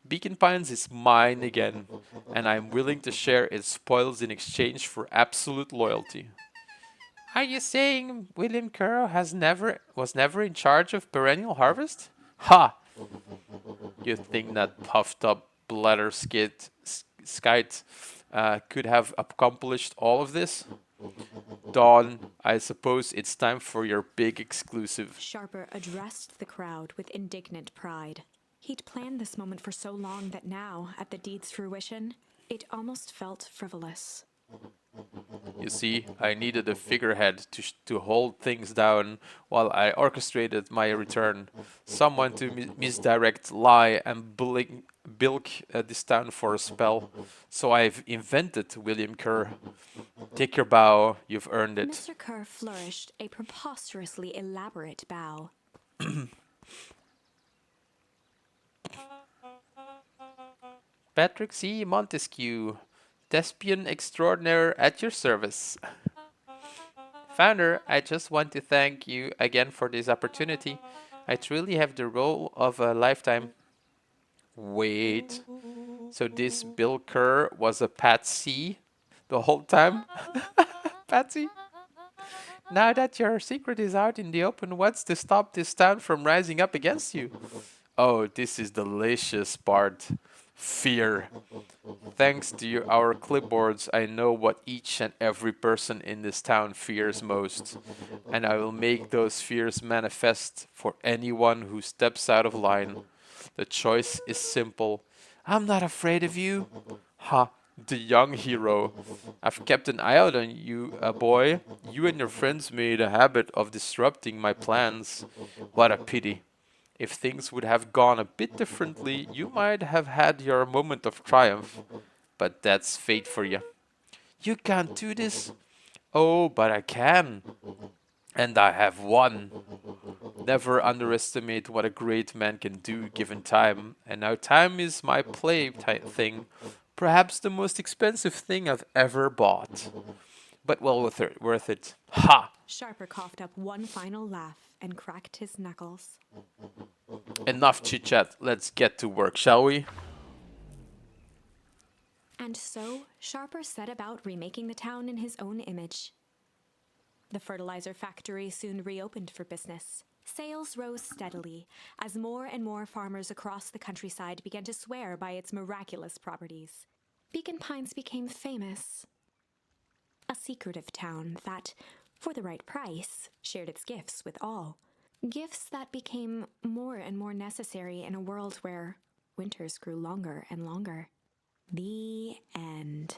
Beacon Pines is mine again, and I'm willing to share its spoils in exchange for absolute loyalty. Are you saying William Kerr was never in charge of Perennial Harvest? Ha! You think that puffed up bladder skite could have accomplished all of this? Dawn, I suppose it's time for your big exclusive. Sharper addressed the crowd with indignant pride. He'd planned this moment for so long that now, at the deed's fruition, it almost felt frivolous. You see, I needed a figurehead to hold things down while I orchestrated my return. Someone to misdirect, lie, and bilk this town for a spell. So I've invented William Kerr. Take your bow, you've earned it. Mr. Kerr flourished a preposterously elaborate bow. Patrick C. Montesquieu, Thespian extraordinaire at your service. Founder, I just want to thank you again for this opportunity. I truly have the role of a lifetime. Wait, so this Bill Kerr was a patsy the whole time? Patsy? Now that your secret is out in the open, what's to stop this town from rising up against you? Oh, this is delicious part. Fear. Thanks to our clipboards, I know what each and every person in this town fears most, and I will make those fears manifest for anyone who steps out of line. The choice is simple. I'm not afraid of you. Ha, the young hero. I've kept an eye out on you, boy. You and your friends made a habit of disrupting my plans. What a pity. If things would have gone a bit differently, you might have had your moment of triumph. But that's fate for you. You can't do this. Oh, but I can. And I have won. Never underestimate what a great man can do given time. And now time is my plaything. Perhaps the most expensive thing I've ever bought. But well worth it. Ha! Sharper coughed up one final laugh and cracked his knuckles. Enough chit-chat. Let's get to work, shall we? And so, Sharper set about remaking the town in his own image. The fertilizer factory soon reopened for business. Sales rose steadily as more and more farmers across the countryside began to swear by its miraculous properties. Beacon Pines became famous. A secretive town that, for the right price, shared its gifts with all. Gifts that became more and more necessary in a world where winters grew longer and longer. The end.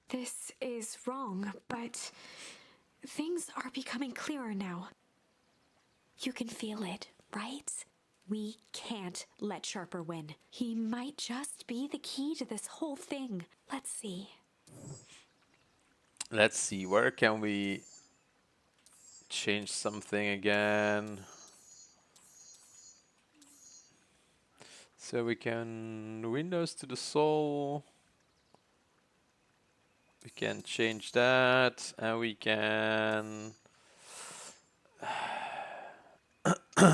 This is wrong, but things are becoming clearer now. You can feel it, right? We can't let Sharper win. He might just be the key to this whole thing. Let's see. Let's see, where can we change something again? So we can Windows to the soul. We can change that, and we can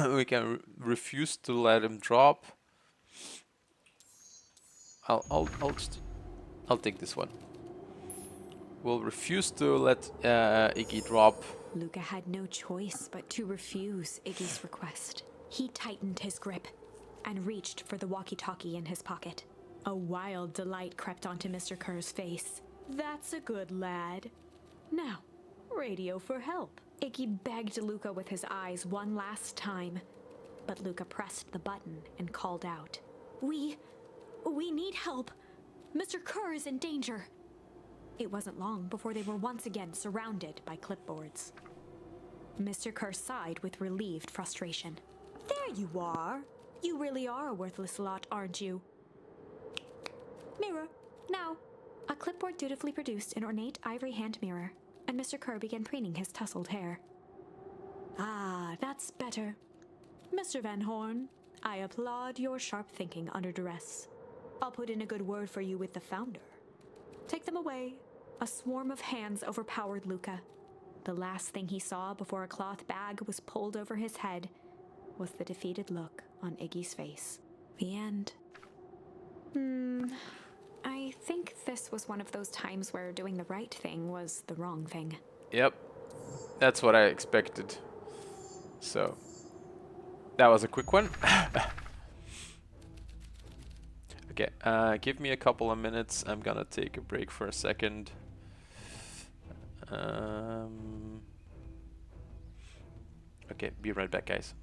we can refuse to let him drop. I'll take this one. We'll refuse to let Iggy drop. Luca had no choice but to refuse Iggy's request. He tightened his grip and reached for the walkie-talkie in his pocket. A wild delight crept onto Mr. Kerr's face. That's a good lad. Now, radio for help. Iggy begged Luca with his eyes one last time, but Luca pressed the button and called out. We We need help. Mr. Kerr is in danger. It wasn't long before they were once again surrounded by clipboards. Mr. Kerr sighed with relieved frustration. There you are. You really are a worthless lot, aren't you? Mirror, now. A clipboard dutifully produced an ornate ivory hand mirror, and Mr. Kerr began preening his tousled hair. Ah, that's better. Mr. Van Horn, I applaud your sharp thinking under duress. I'll put in a good word for you with the founder. Take them away. A swarm of hands overpowered Luca. The last thing he saw before a cloth bag was pulled over his head was the defeated look on Iggy's face. The end. I think this was one of those times where doing the right thing was the wrong thing. Yep, that's what I expected. So, that was a quick one. Okay, give me a couple of minutes. I'm gonna take a break for a second. Okay, be right back, guys.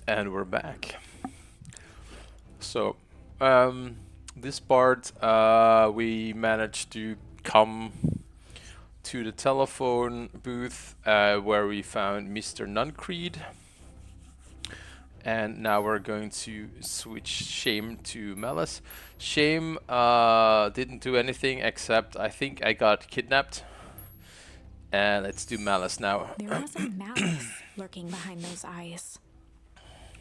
And we're back. So, this part, we managed to come to the telephone booth where we found Mr. Nuncreed. And now we're going to switch Shame to Malice. Shame didn't do anything except I think I got kidnapped. And let's do Malice now. There was a malice lurking behind those eyes,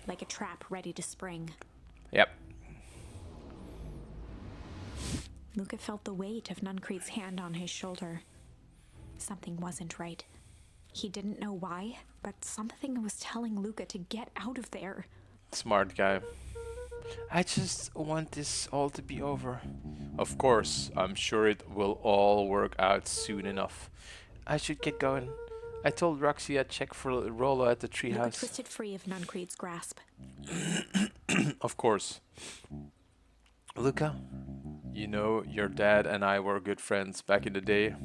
like a trap ready to spring. Yep. Luca felt the weight of Nuncrete's hand on his shoulder. Something wasn't right. He didn't know why, but something was telling Luca to get out of there. Smart guy. I just want this all to be over. Of course, I'm sure it will all work out soon enough. I should get going. I told Roxy I'd check for Rollo at the Luca treehouse. twisted free of Nuncrete's grasp. Of course. Luca, you know your dad and I were good friends back in the day.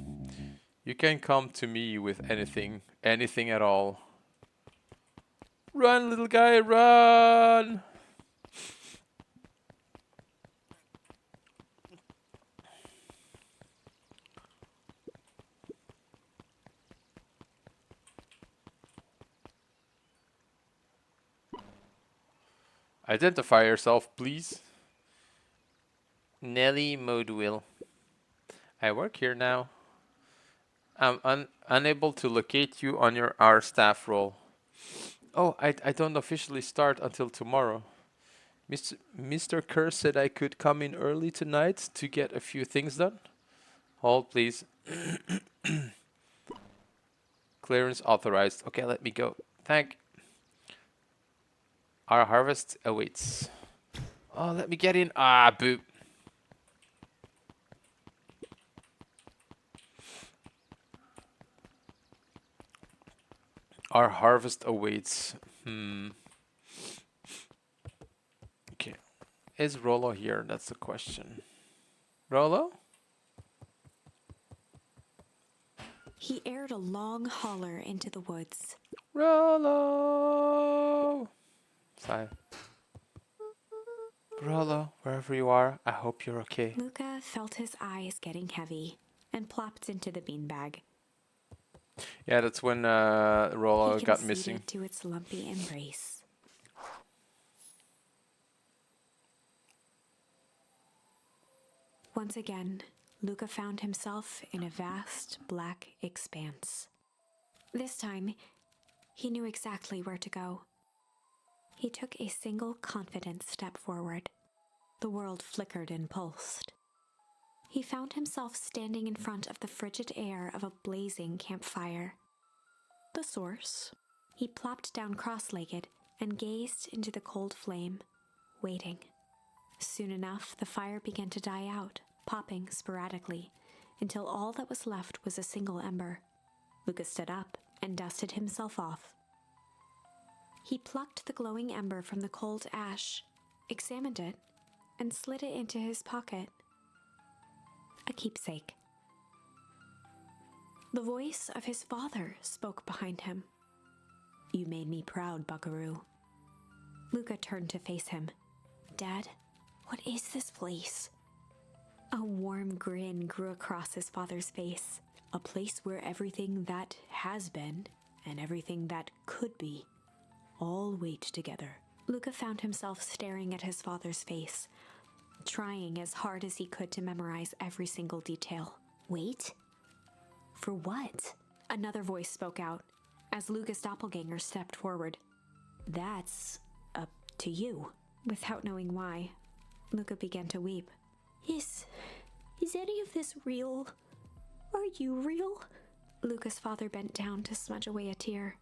You can come to me with anything at all. Run, little guy, run! Identify yourself, please. Nelly Modwill. I work here now. I'm unable to locate you on our staff roll. Oh, I don't officially start until tomorrow. Mr. Kerr said I could come in early tonight to get a few things done. Hold, please. Clearance authorized. Okay, let me go. Thank. Our harvest awaits. Oh, let me get in. Ah, boop. Our harvest awaits. Okay. Is Rollo here? That's the question. Rollo? He aired a long holler into the woods. Rollo! Sigh. Rollo, wherever you are, I hope you're okay. Luca felt his eyes getting heavy and plopped into the beanbag. Yeah, that's when Rollo He got missing. conceded to its lumpy embrace. Once again, Luca found himself in a vast black expanse. This time, he knew exactly where to go. He took a single confident step forward. The world flickered and pulsed. He found himself standing in front of the frigid air of a blazing campfire. The source. He plopped down cross-legged and gazed into the cold flame, waiting. Soon enough, the fire began to die out, popping sporadically, until all that was left was a single ember. Luca stood up and dusted himself off. He plucked the glowing ember from the cold ash, examined it, and slid it into his pocket. A keepsake. The voice of his father spoke behind him. "You made me proud, Buckaroo." Luca turned to face him. "Dad, what is this place?" A warm grin grew across his father's face. "A place where everything that has been and everything that could be all wait together." Luca found himself staring at his father's face, trying as hard as he could to memorize every single detail. Wait? For what? Another voice spoke out as Luca's doppelganger stepped forward. "That's up to you." Without knowing why, Luca began to weep. Is any of this real? Are you real?" Luca's father bent down to smudge away a tear.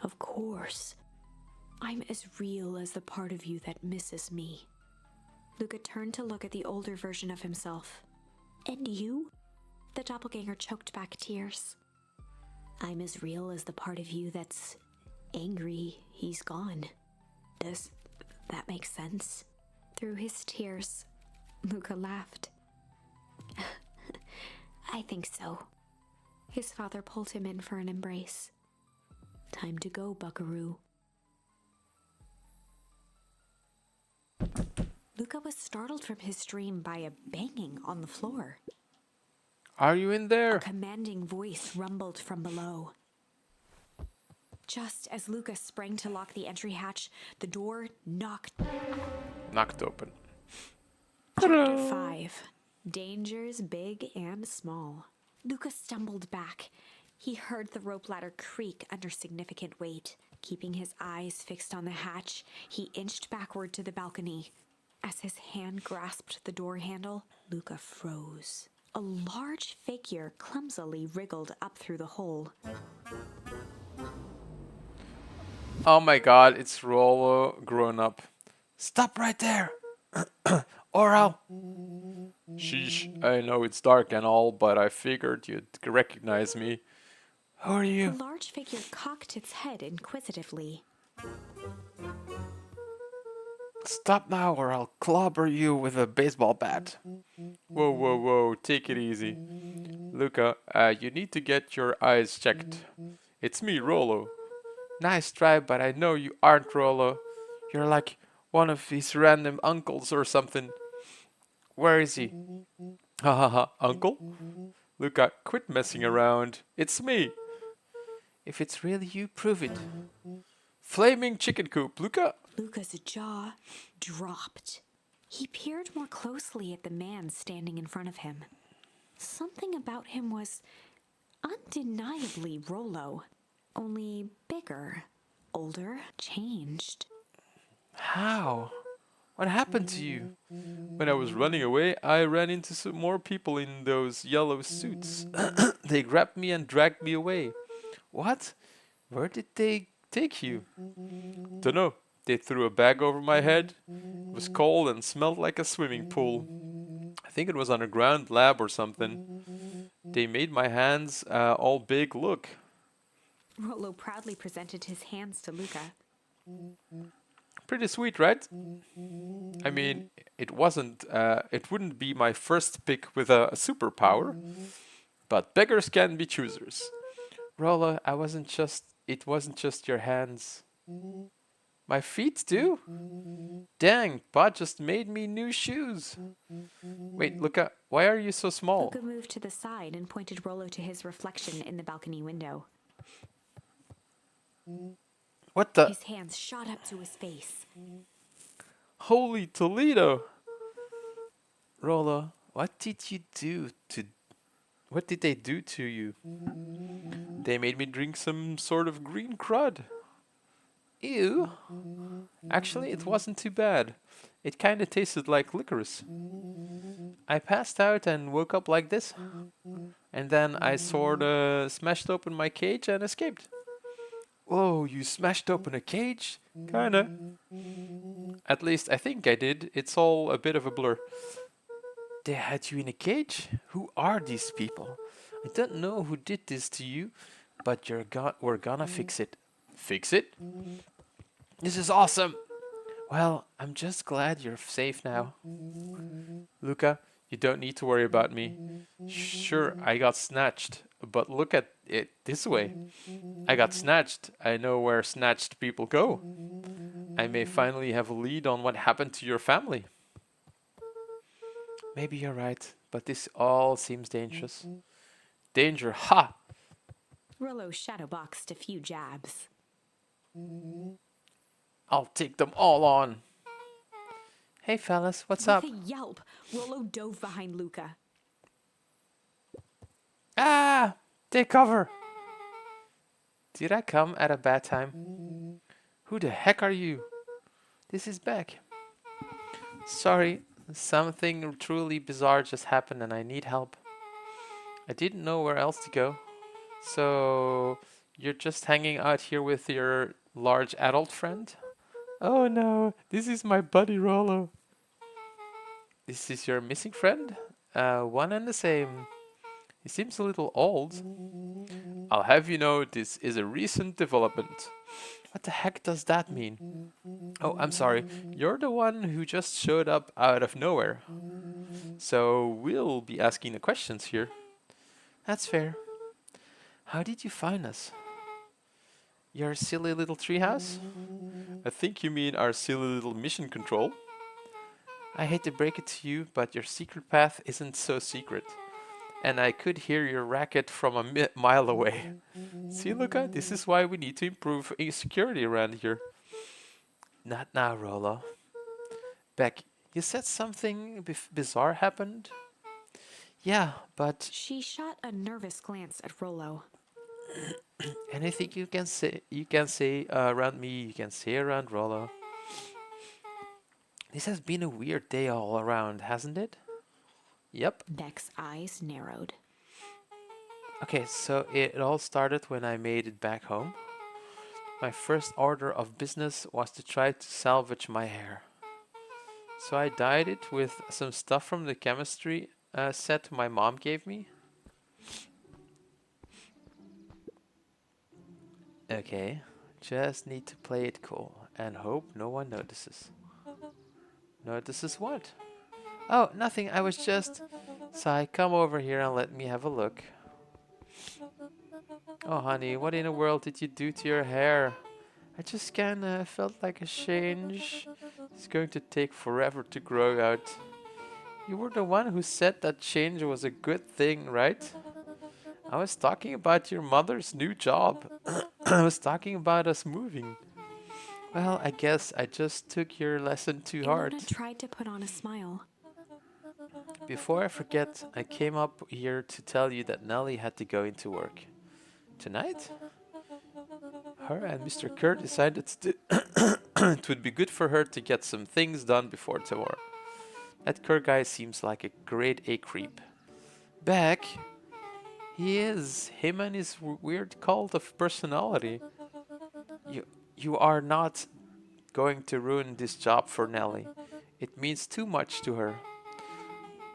"Of course. I'm as real as the part of you that misses me." Luca turned to look at the older version of himself. "And you?" The doppelganger choked back tears. "I'm as real as the part of you that's angry he's gone." Does that make sense? Through his tears, Luca laughed. "I think so." His father pulled him in for an embrace. "Time to go, Buckaroo." Luca was startled from his dream by a banging on the floor. Are you in A there? commanding voice rumbled from below. Just as Lucas sprang to lock the entry hatch, the door knocked. Knocked open. Chapter 5. Dangers big and small. Lucas stumbled back. He heard the rope ladder creak under significant weight. Keeping his eyes fixed on the hatch, he inched backward to the balcony. As his hand grasped the door handle, Luca froze. A large figure clumsily wriggled up through the hole. Oh my god, it's Rollo grown up. Stop right there! Or I'll... Sheesh, I know it's dark and all, but I figured you'd recognize me. Who are The you? large figure cocked its head inquisitively. Stop now or I'll clobber you with a baseball bat. Whoa, whoa, whoa, take it easy. Luca, you need to get your eyes checked. It's me, Rollo. Nice try, but I know you aren't Rollo. You're like one of his random uncles or something. Where is he? Ha ha ha, uncle? Luca, quit messing around. It's me. If it's really you, prove it. Flaming chicken coop, Luca. Luca's jaw dropped. He peered more closely at the man standing in front of him. Something about him was undeniably Rollo, only bigger, older, changed. How? What happened to you? When I was running away, I ran into some more people in those yellow suits. They grabbed me and dragged me away. What? Where did they take you? Dunno. They threw a bag over my head. It was cold and smelled like a swimming pool. I think it was underground lab or something. They made my hands all big. Look. Rollo proudly presented his hands to Luca. Pretty sweet, right? I mean, it wasn't. It wouldn't be my first pick with a superpower, but beggars can be choosers. Rollo, it wasn't just your hands. My feet too? Dang, Pa just made me new shoes. Wait, Luca, why are you so small? Luca moved to the side and pointed Rollo to his reflection in the balcony window. What the? His hands shot up to his face. Holy Toledo! Rollo, what did they do to you? They made me drink some sort of green crud. Ew. Actually, it wasn't too bad. It kinda tasted like licorice. I passed out and woke up like this. And then I sorta smashed open my cage and escaped. Whoa, you smashed open a cage? Kinda. At least I think I did. It's all a bit of a blur. They had you in a cage? Who are these people? I don't know who did this to you, but we're gonna fix it. Fix it? This is awesome! Well, I'm just glad you're safe now. Luca, you don't need to worry about me. Sure, I got snatched, but look at it this way. I got snatched. I know where snatched people go. I may finally have a lead on what happened to your family. Maybe you're right, but this all seems dangerous. Danger, ha! Rollo shadowboxed a few jabs. I'll take them all on. Hey fellas, what's up? With a yelp, Rollo dove behind Luca. Ah! Take cover! Did I come at a bad time? Who the heck are you? This is Beck. Sorry, something truly bizarre just happened and I need help. I didn't know where else to go. So, you're just hanging out here with your large adult friend? Oh no, this is my buddy Rollo. This is your missing friend? One and the same. He seems a little old. I'll have you know this is a recent development. What the heck does that mean? Oh, I'm sorry. You're the one who just showed up out of nowhere. So we'll be asking the questions here. That's fair. How did you find us? Your silly little treehouse? I think you mean our silly little mission control. I hate to break it to you, but your secret path isn't so secret. and I could hear your racket from a mile away. See, Luca, this is why we need to improve security around here. Not now, Rollo. Beck, you said something bizarre happened? Yeah, but She shot a nervous glance at Rollo. anything you can say around me, you can say around Rollo. This has been a weird day all around, hasn't it? Yep. Beck's eyes narrowed. Okay, so it all started when I made it back home. My first order of business was to try to salvage my hair. So I dyed it with some stuff from the chemistry set my mom gave me. Okay, just need to play it cool and hope no one notices. Notices what? Oh, nothing, I was just... Sai, come over here and let me have a look. Oh, honey, what in the world did you do to your hair? I just kinda felt like a change. It's going to take forever to grow out. You were the one who said that change was a good thing, right? I was talking about your mother's new job. I was talking about us moving. Well, I guess I just took your lesson too hard. Ilona tried to put on a smile. Before I forget, I came up here to tell you that Nellie had to go into work. Tonight? Her and Mr. Kerr decided it would be good for her to get some things done before tomorrow. That Kerr guy seems like a grade A creep. Beck? He is. Him and his weird cult of personality. You are not going to ruin this job for Nellie. It means too much to her.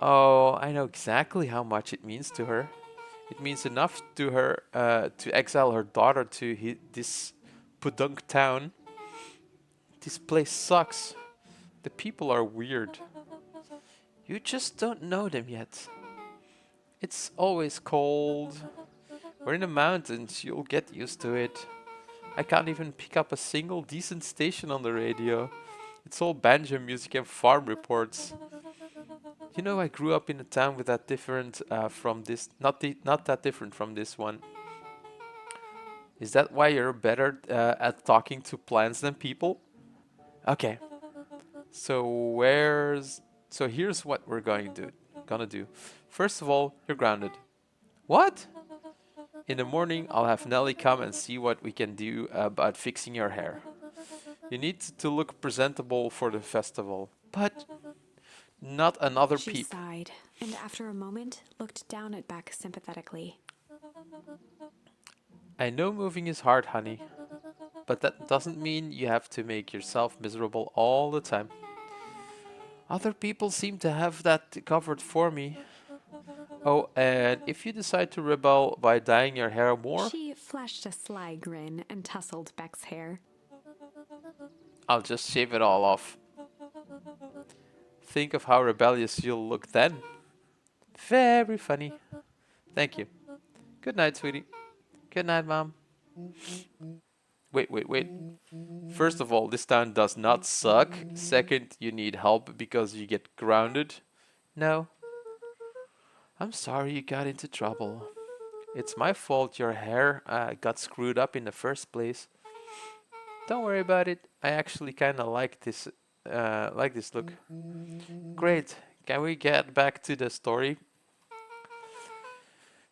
Oh, I know exactly how much it means to her. It means enough to her to exile her daughter to this podunk town. This place sucks. The people are weird. You just don't know them yet. It's always cold. We're in the mountains, you'll get used to it. I can't even pick up a single decent station on the radio. It's all banjo music and farm reports. You know, I grew up in a town with that different from this, not that different from this one. Is that why you're better at talking to plants than people? Okay. So here's what we're gonna do. First of all, you're grounded. What? In the morning, I'll have Nelly come and see what we can do about fixing your hair. You need to look presentable for the festival, but not another She peep. sighed, and after a moment looked down at Beck sympathetically. I know moving is hard, honey, but that doesn't mean you have to make yourself miserable all the time. Other people seem to have that covered for me. Oh, and if you decide to rebel by dyeing your hair more, She flashed a sly grin and tousled Beck's hair. I'll just shave it all off. Think of how rebellious you'll look then. Very funny. Thank you. Good night, sweetie. Good night, Mom. Wait. First of all, this town does not suck. Second, you need help because you get grounded. No. I'm sorry you got into trouble. It's my fault your hair got screwed up in the first place. Don't worry about it. I actually kind of like this look. Great. Can we get back to the story?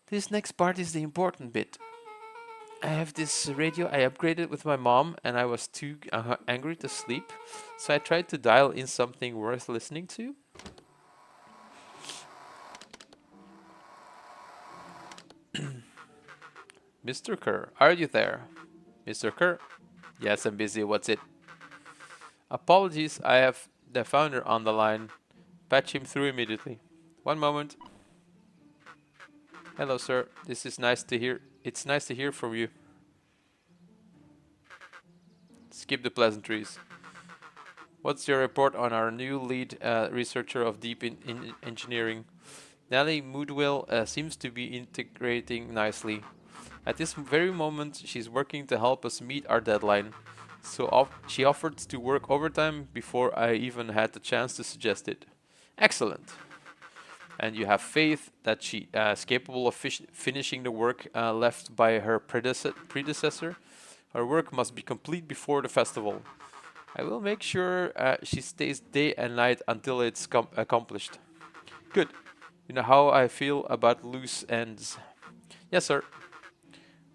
This next part is the important bit. I have this radio I upgraded with my mom and I was too angry to sleep, so I tried to dial in something worth listening to. Mr. Kerr, are you there? Mr. Kerr? Yes, I'm busy. What's it? Apologies, I have the founder on the line. Patch him through immediately. One moment. Hello, sir. This is nice to hear. It's nice to hear from you. Skip the pleasantries. What's your report on our new lead researcher of deep in engineering? Nellie Moodwell seems to be integrating nicely. At this very moment, she's working to help us meet our deadline. So she offered to work overtime before I even had the chance to suggest it. Excellent. and you have faith that she is capable of finishing the work left by her predecessor. Her work must be complete before the festival. I will make sure she stays day and night until it's accomplished. Good. You know how I feel about loose ends. Yes, sir.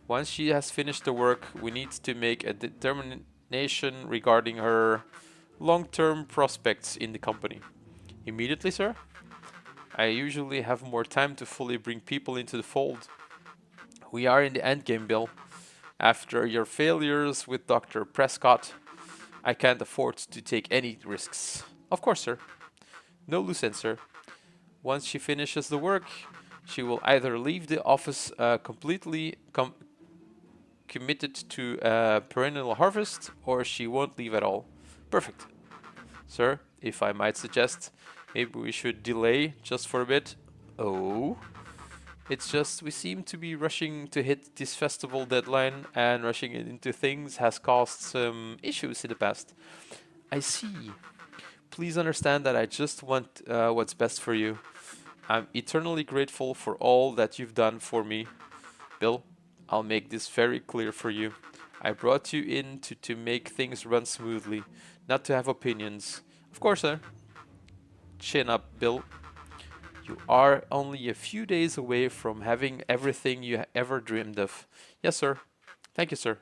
Once she has finished the work, we need to make a determination regarding her long-term prospects in the company. Immediately, sir? I usually have more time to fully bring people into the fold. We are in the endgame, Bill. After your failures with Dr. Prescott, I can't afford to take any risks. Of course, sir. No loose ends, sir. Once she finishes the work, she will either leave the office completely committed to perennial harvest, or she won't leave at all. Perfect. Sir, if I might suggest, maybe we should delay just for a bit. Oh. It's just we seem to be rushing to hit this festival deadline, and rushing into things has caused some issues in the past. I see. Please understand that I just want what's best for you. I'm eternally grateful for all that you've done for me. Bill, I'll make this very clear for you. I brought you in to make things run smoothly, not to have opinions. Of course, sir. Chin up, Bill. You are only a few days away from having everything you ever dreamed of. Yes, sir. Thank you, sir.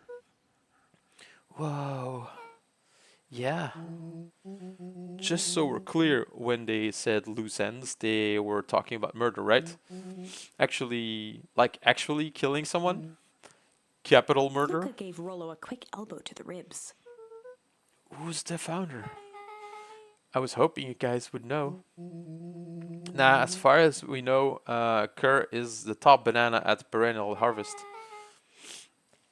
Whoa. Yeah. Just so we're clear, when they said loose ends, they were talking about murder, right? Actually killing someone? Capital murder? Luca gave Rollo a quick elbow to the ribs. Who's the founder? I was hoping you guys would know. Nah, as far as we know, Kerr is the top banana at Perennial Harvest.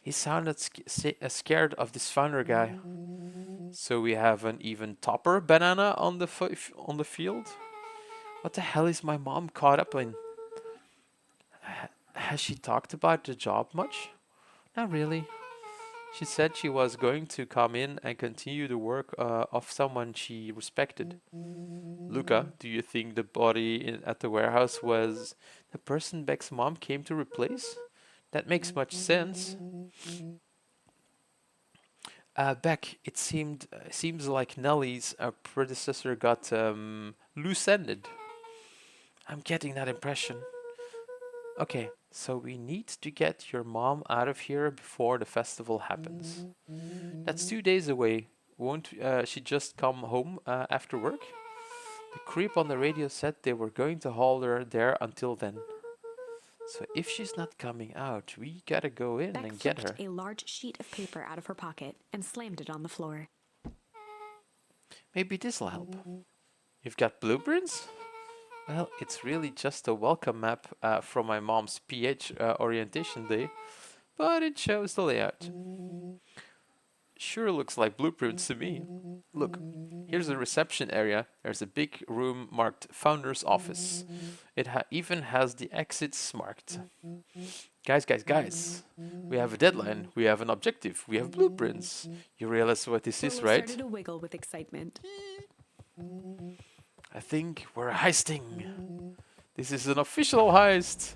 He sounded scared of this founder guy. So we have an even topper banana on the field? What the hell is my mom caught up in? Has she talked about the job much? Not really. She said she was going to come in and continue the work of someone she respected. Luca, do you think the body at the warehouse was the person Beck's mom came to replace? That makes much sense. Beck, it seems like Nellie's predecessor got loose-ended. I'm getting that impression. Okay, so we need to get your mom out of here before the festival happens. That's 2 days away. Won't she just come home after work? The creep on the radio said they were going to hold her there until then. So if she's not coming out, we gotta go in Beck and get her. flipped a large sheet of paper out of her pocket and slammed it on the floor. Maybe this'll help. You've got blueprints? Well, it's really just a welcome map from my mom's PH orientation day, but it shows the layout. Sure looks like blueprints to me. Look, here's the reception area. There's a big room marked Founder's Office. It even has the exits marked. Guys, we have a deadline, we have an objective, we have blueprints. You realize what this is, Rollo right? started to wiggle with excitement. I think we're heisting. This is an official heist.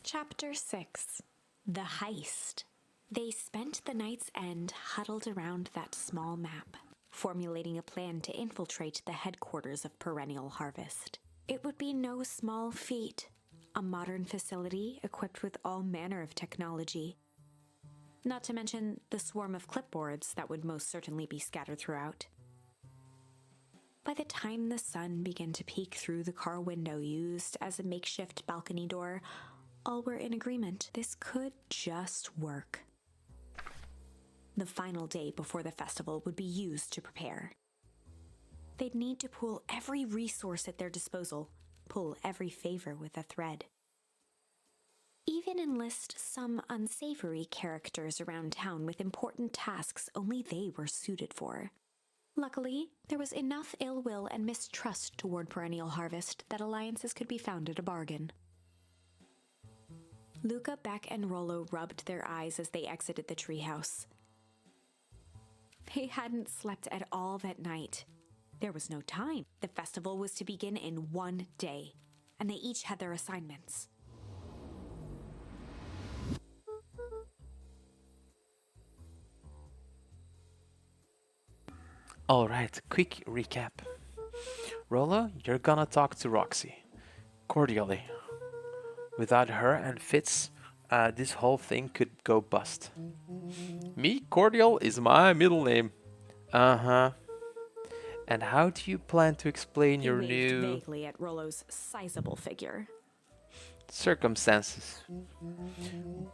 Chapter 6. The Heist. They spent the night's end huddled around that small map, formulating a plan to infiltrate the headquarters of Perennial Harvest. It would be no small feat, a modern facility equipped with all manner of technology. Not to mention the swarm of clipboards that would most certainly be scattered throughout. By the time the sun began to peek through the car window used as a makeshift balcony door, all were in agreement. This could just work. The final day before the festival would be used to prepare. They'd need to pool every resource at their disposal, pull every favor with a thread. Even enlist some unsavory characters around town with important tasks only they were suited for. Luckily, there was enough ill will and mistrust toward Perennial Harvest that alliances could be found at a bargain. Luca, Beck, and Rollo rubbed their eyes as they exited the treehouse. They hadn't slept at all that night. There was no time. The festival was to begin in 1 day. and they each had their assignments. Alright, quick recap. Rollo, you're gonna talk to Roxy. Cordially. Without her and Fitz, this whole thing could go bust. Me, Cordial, is my middle name. Uh-huh. And how do you plan to explain He your waved new vaguely at Rollo's sizable figure. circumstances?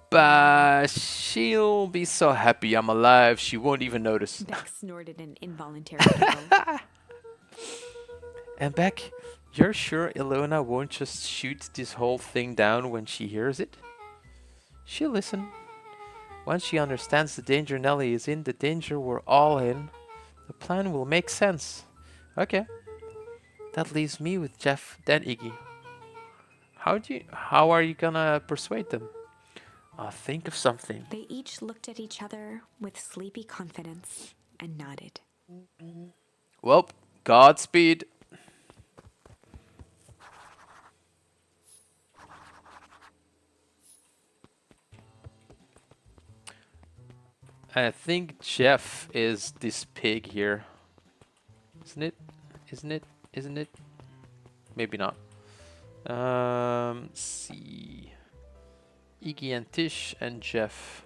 But she'll be so happy I'm alive, she won't even notice. Beck snorted an involuntary giggle. And Beck, you're sure Ilona won't just shoot this whole thing down when she hears it? She'll listen. Once she understands the danger Nellie is in, the danger we're all in, the plan will make sense. Okay. That leaves me with Jeff, then Iggy. How are you gonna persuade them? I'll think of something. They each looked at each other with sleepy confidence and nodded. Well, Godspeed. I think Jeff is this pig here. Isn't it? Isn't it? Isn't it? Maybe not. See. Iggy and Tish and Jeff.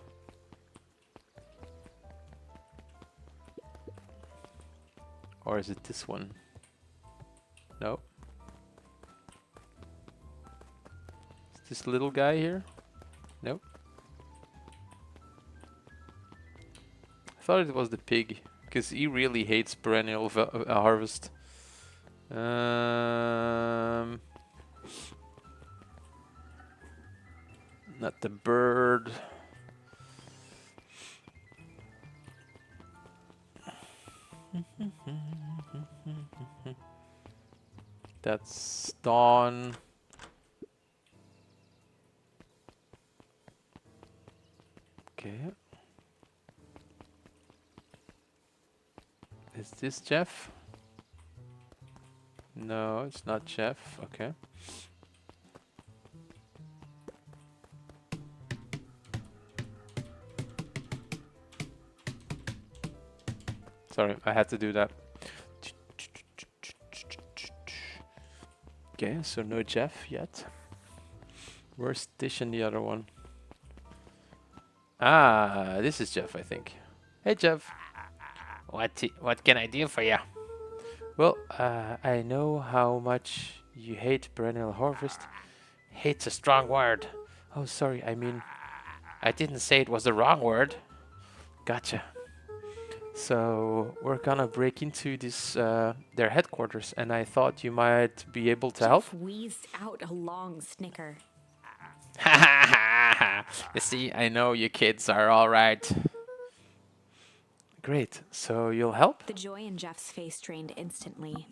Or is it this one? No. Is this little guy here? Nope. I thought it was the pig, because he really hates perennial harvest. Not the bird. That's Dawn. Okay. Is this Jeff? No, it's not Jeff. Okay. Sorry, I had to do that. Okay, so no Jeff yet. Where's Tish and the other one? Ah, this is Jeff, I think. Hey, Jeff. What can I do for you? Well, I know how much you hate perennial harvest. Hate's a strong word. Oh, sorry, I mean... I didn't say it was the wrong word. Gotcha. So, we're gonna break into their headquarters, and I thought you might be able to help. Jeff wheezed out a long snicker. You see, I know you kids are all right. Great, so you'll help? The joy in Jeff's face drained instantly.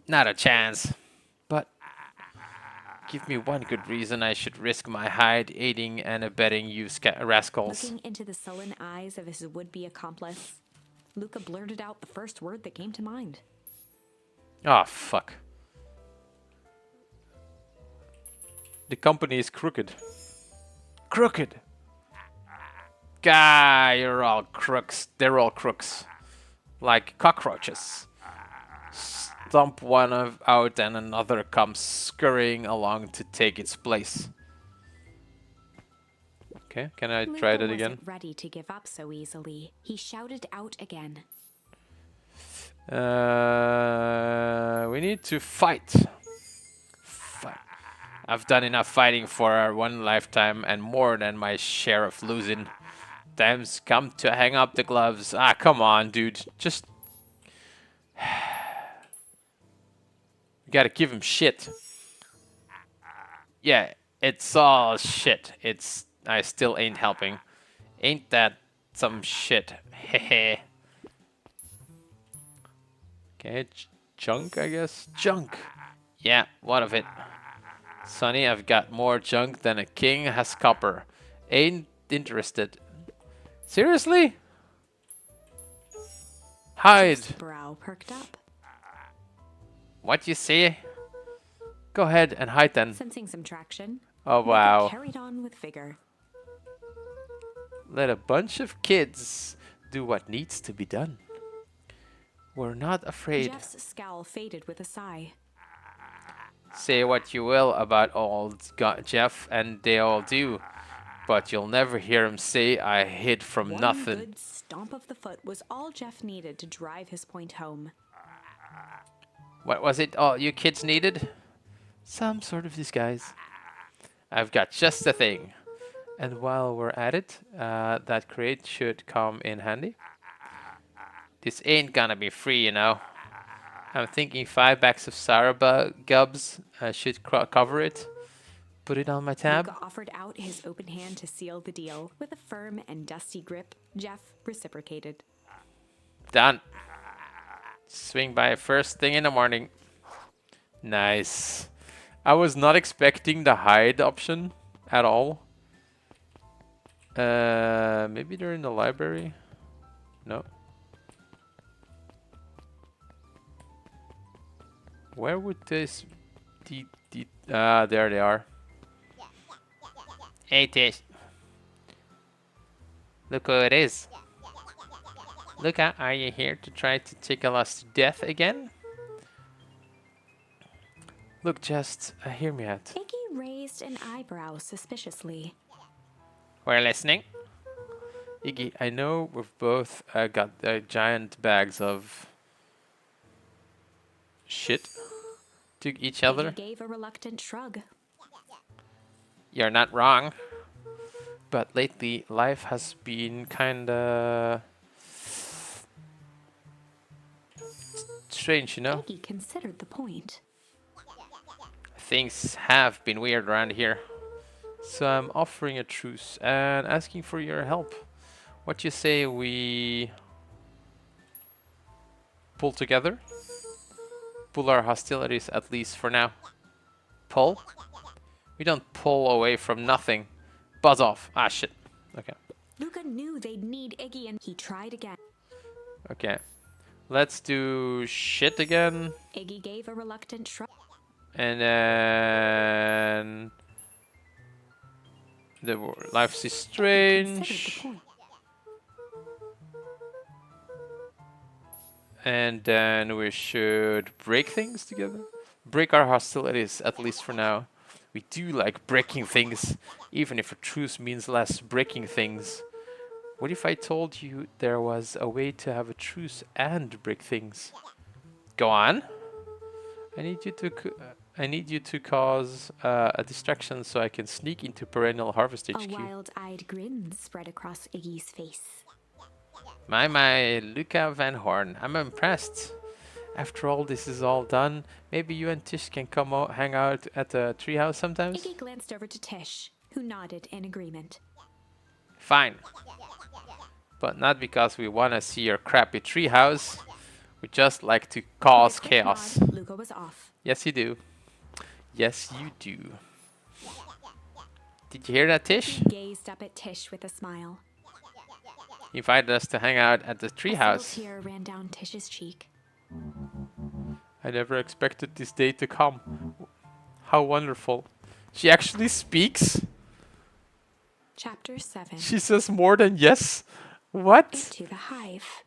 Not a chance. But Give me one good reason I should risk my hide aiding and abetting you rascals. Looking into the sullen eyes of his would-be accomplice, Luca blurted out the first word that came to mind. oh, fuck. The company is crooked. Crooked! Guy, you're all crooks. They're all crooks. Like cockroaches. Stomp one out and another comes scurrying along to take its place. Okay, can I Luca try that again? wasn't ready to give up so easily. He shouted out again. We need to fight. I've done enough fighting for one lifetime and more than my share of losing. Time's come to hang up the gloves. Ah, come on, dude. Just... You gotta give him shit. Yeah, it's all shit. I still ain't helping. Ain't that some shit? Hehe. Okay, junk, I guess. Junk. Yeah, what of it? Sonny, I've got more junk than a king has copper. Ain't interested. Seriously? Hide. Jeff's brow perked up. What you say? Go ahead and hide then. Sensing some traction, Oh Luca wow. carried on with vigor. Let a bunch of kids do what needs to be done. We're not afraid. Jeff's scowl faded with a sigh. Say what you will about old Jeff, and they all do. But you'll never hear him say I hid from One nothing. good stomp of the foot was all Jeff needed to drive his point home. What was it all you kids needed? Some sort of disguise. I've got just the thing. And while we're at it, that crate should come in handy. This ain't gonna be free, you know. I'm thinking 5 bags of sour gubs should cover it. Put it on my tab. Luca offered out his open hand to seal the deal. With a firm and dusty grip, Jeff reciprocated. Done. Swing by first thing in the morning. Nice. I was not expecting the hide option at all. Maybe they're in the library. No. Where would this... there they are. Hey, Tish. Look who it is. Luca, are you here to try to tickle us to death again? Look, just hear me out. Iggy raised an eyebrow suspiciously. We're listening. Iggy, I know we've both got giant bags of shit to each other. Iggy gave a reluctant shrug. You're not wrong. But lately, life has been kinda strange, you know? Iggy considered the point. Things have been weird around here. So I'm offering a truce and asking for your help. What you say we pull together? Pull our hostilities, at least for now. Pull? We don't pull away from nothing. Buzz off. Ah, shit. Okay. Luca knew they'd need Iggy and he tried again. Okay. Let's do shit again. Iggy gave a reluctant shrug. And then... Life is Considered the strange. point. And then we should break things together. Break our hostilities, at least for now. We do like breaking things, even if a truce means less breaking things. What if I told you there was a way to have a truce and break things? Go on. I need you to cause a distraction so I can sneak into Perennial Harvest A HQ. wild-eyed grin spread across Iggy's face. My, Luca Van Horn. I'm impressed. After all this is all done, maybe you and Tish can come hang out at the treehouse sometimes? Iggy glanced over to Tish, who nodded in agreement. Fine. But not because we want to see your crappy treehouse. We just like to cause With a quick chaos. nod, Luca was off. Yes, you do. Yes, you do. Did you hear that, Tish? He gazed up at Tish with a smile. He invited us to hang out at the A subtle treehouse. tear ran down Tish's cheek. I never expected this day to come. How wonderful. She actually speaks? Chapter 7. She says more than yes? What? Into the hive.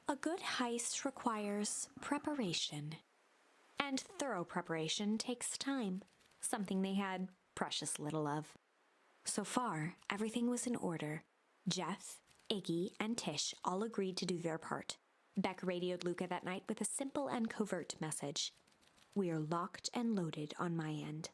A good heist requires preparation. And thorough preparation takes time, something they had precious little of. So far, everything was in order. Jeff, Iggy, and Tish all agreed to do their part. Beck radioed Luca that night with a simple and covert message. We are locked and loaded on my end.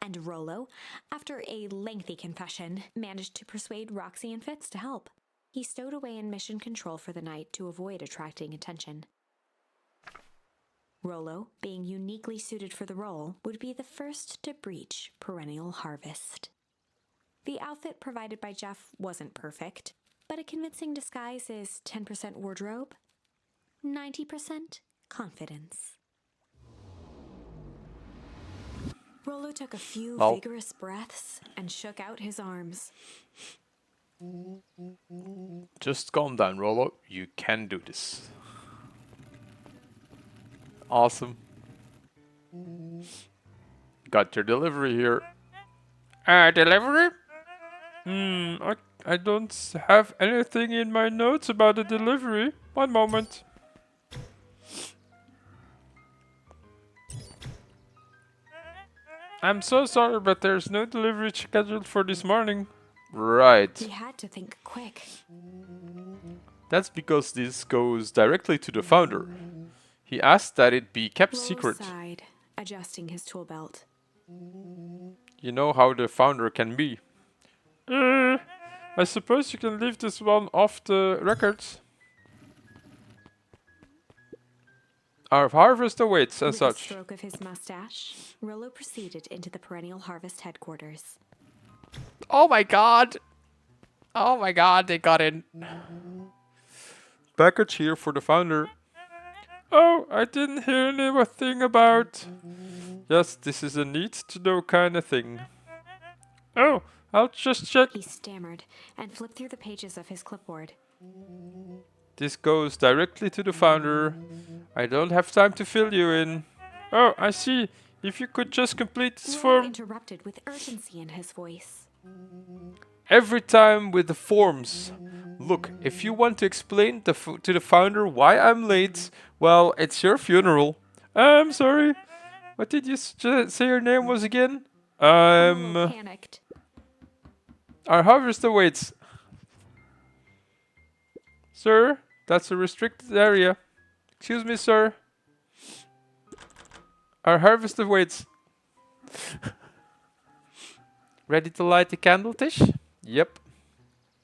And Rollo, after a lengthy confession, managed to persuade Roxy and Fitz to help. He stowed away in mission control for the night to avoid attracting attention. Rollo, being uniquely suited for the role, would be the first to breach Perennial Harvest. The outfit provided by Jeff wasn't perfect, but a convincing disguise is 10% wardrobe, 90% confidence. Rollo took a few Lol. vigorous breaths and shook out his arms. Just calm down, Rollo. You can do this. Awesome. got your delivery here. Delivery? I don't have anything in my notes about the delivery. One moment. I'm so sorry, but there's no delivery scheduled for this morning. Right. He had to think quick. That's because this goes directly to the founder. He asked that it be kept Rollo secret. sighed, adjusting his tool belt. You know how the founder can be. I suppose you can leave this one off the records. Our harvest awaits and With a such. stroke of his mustache, Rollo proceeded into the Perennial Harvest headquarters. Oh my god! Oh my god, they got in. Package here for the founder. Oh, I didn't hear anything about. Yes, this is a need to know kind of thing. Oh, I'll just check. He stammered and flipped through the pages of his clipboard. This goes directly to the founder. I don't have time to fill you in. Oh, I see. If you could just complete this Rollo form. interrupted with urgency in his voice. Every time with the forms. Look, if you want to explain to the founder why I'm late, well, it's your funeral. I'm sorry. What did you say your name was again? Rollo panicked. Our harvest awaits. Sir, that's a restricted area. Excuse me, sir. Our harvest awaits. Ready to light the candle, Tish? Yep.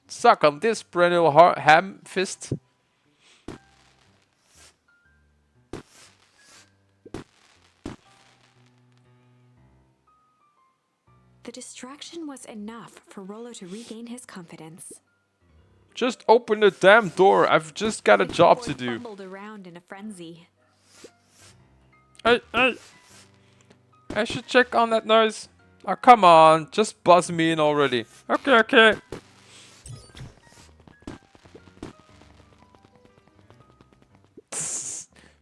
Suck on this perennial ham fist. The distraction was enough for Rollo to regain his confidence. Just open the damn door. I've just got a The job to keyboard do. fumbled around in a frenzy. I should check on that noise. Oh, come on. Just buzz me in already. Okay, okay.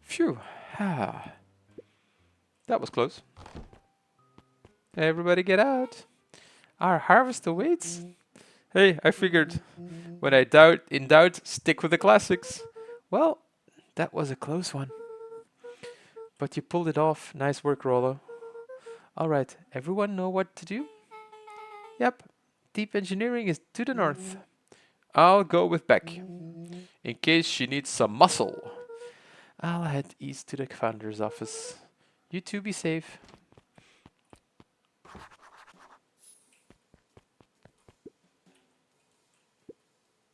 Phew. That was close. Everybody get out. Our harvest awaits. Hey, I figured. When in doubt, stick with the classics. Well, that was a close one. But you pulled it off. Nice work, Rollo. Alright, everyone know what to do? Yep. Deep engineering is to the north. I'll go with Beck. In case she needs some muscle. I'll head east to the founder's office. You two be safe.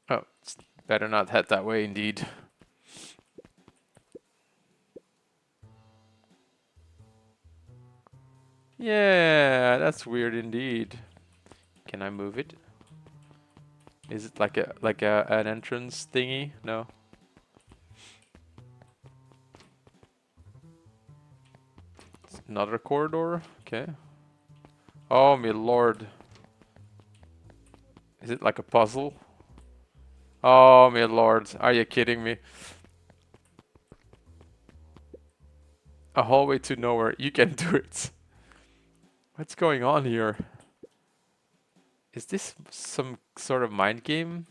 Oh, better not head that way indeed. Yeah, that's weird indeed. Can I move it? Is it like an entrance thingy? No. It's another corridor. Okay. Oh my lord. Is it like a puzzle? Oh my lord. Are you kidding me? A hallway to nowhere. You can do it. What's going on here? Is this some sort of mind game?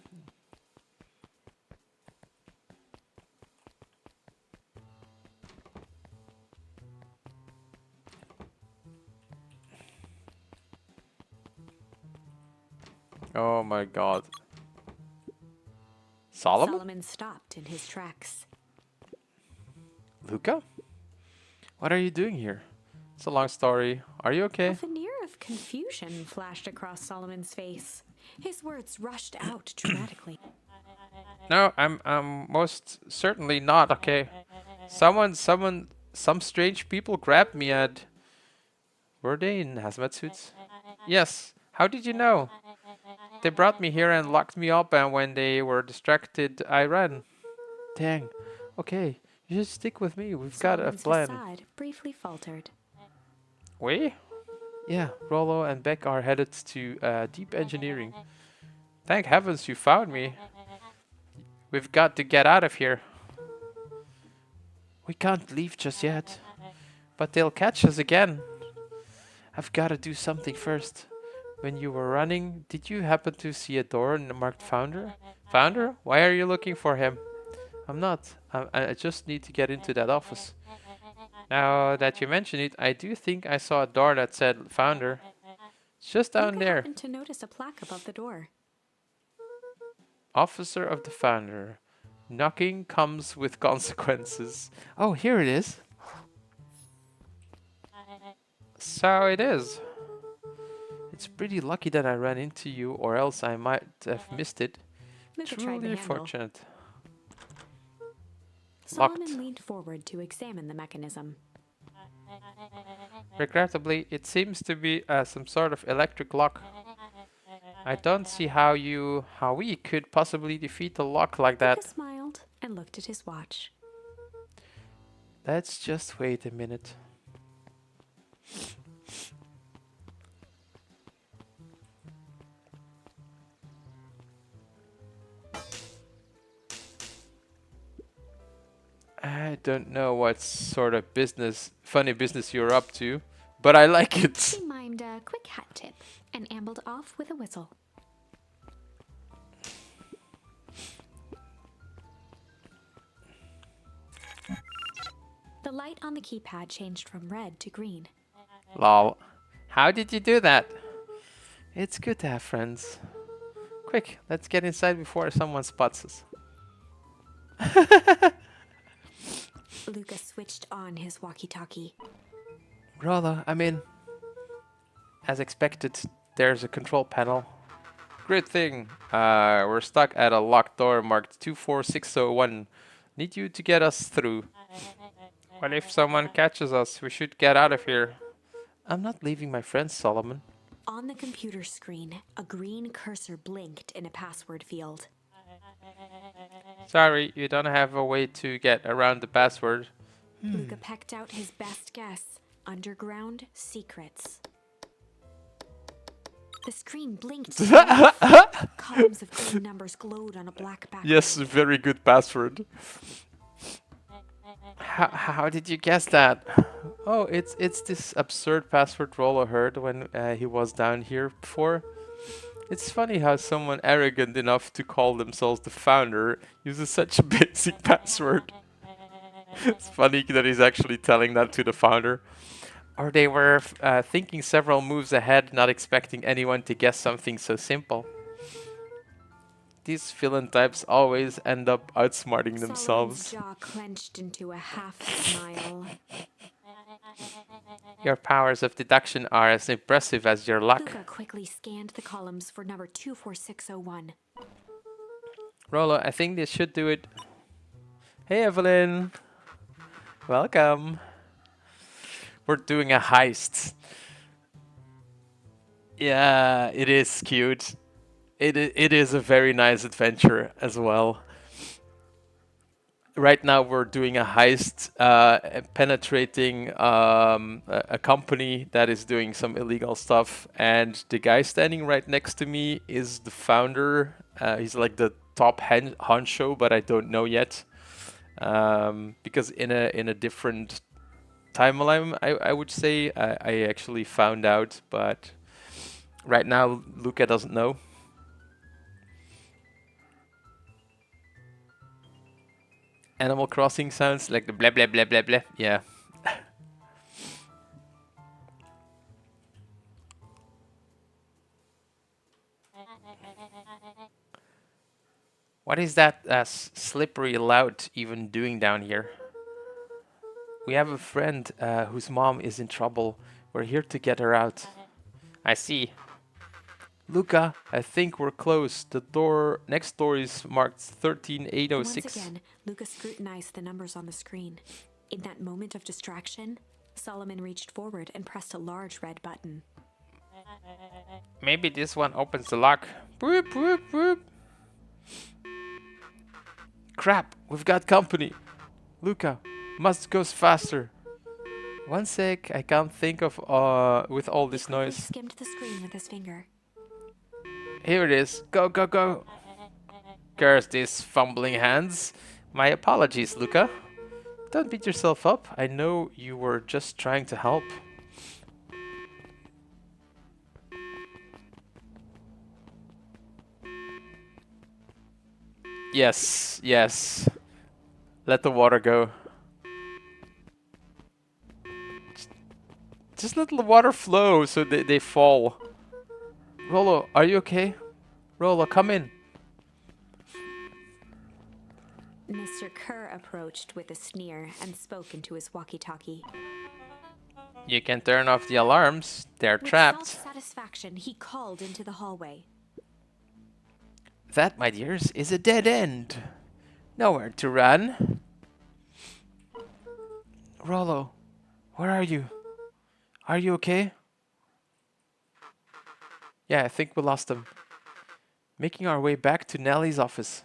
Oh my god. Solomon stopped in his tracks. Luca? What are you doing here? It's a long story. Are you okay? A veneer of confusion flashed across Solomon's face. His words rushed out dramatically. No, I'm most certainly not okay. Some strange people grabbed me and... Were they in hazmat suits? Yes, how did you know? They brought me here and locked me up, and when they were distracted, I ran. Dang. Okay, you just stick with me. We've got a Solomon's plan. facade briefly faltered. We? Yeah, Rollo and Beck are headed to deep engineering. Thank heavens you found me. We've got to get out of here. We can't leave just yet. But they'll catch us again. I've got to do something first. When you were running, did you happen to see a door marked Founder? Founder? Why are you looking for him? I'm not. I just need to get into that office. Now that you mention it, I do think I saw a door that said Founder. It's just down Luca there. happened to notice a plaque above the door. Officer of the Founder. Knocking comes with consequences. Oh, here it is. So it is. It's pretty lucky that I ran into you, or else I might have missed it. Luca tried the Truly handle. fortunate. Solomon Locked. leaned forward to examine the mechanism. Regrettably, it seems to be some sort of electric lock. I don't see how we could possibly defeat a lock like that. Luca smiled and looked at his watch. Let's just wait a minute. I don't know what sort of funny business you're up to, but I like it. He mimed a quick hat tip and ambled off with a whistle. The light on the keypad changed from red to green. Lol. How did you do that? It's good to have friends. Quick, let's get inside before someone spots us. Luca switched on his walkie-talkie. Rollo, I'm in. As expected, there's a control panel. Great thing. We're stuck at a locked door marked 24601. Need you to get us through. What if someone catches us? We should get out of here. I'm not leaving my friends, Solomon. On the computer screen, a green cursor blinked in a password field. Sorry, you don't have a way to get around the password. Luca pecked out his best guess. Underground secrets. The screen blinked. Columns of green numbers glowed on a black background. Yes, very good password. How did you guess that? Oh, it's this absurd password Rollo heard when he was down here before. It's funny how someone arrogant enough to call themselves the founder uses such a basic password. It's funny that he's actually telling that to the founder. Or they were thinking several moves ahead, not expecting anyone to guess something so simple. These villain types always end up outsmarting Solomon's themselves. jaw clenched into a half smile. Your powers of deduction are as impressive as your luck. Luca quickly scanned the columns for number 24601. Rollo, I think this should do it. Hey, Evelyn. Welcome. We're doing a heist. Yeah, it is cute. It is a very nice adventure as well. Right now we're doing a heist, penetrating a company that is doing some illegal stuff, and the guy standing right next to me is the founder. He's like the top honcho, but I don't know yet, because in a different timeline, I would say I actually found out, but right now Luca doesn't know. Animal Crossing sounds like the blah blah blah blah blah. Yeah. What is that slippery loud even doing down here? We have a friend whose mom is in trouble. We're here to get her out. I see. Luca, I think we're close. The next door is marked 13806. Once again, Luca scrutinized the numbers on the screen. In that moment of distraction, Solomon reached forward and pressed a large red button. Maybe this one opens the lock. Boop, boop, boop. Crap, we've got company. Luca, must go faster. One sec, I can't think of with all this He quickly noise. skimmed the screen with his finger. Here it is. Go, go, go. Curse these fumbling hands. My apologies, Luca. Don't beat yourself up. I know you were just trying to help. Yes, yes. Let the water go. Just let the water flow so they fall. Rolo, are you okay? Rolo, come in. Mr. Kerr approached with a sneer and spoke into his walkie-talkie. You can turn off the alarms. They're With trapped. self-satisfaction, he called into the hallway. That, my dears, is a dead end. Nowhere to run. Rolo, where are you? Are you okay? Yeah, I think we lost him. Making our way back to Nellie's office.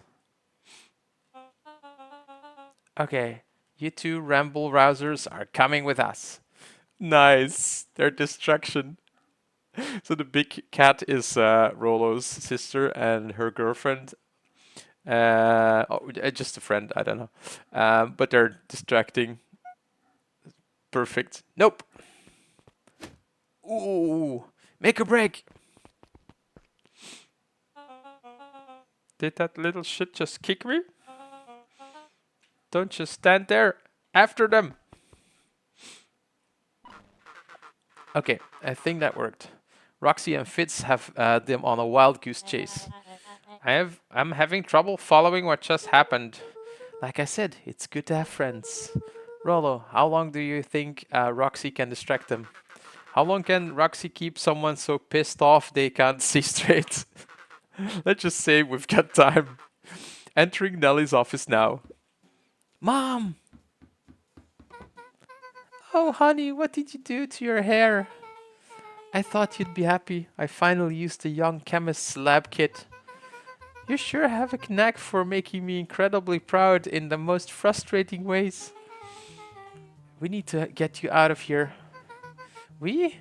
Okay, you two ramble rousers are coming with us. Nice. Their distraction. So the big cat is Rolo's sister and her girlfriend. Just a friend, I don't know. But they're distracting. Perfect. Nope. Ooh, make a break. Did that little shit just kick me? Don't just stand there. After them. Okay, I think that worked. Roxy and Fitz have them on a wild goose chase. I'm having trouble following what just happened. Like I said, it's good to have friends. Rolo, how long do you think Roxy can distract them? How long can Roxy keep someone so pissed off they can't see straight? Let's just say we've got time. Entering Nellie's office now. Mom! Oh, honey, what did you do to your hair? I thought you'd be happy. I finally used the young chemist's lab kit. You sure have a knack for making me incredibly proud in the most frustrating ways. We need to get you out of here. We?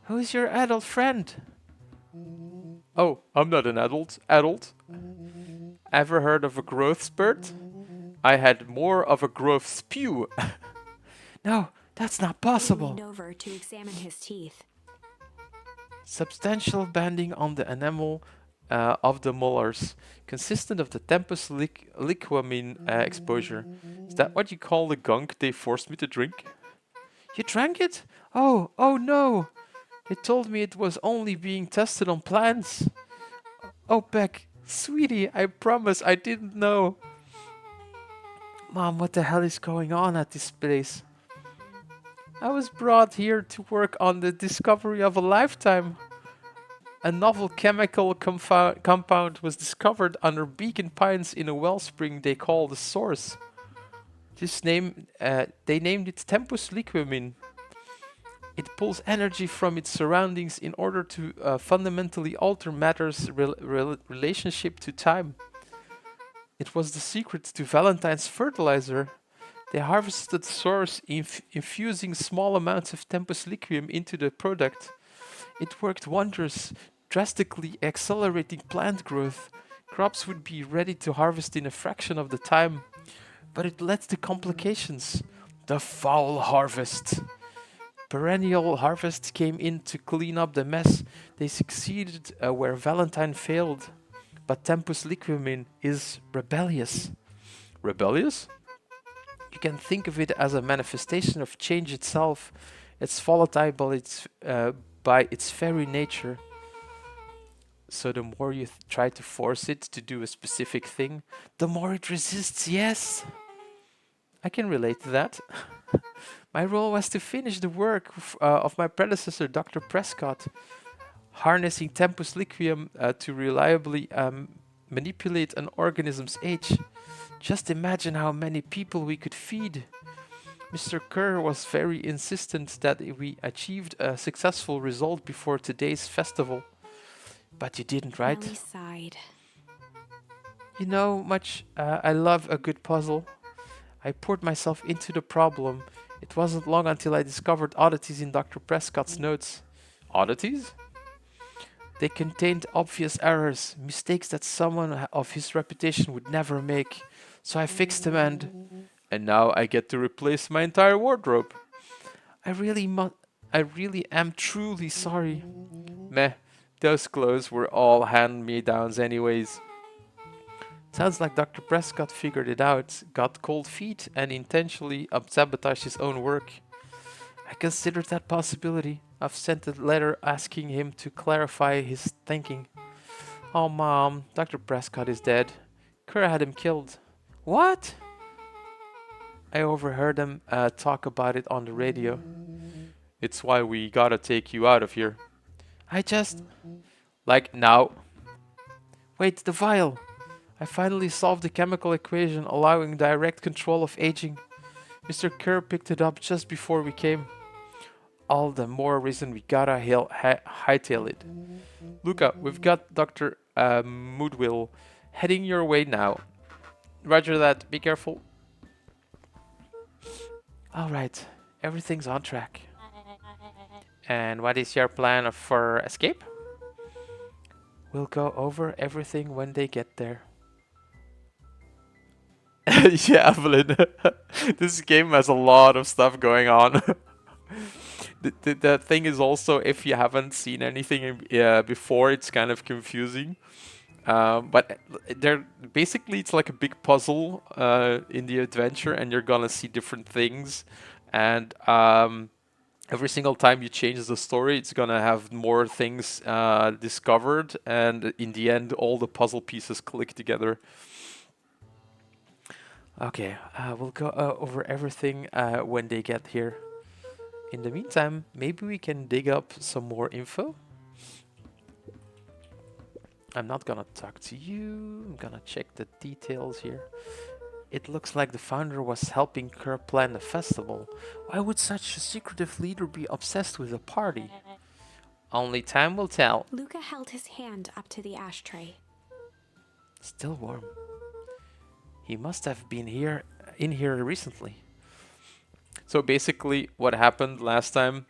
Who's your adult friend? Oh, I'm not an adult. Adult? Ever heard of a growth spurt? I had more of a growth spew. No, that's not He possible. leaned over to examine his teeth. Substantial banding on the enamel of the molars, consistent of the tempus liquamine exposure. Is that what you call the gunk they forced me to drink? You drank it? Oh no! They told me it was only being tested on plants. Oh, Beck, sweetie, I promise I didn't know. Mom, what the hell is going on at this place? I was brought here to work on the discovery of a lifetime. A novel chemical compound was discovered under Beacon Pines in a wellspring they call the Source. They named it Tempus Liquamine. It pulls energy from its surroundings in order to fundamentally alter matter's relationship to time. It was the secret to Valentine's fertilizer. They harvested the source, infusing small amounts of Tempus Liquum into the product. It worked wonders, drastically accelerating plant growth. Crops would be ready to harvest in a fraction of the time. But it led to complications. The foul harvest. Perennial harvest came in to clean up the mess. They succeeded where Valentine failed. But Tempus Liquamine is rebellious. Rebellious? You can think of it as a manifestation of change itself. It's volatile by its very nature. So the more you try to force it to do a specific thing, the more it resists, yes. I can relate to that. My role was to finish the work of my predecessor, Dr. Prescott, harnessing Tempus Liquum to reliably manipulate an organism's age. Just imagine how many people we could feed. Mr. Kerr was very insistent that we achieved a successful result before today's festival. But you didn't, right? Nellie sighed. You know much I love a good puzzle. I poured myself into the problem. It wasn't long until I discovered oddities in Dr. Prescott's notes. Oddities? They contained obvious errors, mistakes that someone of his reputation would never make. So I fixed them and now I get to replace my entire wardrobe. I really am truly sorry. Meh, those clothes were all hand-me-downs anyways. Sounds like Dr. Prescott figured it out, got cold feet, and intentionally sabotaged his own work. I considered that possibility. I've sent a letter asking him to clarify his thinking. Oh, Mom, Dr. Prescott is dead. Kerr had him killed. What? I overheard them talk about it on the radio. It's why we gotta take you out of here. I just... Like now. Wait, the vial. I finally solved the chemical equation allowing direct control of aging. Mr. Kerr picked it up just before we came. All the more reason we gotta hightail it. Luca, we've got Dr. Moodwill heading your way now. Roger that, be careful. Alright, everything's on track. And what is your plan for escape? We'll go over everything when they get there. Yeah, Evelyn. This game has a lot of stuff going on. The thing is also, if you haven't seen anything before, it's kind of confusing. But they're basically, it's like a big puzzle in the adventure, and you're gonna see different things. And every single time you change the story, it's gonna have more things discovered, and in the end, all the puzzle pieces click together. Okay, we'll go over everything when they get here. In the meantime, maybe we can dig up some more info. I'm not gonna talk to you. I'm gonna check the details here. It looks like the founder was helping Kerr plan the festival. Why would such a secretive leader be obsessed with a party? Only time will tell. Luca held his hand up to the ashtray. Still warm. He must have been in here recently. So basically what happened last time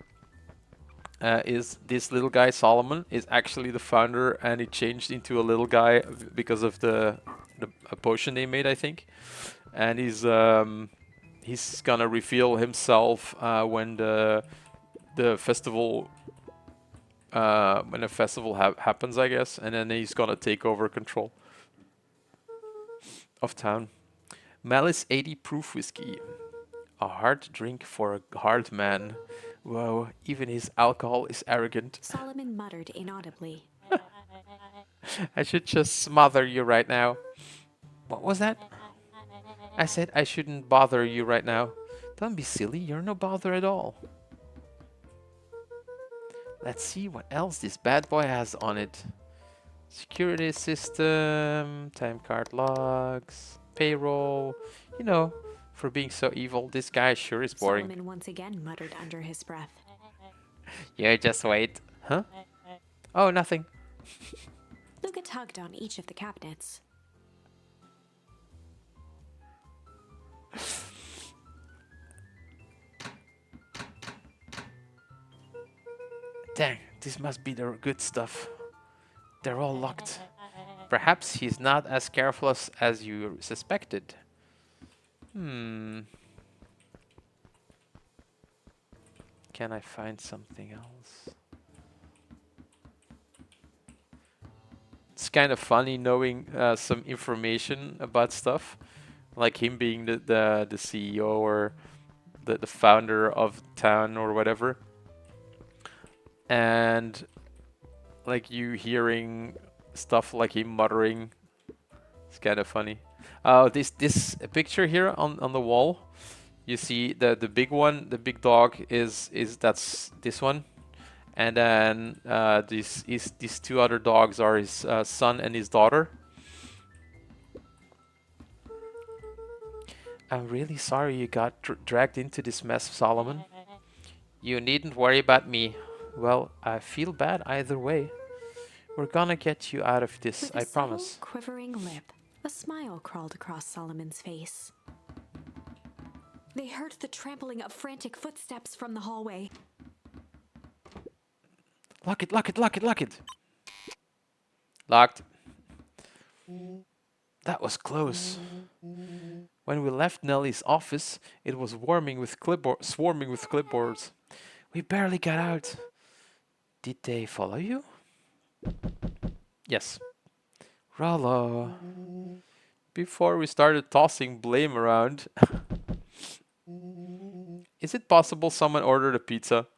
is this little guy Solomon is actually the founder, and he changed into a little guy because of the a potion they made, I think. And he's gonna reveal himself when the festival happens, I guess, and then he's gonna take over control of town. Malice 80 proof whiskey. A hard drink for a hard man. Whoa, even his alcohol is arrogant. Solomon muttered inaudibly. I should just smother you right now. What was that? I said I shouldn't bother you right now. Don't be silly, you're no bother at all. Let's see what else this bad boy has on it. Security system, time card logs, payroll. You know, for being so evil, this guy sure is boring. Solomon once again muttered under his breath. Yeah, just wait. Huh? Oh, nothing. Luca tugged on each of the cabinets. Dang, this must be the good stuff. They're all locked. Perhaps he's not as careful as you suspected. Can I find something else? It's kind of funny knowing some information about stuff, like him being the CEO or the founder of town or whatever, and like you hearing stuff like him muttering. It's kind of funny. This picture here on the wall, you see the big one, the big dog that's this one, and then these two other dogs are his son and his daughter. I'm really sorry you got dragged into this mess, Solomon. You needn't worry about me. Well, I feel bad either way. We're gonna get you out of this, I promise. With a quivering lip, a smile crawled across Solomon's face. They heard the trampling of frantic footsteps from the hallway. Lock it, lock it, lock it, lock it. Locked. That was close. When we left Nellie's office, it was swarming with clipboards. We barely got out. Did they follow you? Yes. Rollo. before we started tossing blame around. Is it possible someone ordered a pizza?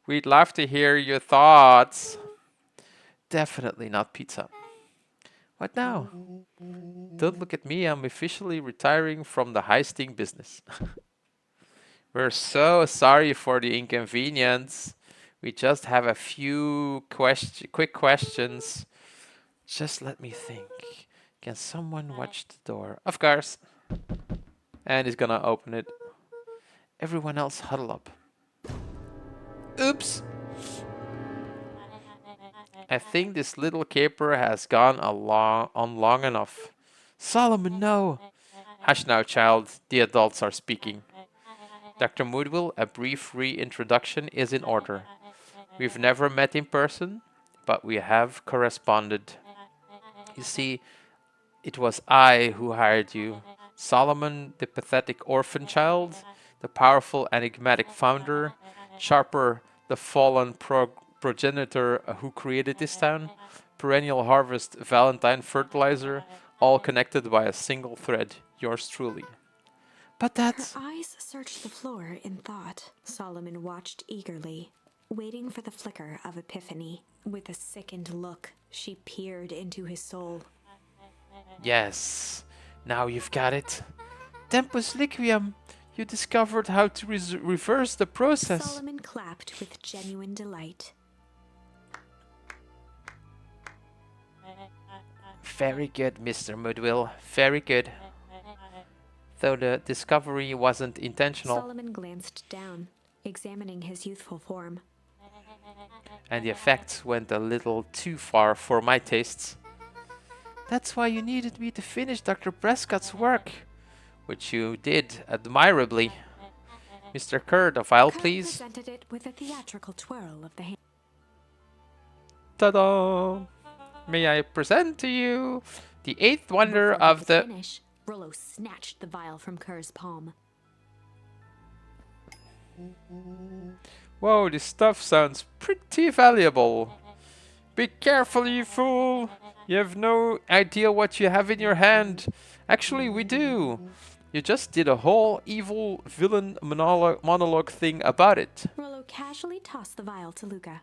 We'd love to hear your thoughts. Definitely not pizza. What now? Don't look at me, I'm officially retiring from the heisting business. We're so sorry for the inconvenience. We just have a few quick questions. Just let me think. Can someone watch the door? Of course. And he's gonna open it. Everyone else huddle up. Oops! I think this little caper has gone on long enough. Solomon, no! Hush now, child. The adults are speaking. Dr. Moodwell, a brief reintroduction is in order. We've never met in person, but we have corresponded. You see, it was I who hired you. Solomon, the pathetic orphan child, the powerful enigmatic founder, Sharper, the fallen progenitor who created this town, Perennial Harvest, Valentine Fertilizer, all connected by a single thread, yours truly. But that's... Her eyes searched the floor in thought. Solomon watched eagerly, waiting for the flicker of epiphany. With a sickened look, she peered into his soul. Yes, now you've got it. Tempus Liquium, you discovered how to reverse the process. Solomon clapped with genuine delight. Very good, Mr. Moodwell, very good. Though the discovery wasn't intentional. Solomon glanced down, examining his youthful form. And the effects went a little too far for my tastes. That's why you needed me to finish Dr. Prescott's work, which you did admirably. Mr. Kerr, the file, Kerr please. presented it with a theatrical twirl of the hand. Ta-da! May I present to you the eighth wonder Before he of could the... finish, Rollo snatched the vial from Kerr's palm. Whoa, this stuff sounds pretty valuable. Be careful, you fool! You have no idea what you have in your hand. Actually, we do. You just did a whole evil villain monologue thing about it. Rollo casually tossed the vial to Luca.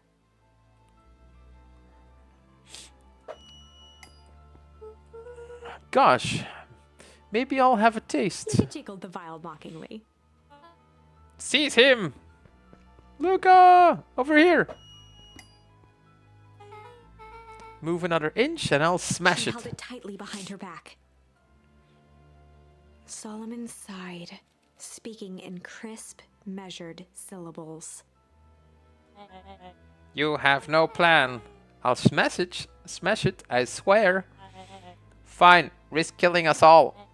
Gosh, maybe I'll have a taste. He jiggled the vial mockingly. Seize him! Luca! Over here! Move another inch and I'll smash She it. held it tightly behind her back. Solomon sighed, speaking in crisp, measured syllables. You have no plan. I'll smash it, I swear. Fine, risk killing us all.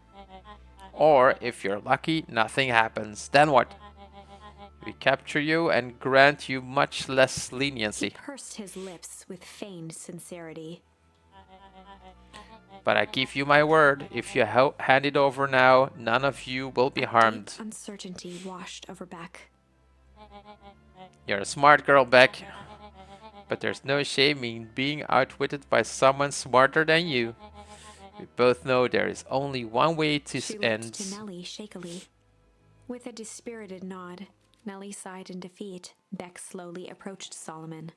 Or, if you're lucky, nothing happens. Then what? We capture you and grant you much less He leniency. pursed his lips with feigned sincerity. But I give you my word, if you hand it over now, none of you will be harmed. Deep uncertainty washed over Beck. You're a smart girl, Beck. But there's no shame in being outwitted by someone smarter than you. We both know there is only one way to She looked end. to Nellie shakily. With a dispirited nod, Nellie sighed in defeat. Beck slowly approached Solomon.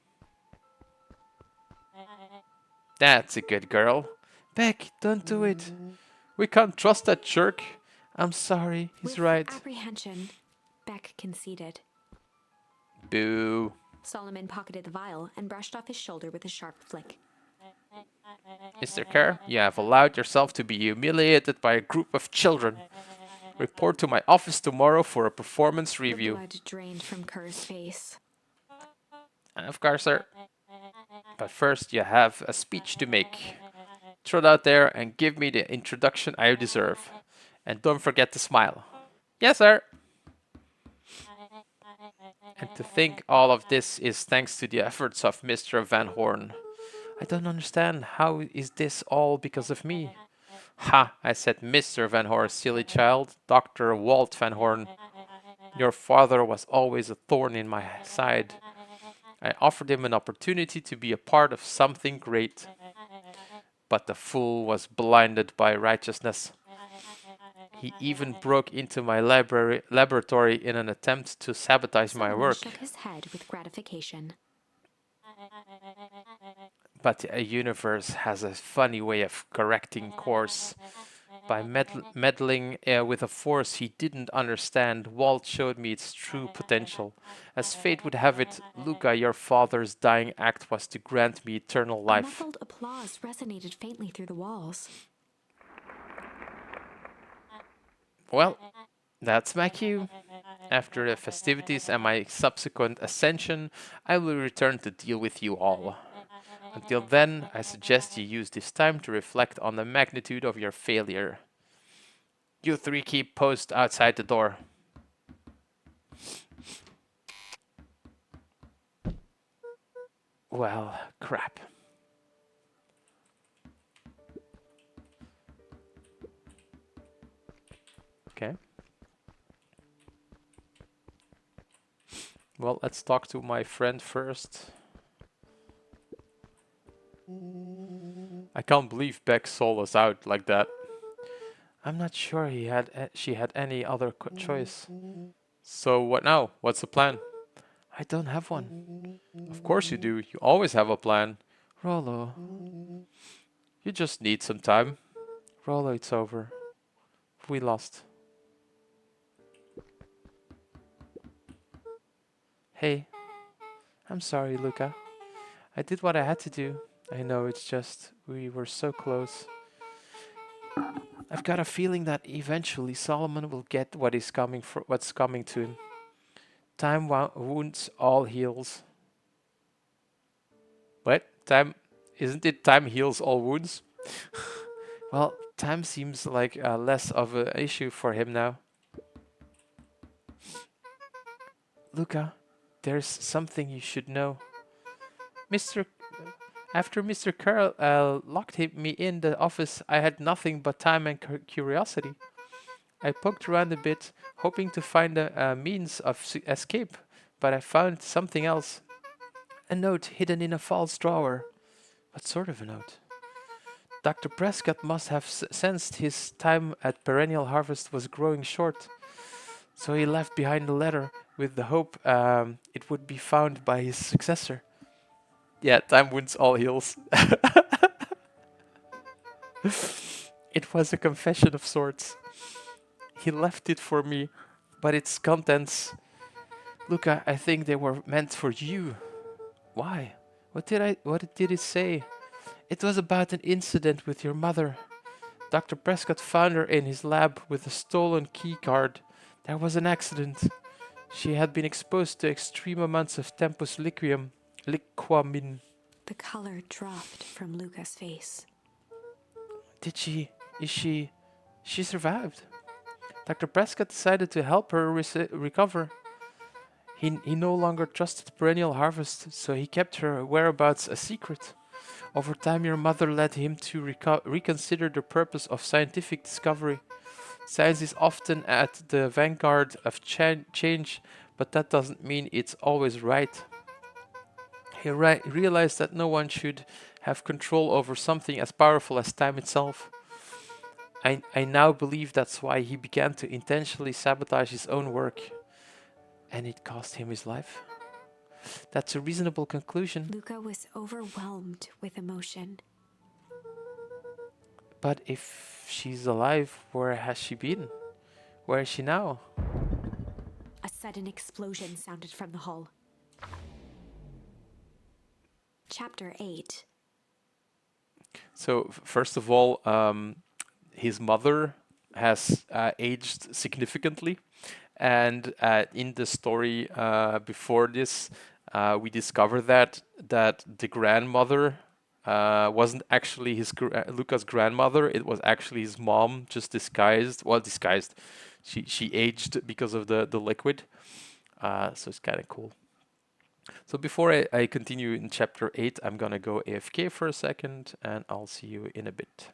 That's a good girl. Beck, don't do it. We can't trust that jerk. I'm sorry, he's With right. apprehension, Beck conceded. Boo. Solomon pocketed the vial and brushed off his shoulder with a sharp flick. Mr. Kerr, you have allowed yourself to be humiliated by a group of children. Report to my office tomorrow for a performance The review. blood drained from Kerr's face. Of course, sir. But first, you have a speech to make. Throw it out there and give me the introduction I deserve. And don't forget to smile. Yes, sir. And to think all of this is thanks to the efforts of Mr. Van Horn. I don't understand. How is this all because of me? Ha! I said Mr. Van Horn, silly child. Dr. Walt Van Horn. Your father was always a thorn in my side. I offered him an opportunity to be a part of something great. but the fool was blinded by righteousness. He even broke into my laboratory in an attempt to sabotage my Solomon work. shook his head with gratification. But a universe has a funny way of correcting course. By meddling with a force he didn't understand, Walt showed me its true potential. As fate would have it, Luca, your father's dying act was to grant me eternal A life. muffled applause resonated faintly through the walls. Well, that's my cue. After the festivities and my subsequent ascension, I will return to deal with you all. Until then, I suggest you use this time to reflect on the magnitude of your failure. You three keep post outside the door. Well, crap. Okay. Well, let's talk to my friend first. I can't believe Beck sold us out like that. I'm not sure she had any other choice. So what now? What's the plan? I don't have one. Of course you do. You always have a plan. Rollo. You just need some time. Rollo, it's over. We lost. Hey. I'm sorry, Luca. I did what I had to do. I know, it's just we were so close. I've got a feeling that eventually Solomon will get what's coming to him. Time wounds all heals. What? Isn't it time heals all wounds? Well, time seems like less of an issue for him now. Luca, there's something you should know. After Mr. Carroll locked me in the office, I had nothing but time and curiosity. I poked around a bit, hoping to find a means of escape, but I found something else. A note hidden in a false drawer. What sort of a note? Dr. Prescott must have sensed his time at Perennial Harvest was growing short, so he left behind a letter with the hope it would be found by his successor. Yeah, time wounds all heals. It was a confession of sorts. He left it for me, but its contents... Luca, I think they were meant for you. Why? What did it say? It was about an incident with your mother. Dr. Prescott found her in his lab with a stolen key card. There was an accident. She had been exposed to extreme amounts of Tempus liquamin. The color dropped from Luca's face. She survived. Dr. Prescott decided to help her recover. He no longer trusted Perennial Harvest, so he kept her whereabouts a secret. Over time, your mother led him to reconsider the purpose of scientific discovery. Science is often at the vanguard of change, but that doesn't mean it's always right. He realized that no one should have control over something as powerful as time itself. I now believe that's why he began to intentionally sabotage his own work. And it cost him his life. That's a reasonable conclusion. Luca was overwhelmed with emotion. But if she's alive, where has she been? Where is she now? A sudden explosion sounded from the hull. Chapter 8. So, first of all, his mother has aged significantly. And in the story before this, we discover that the grandmother wasn't actually Luca's grandmother. It was actually his mom, just disguised. Well, disguised. She aged because of the liquid. So it's kind of cool. So before I continue in chapter 8, I'm gonna go AFK for a second, and I'll see you in a bit.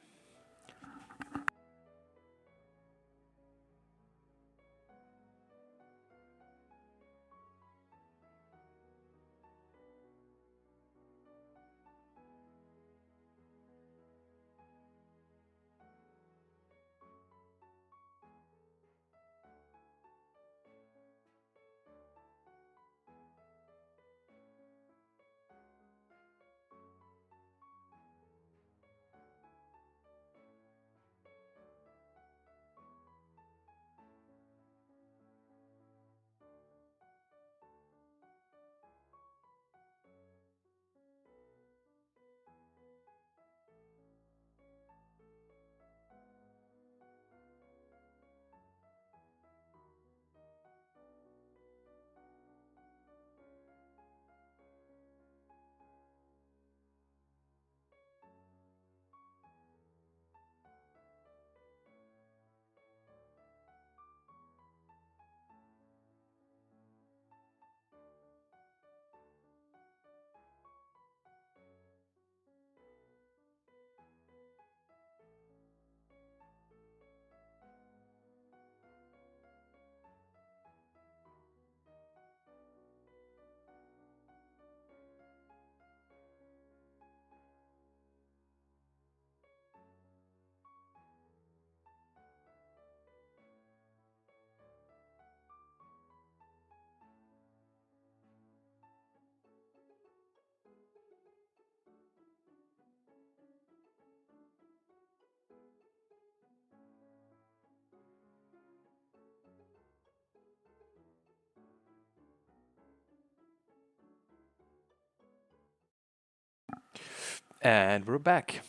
And we're back.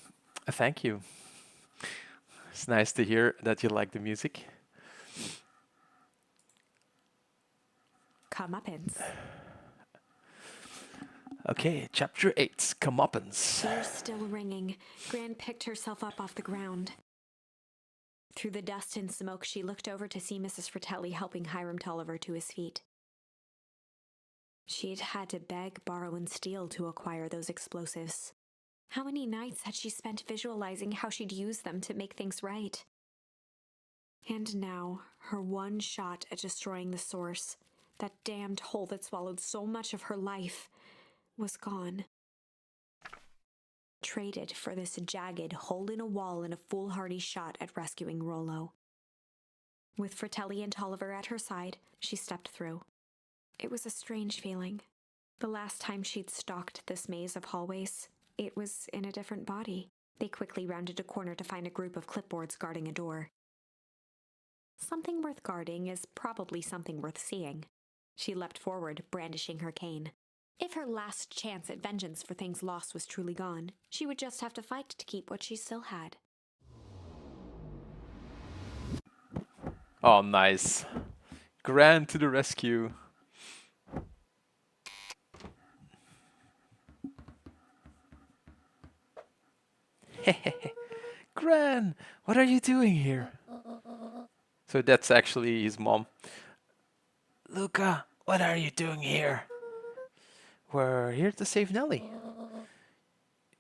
Thank you. It's nice to hear that you like the music. Comeuppance. Okay, chapter 8, Comeuppance. Ears still ringing, Gran picked herself up off the ground. Through the dust and smoke, she looked over to see Mrs. Fratelli helping Hiram Tolliver to his feet. She'd had to beg, borrow, and steal to acquire those explosives. How many nights had she spent visualizing how she'd use them to make things right? And now, her one shot at destroying the source, that damned hole that swallowed so much of her life, was gone. Traded for this jagged hole in a wall and a foolhardy shot at rescuing Rollo. With Fratelli and Tolliver at her side, she stepped through. It was a strange feeling. The last time she'd stalked this maze of hallways, it was in a different body. They quickly rounded a corner to find a group of clipboards guarding a door. Something worth guarding is probably something worth seeing. She leapt forward, brandishing her cane. If her last chance at vengeance for things lost was truly gone, she would just have to fight to keep what she still had. Oh, nice. Gran to the rescue. Gran, what are you doing here? So that's actually his mom. Luca, what are you doing here? We're here to save Nellie.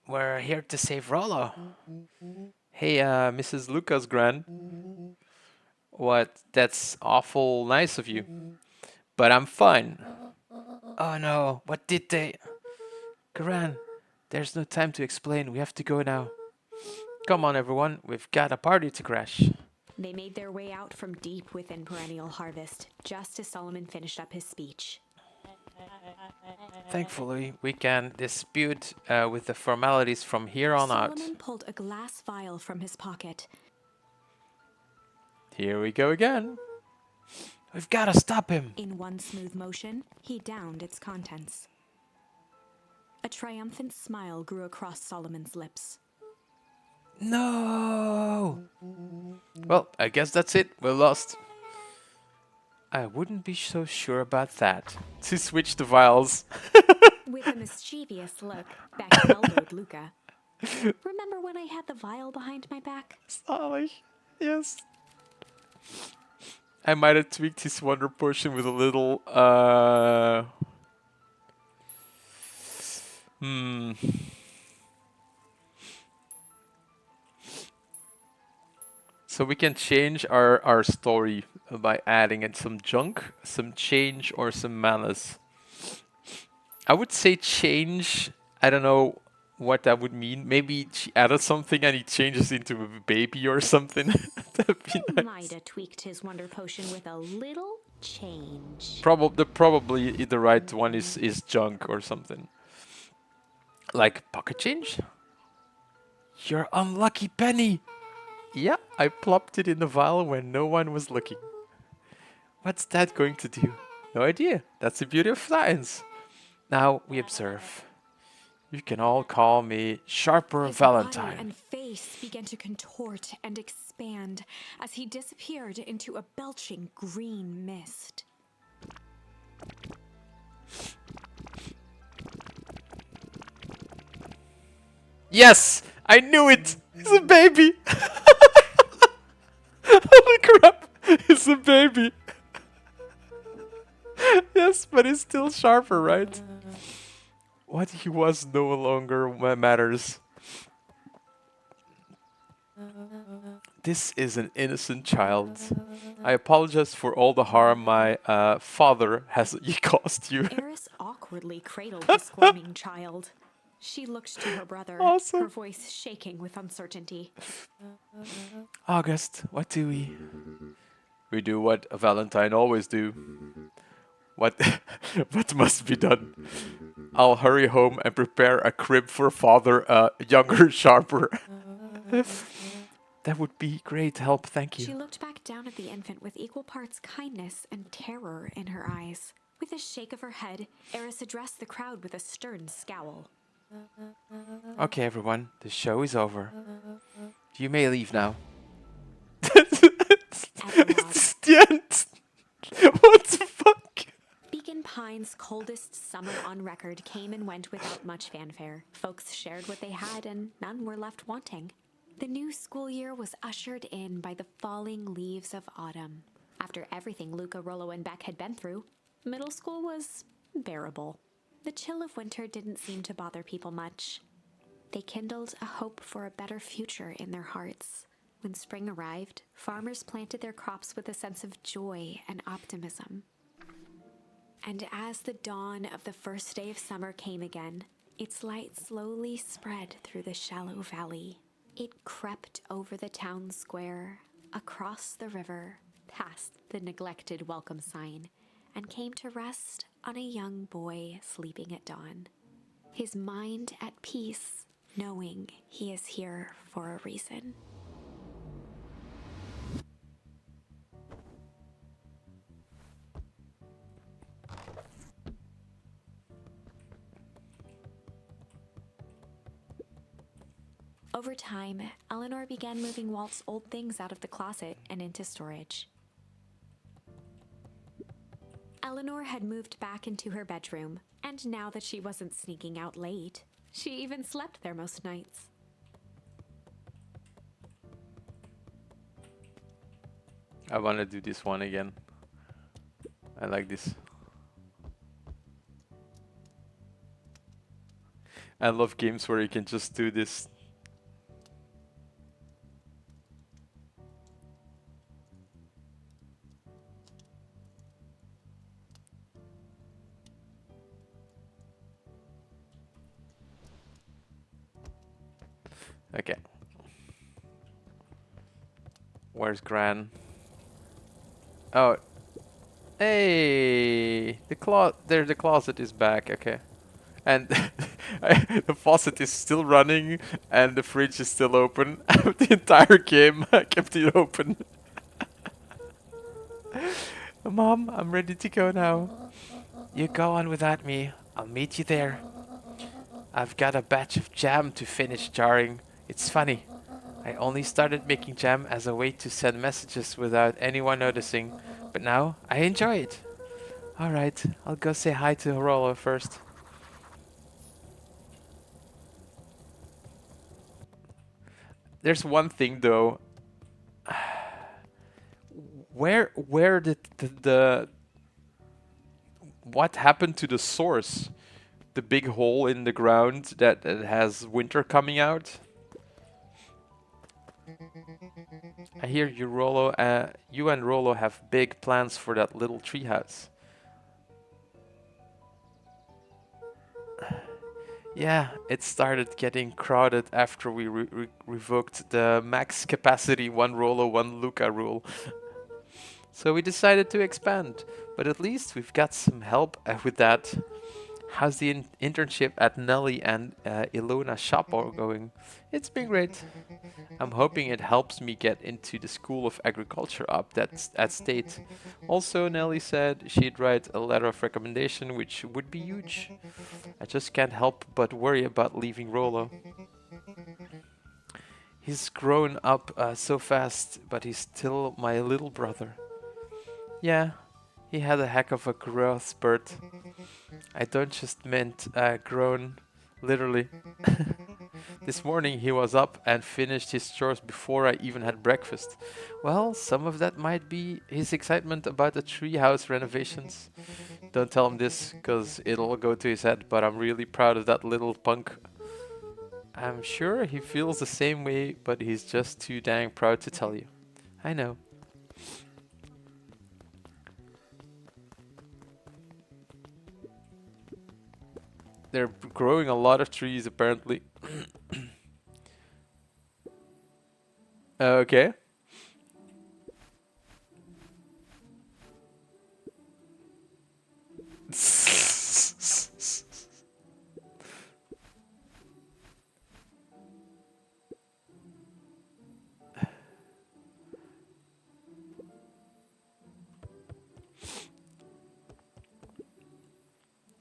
We're here to save Rollo. Hey, Mrs. Lucas, Gran. What? That's awful nice of you. But I'm fine. Oh no, what did they... Gran, there's no time to explain. We have to go now. Come on, everyone. We've got a party to crash. They made their way out from deep within Perennial Harvest, just as Solomon finished up his speech. Thankfully, we can dispute with the formalities from here on out. Solomon pulled a glass vial from his pocket. Here we go again. We've got to stop him. In one smooth motion, he downed its contents. A triumphant smile grew across Solomon's lips. No! Well, I guess that's it. We're lost. I wouldn't be so sure about that. To switch the vials. With a mischievous look, Beck elbowed Luca. Remember when I had the vial behind my back? Stylish. Yes. I might have tweaked his wonder potion with a little, So we can change our story by adding in some junk, some change, or some malice. I would say change. I don't know what that would mean. Maybe she added something and he changes into a baby or something. That'd be nice. Might have tweaked his wonder potion with a little change. Probably the right one is junk or something. Like pocket change? Your unlucky penny! Yeah, I plopped it in the vial when no one was looking. What's that going to do? No idea. That's the beauty of science. Now we observe. You can all call me Sharper His body Valentine. and face began to contort and expand as he disappeared into a belching green mist. Yes! I knew it! It's a baby! Holy crap! It's a baby! Yes, but it's still Sharper, right? What he was no longer matters. This is an innocent child. I apologize for all the harm my father has caused you. Eris awkwardly cradled the squirming child. She looked to her brother, Awesome. her voice shaking with uncertainty. August, what do we? We do what a Valentine always do. What what must be done? I'll hurry home and prepare a crib for father, younger, Sharper. That would be great help, thank She you. looked back down at the infant with equal parts kindness and terror in her eyes. With a shake of her head, Eris addressed the crowd with a stern scowl. Okay, everyone, the show is over. You may leave now. Epilogue. It's the end. What the fuck? Beacon Pines' coldest summer on record came and went without much fanfare. Folks shared what they had, and none were left wanting. The new school year was ushered in by the falling leaves of autumn. After everything Luca, Rollo, and Beck had been through, middle school was bearable. The chill of winter didn't seem to bother people much. They kindled a hope for a better future in their hearts. When spring arrived, farmers planted their crops with a sense of joy and optimism. And as the dawn of the first day of summer came again, its light slowly spread through the shallow valley. It crept over the town square, across the river, past the neglected welcome sign, and came to rest on a young boy sleeping at dawn. His mind at peace, knowing he is here for a reason. Over time, Eleanor began moving Walt's old things out of the closet and into storage. Eleanor had moved back into her bedroom, and now that she wasn't sneaking out late, she even slept there most nights. I want to do this one again. I like this. I love games where you can just do this. Okay. Where's Gran? Oh. Hey! The closet is back, okay. And the faucet is still running and the fridge is still open. The entire game I kept it open. Mom, I'm ready to go now. You go on without me. I'll meet you there. I've got a batch of jam to finish jarring. It's funny. I only started making jam as a way to send messages without anyone noticing, but now I enjoy it. Alright, I'll go say hi to Rollo first. There's one thing though. Where did the what happened to the source? The big hole in the ground that has winter coming out? I hear you, Rollo. You and Rollo have big plans for that little treehouse. Yeah, it started getting crowded after we revoked the max capacity one Rollo, one Luca rule. So we decided to expand, but at least we've got some help with that. How's the internship at Nelly and Ilona Shapo going? It's been great. I'm hoping it helps me get into the School of Agriculture up at State. Also, Nelly said she'd write a letter of recommendation, which would be huge. I just can't help but worry about leaving Rollo. He's grown up so fast, but he's still my little brother. Yeah, he had a heck of a growth spurt. I don't just meant grown, literally. This morning he was up and finished his chores before I even had breakfast. Well, some of that might be his excitement about the treehouse renovations. Don't tell him this, cause it'll go to his head, but I'm really proud of that little punk. I'm sure he feels the same way, but he's just too dang proud to tell you. I know. They're growing a lot of trees, apparently. Okay.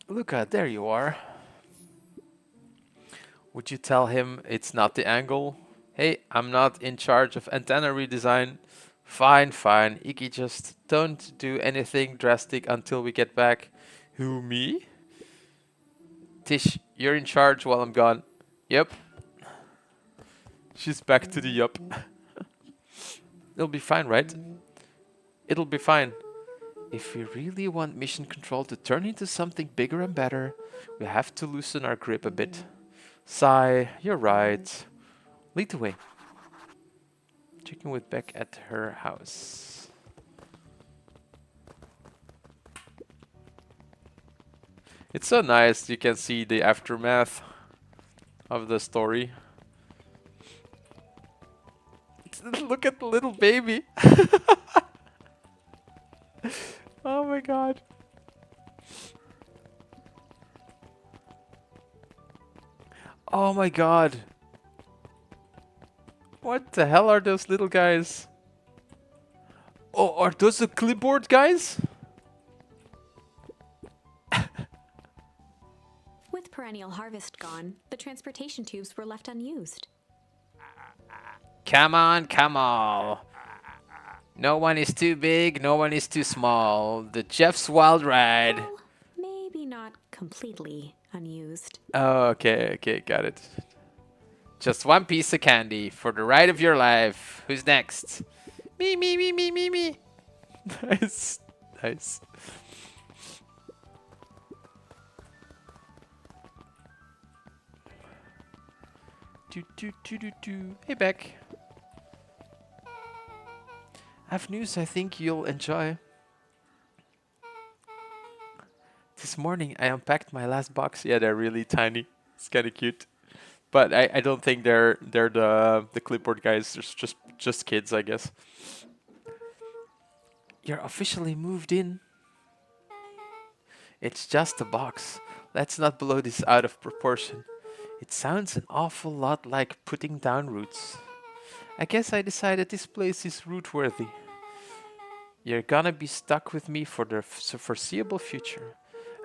Luca, there you are. Would you tell him it's not the angle? Hey, I'm not in charge of antenna redesign. Fine, fine. Iggy, just don't do anything drastic until we get back. Who, me? Tish, you're in charge while I'm gone. Yep. She's back to the yup. It'll be fine, right? It'll be fine. If we really want mission control to turn into something bigger and better, we have to loosen our grip a bit. Sigh, you're right. Lead the way. Checking with Beck at her house. It's so nice, you can see the aftermath of the story. Look at the little baby. Oh my god. Oh my god. What the hell are those little guys? Oh, are those the clipboard guys? With perennial harvest gone, the transportation tubes were left unused. Come on, come on. No one is too big, no one is too small. The Jeff's Wild Ride. Well, maybe not completely unused. Oh, okay, got it. Just one piece of candy for the ride of your life. Who's next? Me. Nice, nice. Do. Hey, Beck. I have news I think you'll enjoy. This morning I unpacked my last box. Yeah, they're really tiny. It's kind of cute. But I don't think they're the clipboard guys. They're just kids, I guess. You're officially moved in. It's just a box. Let's not blow this out of proportion. It sounds an awful lot like putting down roots. I guess I decided this place is root-worthy. You're gonna be stuck with me for the foreseeable future.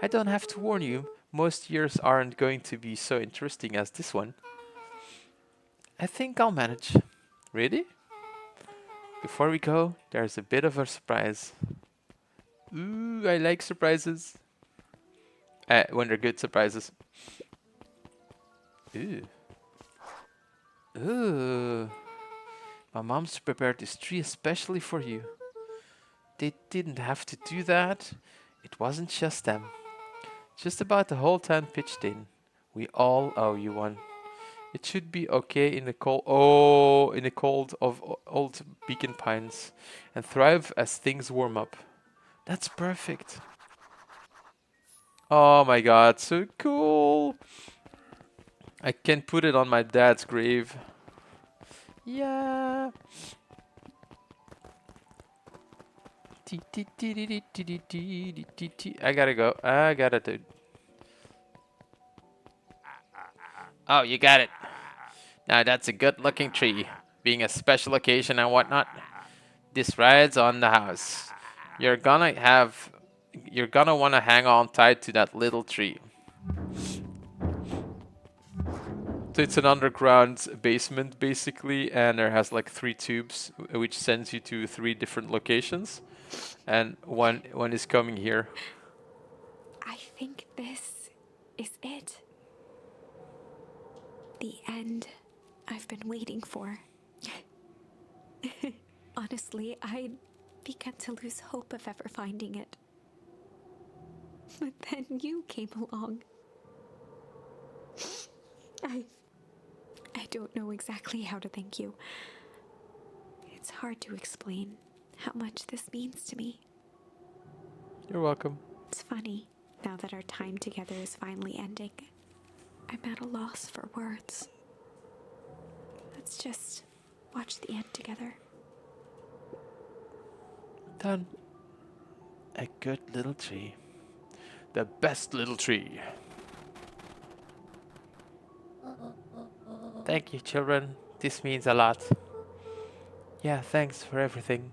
I don't have to warn you, most years aren't going to be so interesting as this one. I think I'll manage. Ready? Before we go, there's a bit of a surprise. Ooh, I like surprises. When they're good surprises. Ooh. Ooh. My mom's prepared this tree especially for you. They didn't have to do that. It wasn't just them. Just about the whole town pitched in. We all owe you one. It should be okay in the cold. Oh, in the cold of old Beacon Pines, and thrive as things warm up. That's perfect. Oh my god, so cool! I can put it on my dad's grave. Yeah. I gotta go. I gotta do. Oh, you got it. Now that's a good-looking tree, being a special occasion and whatnot. This rides on the house. You're gonna want to hang on tight to that little tree. So it's an underground basement basically, and there has like 3 tubes, which sends you to 3 different locations, and one is coming here. I think this is it. The end I've been waiting for. Honestly, I'd begun to lose hope of ever finding it. But then you came along. I don't know exactly how to thank you. It's hard to explain how much this means to me. You're welcome. It's funny, now that our time together is finally ending, I'm at a loss for words. Let's just watch the end together. Done. A good little tree. The best little tree. Thank you, children. This means a lot. Yeah, thanks for everything.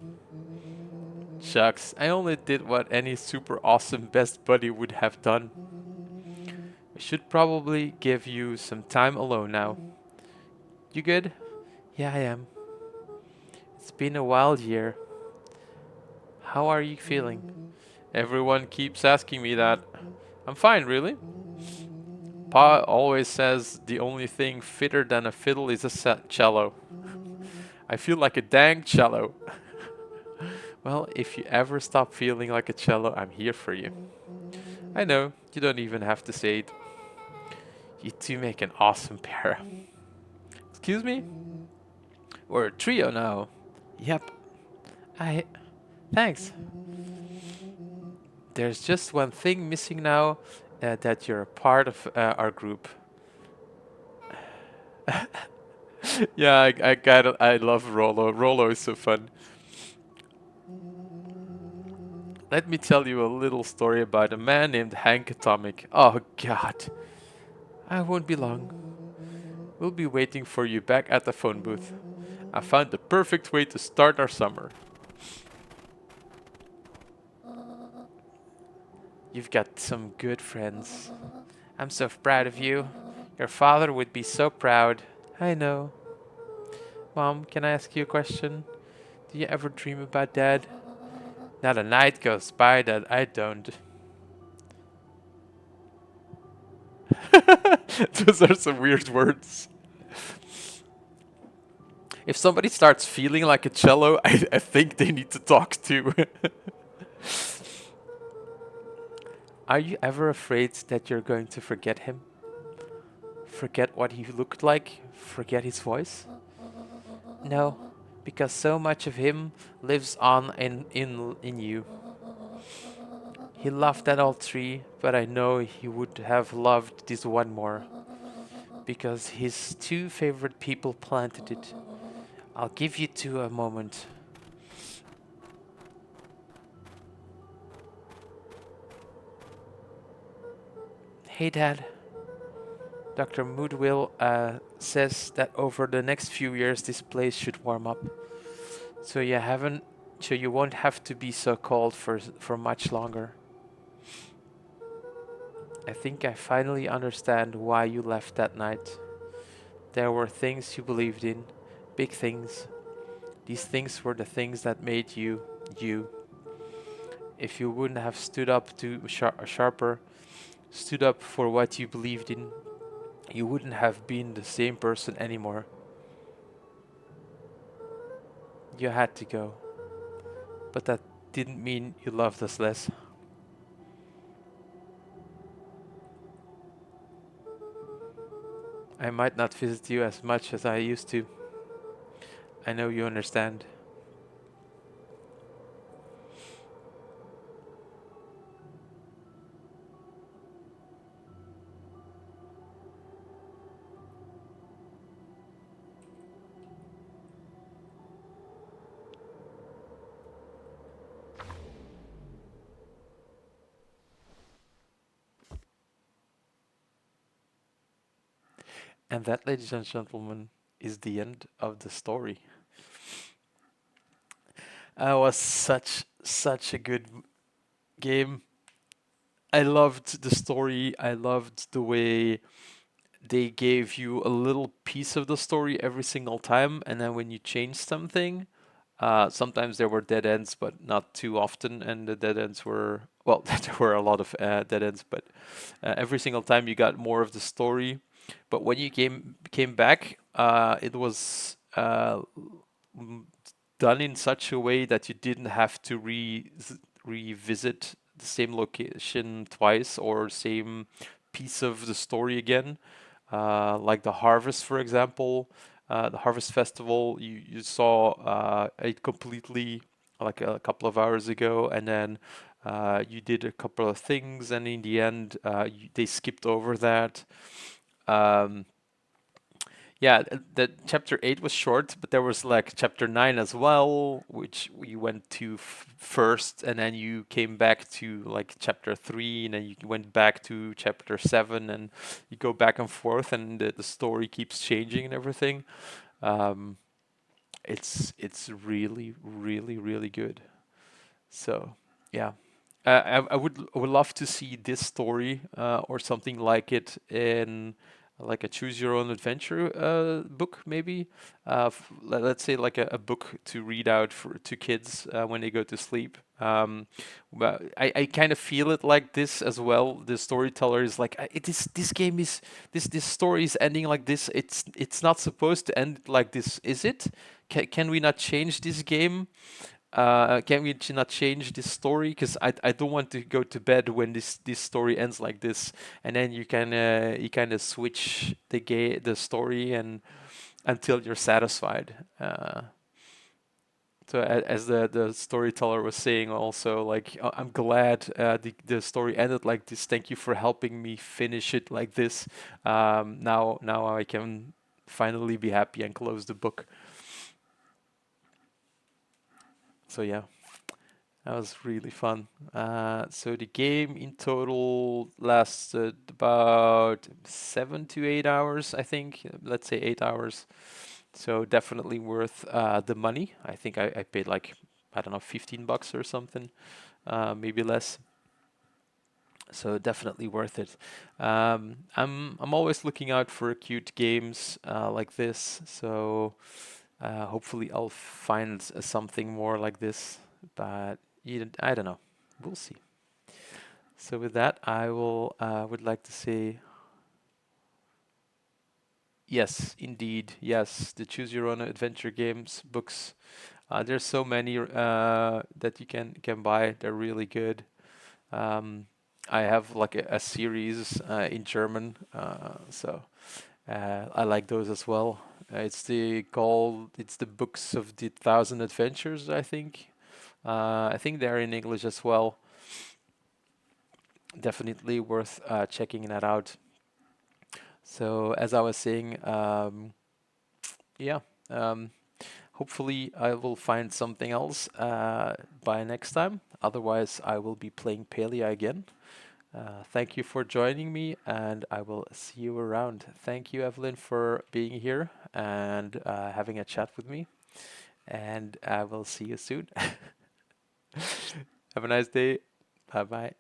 Shucks, I only did what any super awesome best buddy would have done. I should probably give you some time alone now. You good? Yeah, I am. It's been a wild year. How are you feeling? Everyone keeps asking me that. I'm fine, really. Pa always says the only thing fitter than a fiddle is a cello. I feel like a dang cello. Well, if you ever stop feeling like a cello, I'm here for you. I know, you don't even have to say it. You two make an awesome pair. Excuse me? We're a trio now. Yep. I. Thanks. There's just one thing missing now, that you're a part of our group. Yeah, I got it. I love Rollo. Rollo is so fun. Let me tell you a little story about a man named Hank Atomic. Oh god. I won't be long. We'll be waiting for you back at the phone booth. I found the perfect way to start our summer. You've got some good friends. I'm so proud of you. Your father would be so proud. I know. Mom, can I ask you a question? Do you ever dream about Dad? Not a night goes by that I don't. Those are some weird words. If somebody starts feeling like a cello, I think they need to talk to. Are you ever afraid that you're going to forget him? Forget what he looked like? Forget his voice? No, because so much of him lives on in you. He loved that old tree, but I know he would have loved this one more, because his two favorite people planted it. I'll give you two a moment. Hey Dad, Dr. Moodwill says that over the next few years this place should warm up. So you won't have to be so cold for much longer. I think I finally understand why you left that night. There were things you believed in, big things. These things were the things that made you, you. If you wouldn't have stood up to Sharper, stood up for what you believed in, you wouldn't have been the same person anymore. You had to go, but that didn't mean you loved us less. I might not visit you as much as I used to. I know you understand. And that, ladies and gentlemen, is the end of the story. It was such a good game. I loved the story. I loved the way they gave you a little piece of the story every single time, and then when you change something, sometimes there were dead ends, but not too often. And the dead ends were, well, there were a lot of dead ends, but every single time you got more of the story. But when you came back, it was done in such a way that you didn't have to revisit the same location twice or same piece of the story again. Like the harvest, for example, the harvest festival, you saw it completely like a couple of hours ago, and then you did a couple of things, and in the end, they skipped over that. Um, yeah, the chapter 8 was short, but there was like chapter 9 as well, which we went to first, and then you came back to like chapter 3, and then you went back to chapter 7, and you go back and forth, and the story keeps changing and everything. Um, it's really, really, really good. So, yeah. I would love to see this story or something like it in like a choose your own adventure book maybe. Let's say like a book to read out to kids when they go to sleep. But I kind of feel it like this as well. The storyteller is like, this game is this story is ending like this. It's not supposed to end like this, is it? Can we not change this game? Can we not change this story? Because I don't want to go to bed when this story ends like this, and then you kind of switch the story and until you're satisfied. So as the storyteller was saying, also like, I'm glad the story ended like this. Thank you for helping me finish it like this. Now I can finally be happy and close the book. So yeah. That was really fun. So the game in total lasted about 7 to 8 hours, I think. Let's say 8 hours. So definitely worth the money. I think I paid like, I don't know, $15 or something, maybe less. So definitely worth it. I'm always looking out for cute games like this. So hopefully I'll find something more like this. But I don't know. We'll see. So with that, I will would like to say yes, indeed, yes. The Choose Your Own Adventure games books. There's so many that you can buy. They're really good. Um, I have like a series in German, so I like those as well. It's the Books of the Thousand Adventures, I think. I think they're in English as well. Definitely worth checking that out. So as I was saying, yeah, um, hopefully I will find something else by next time. Otherwise, I will be playing Palia again. Thank you for joining me, and I will see you around. Thank you, Evelyn, for being here and having a chat with me. And I will see you soon. Have a nice day. Bye bye.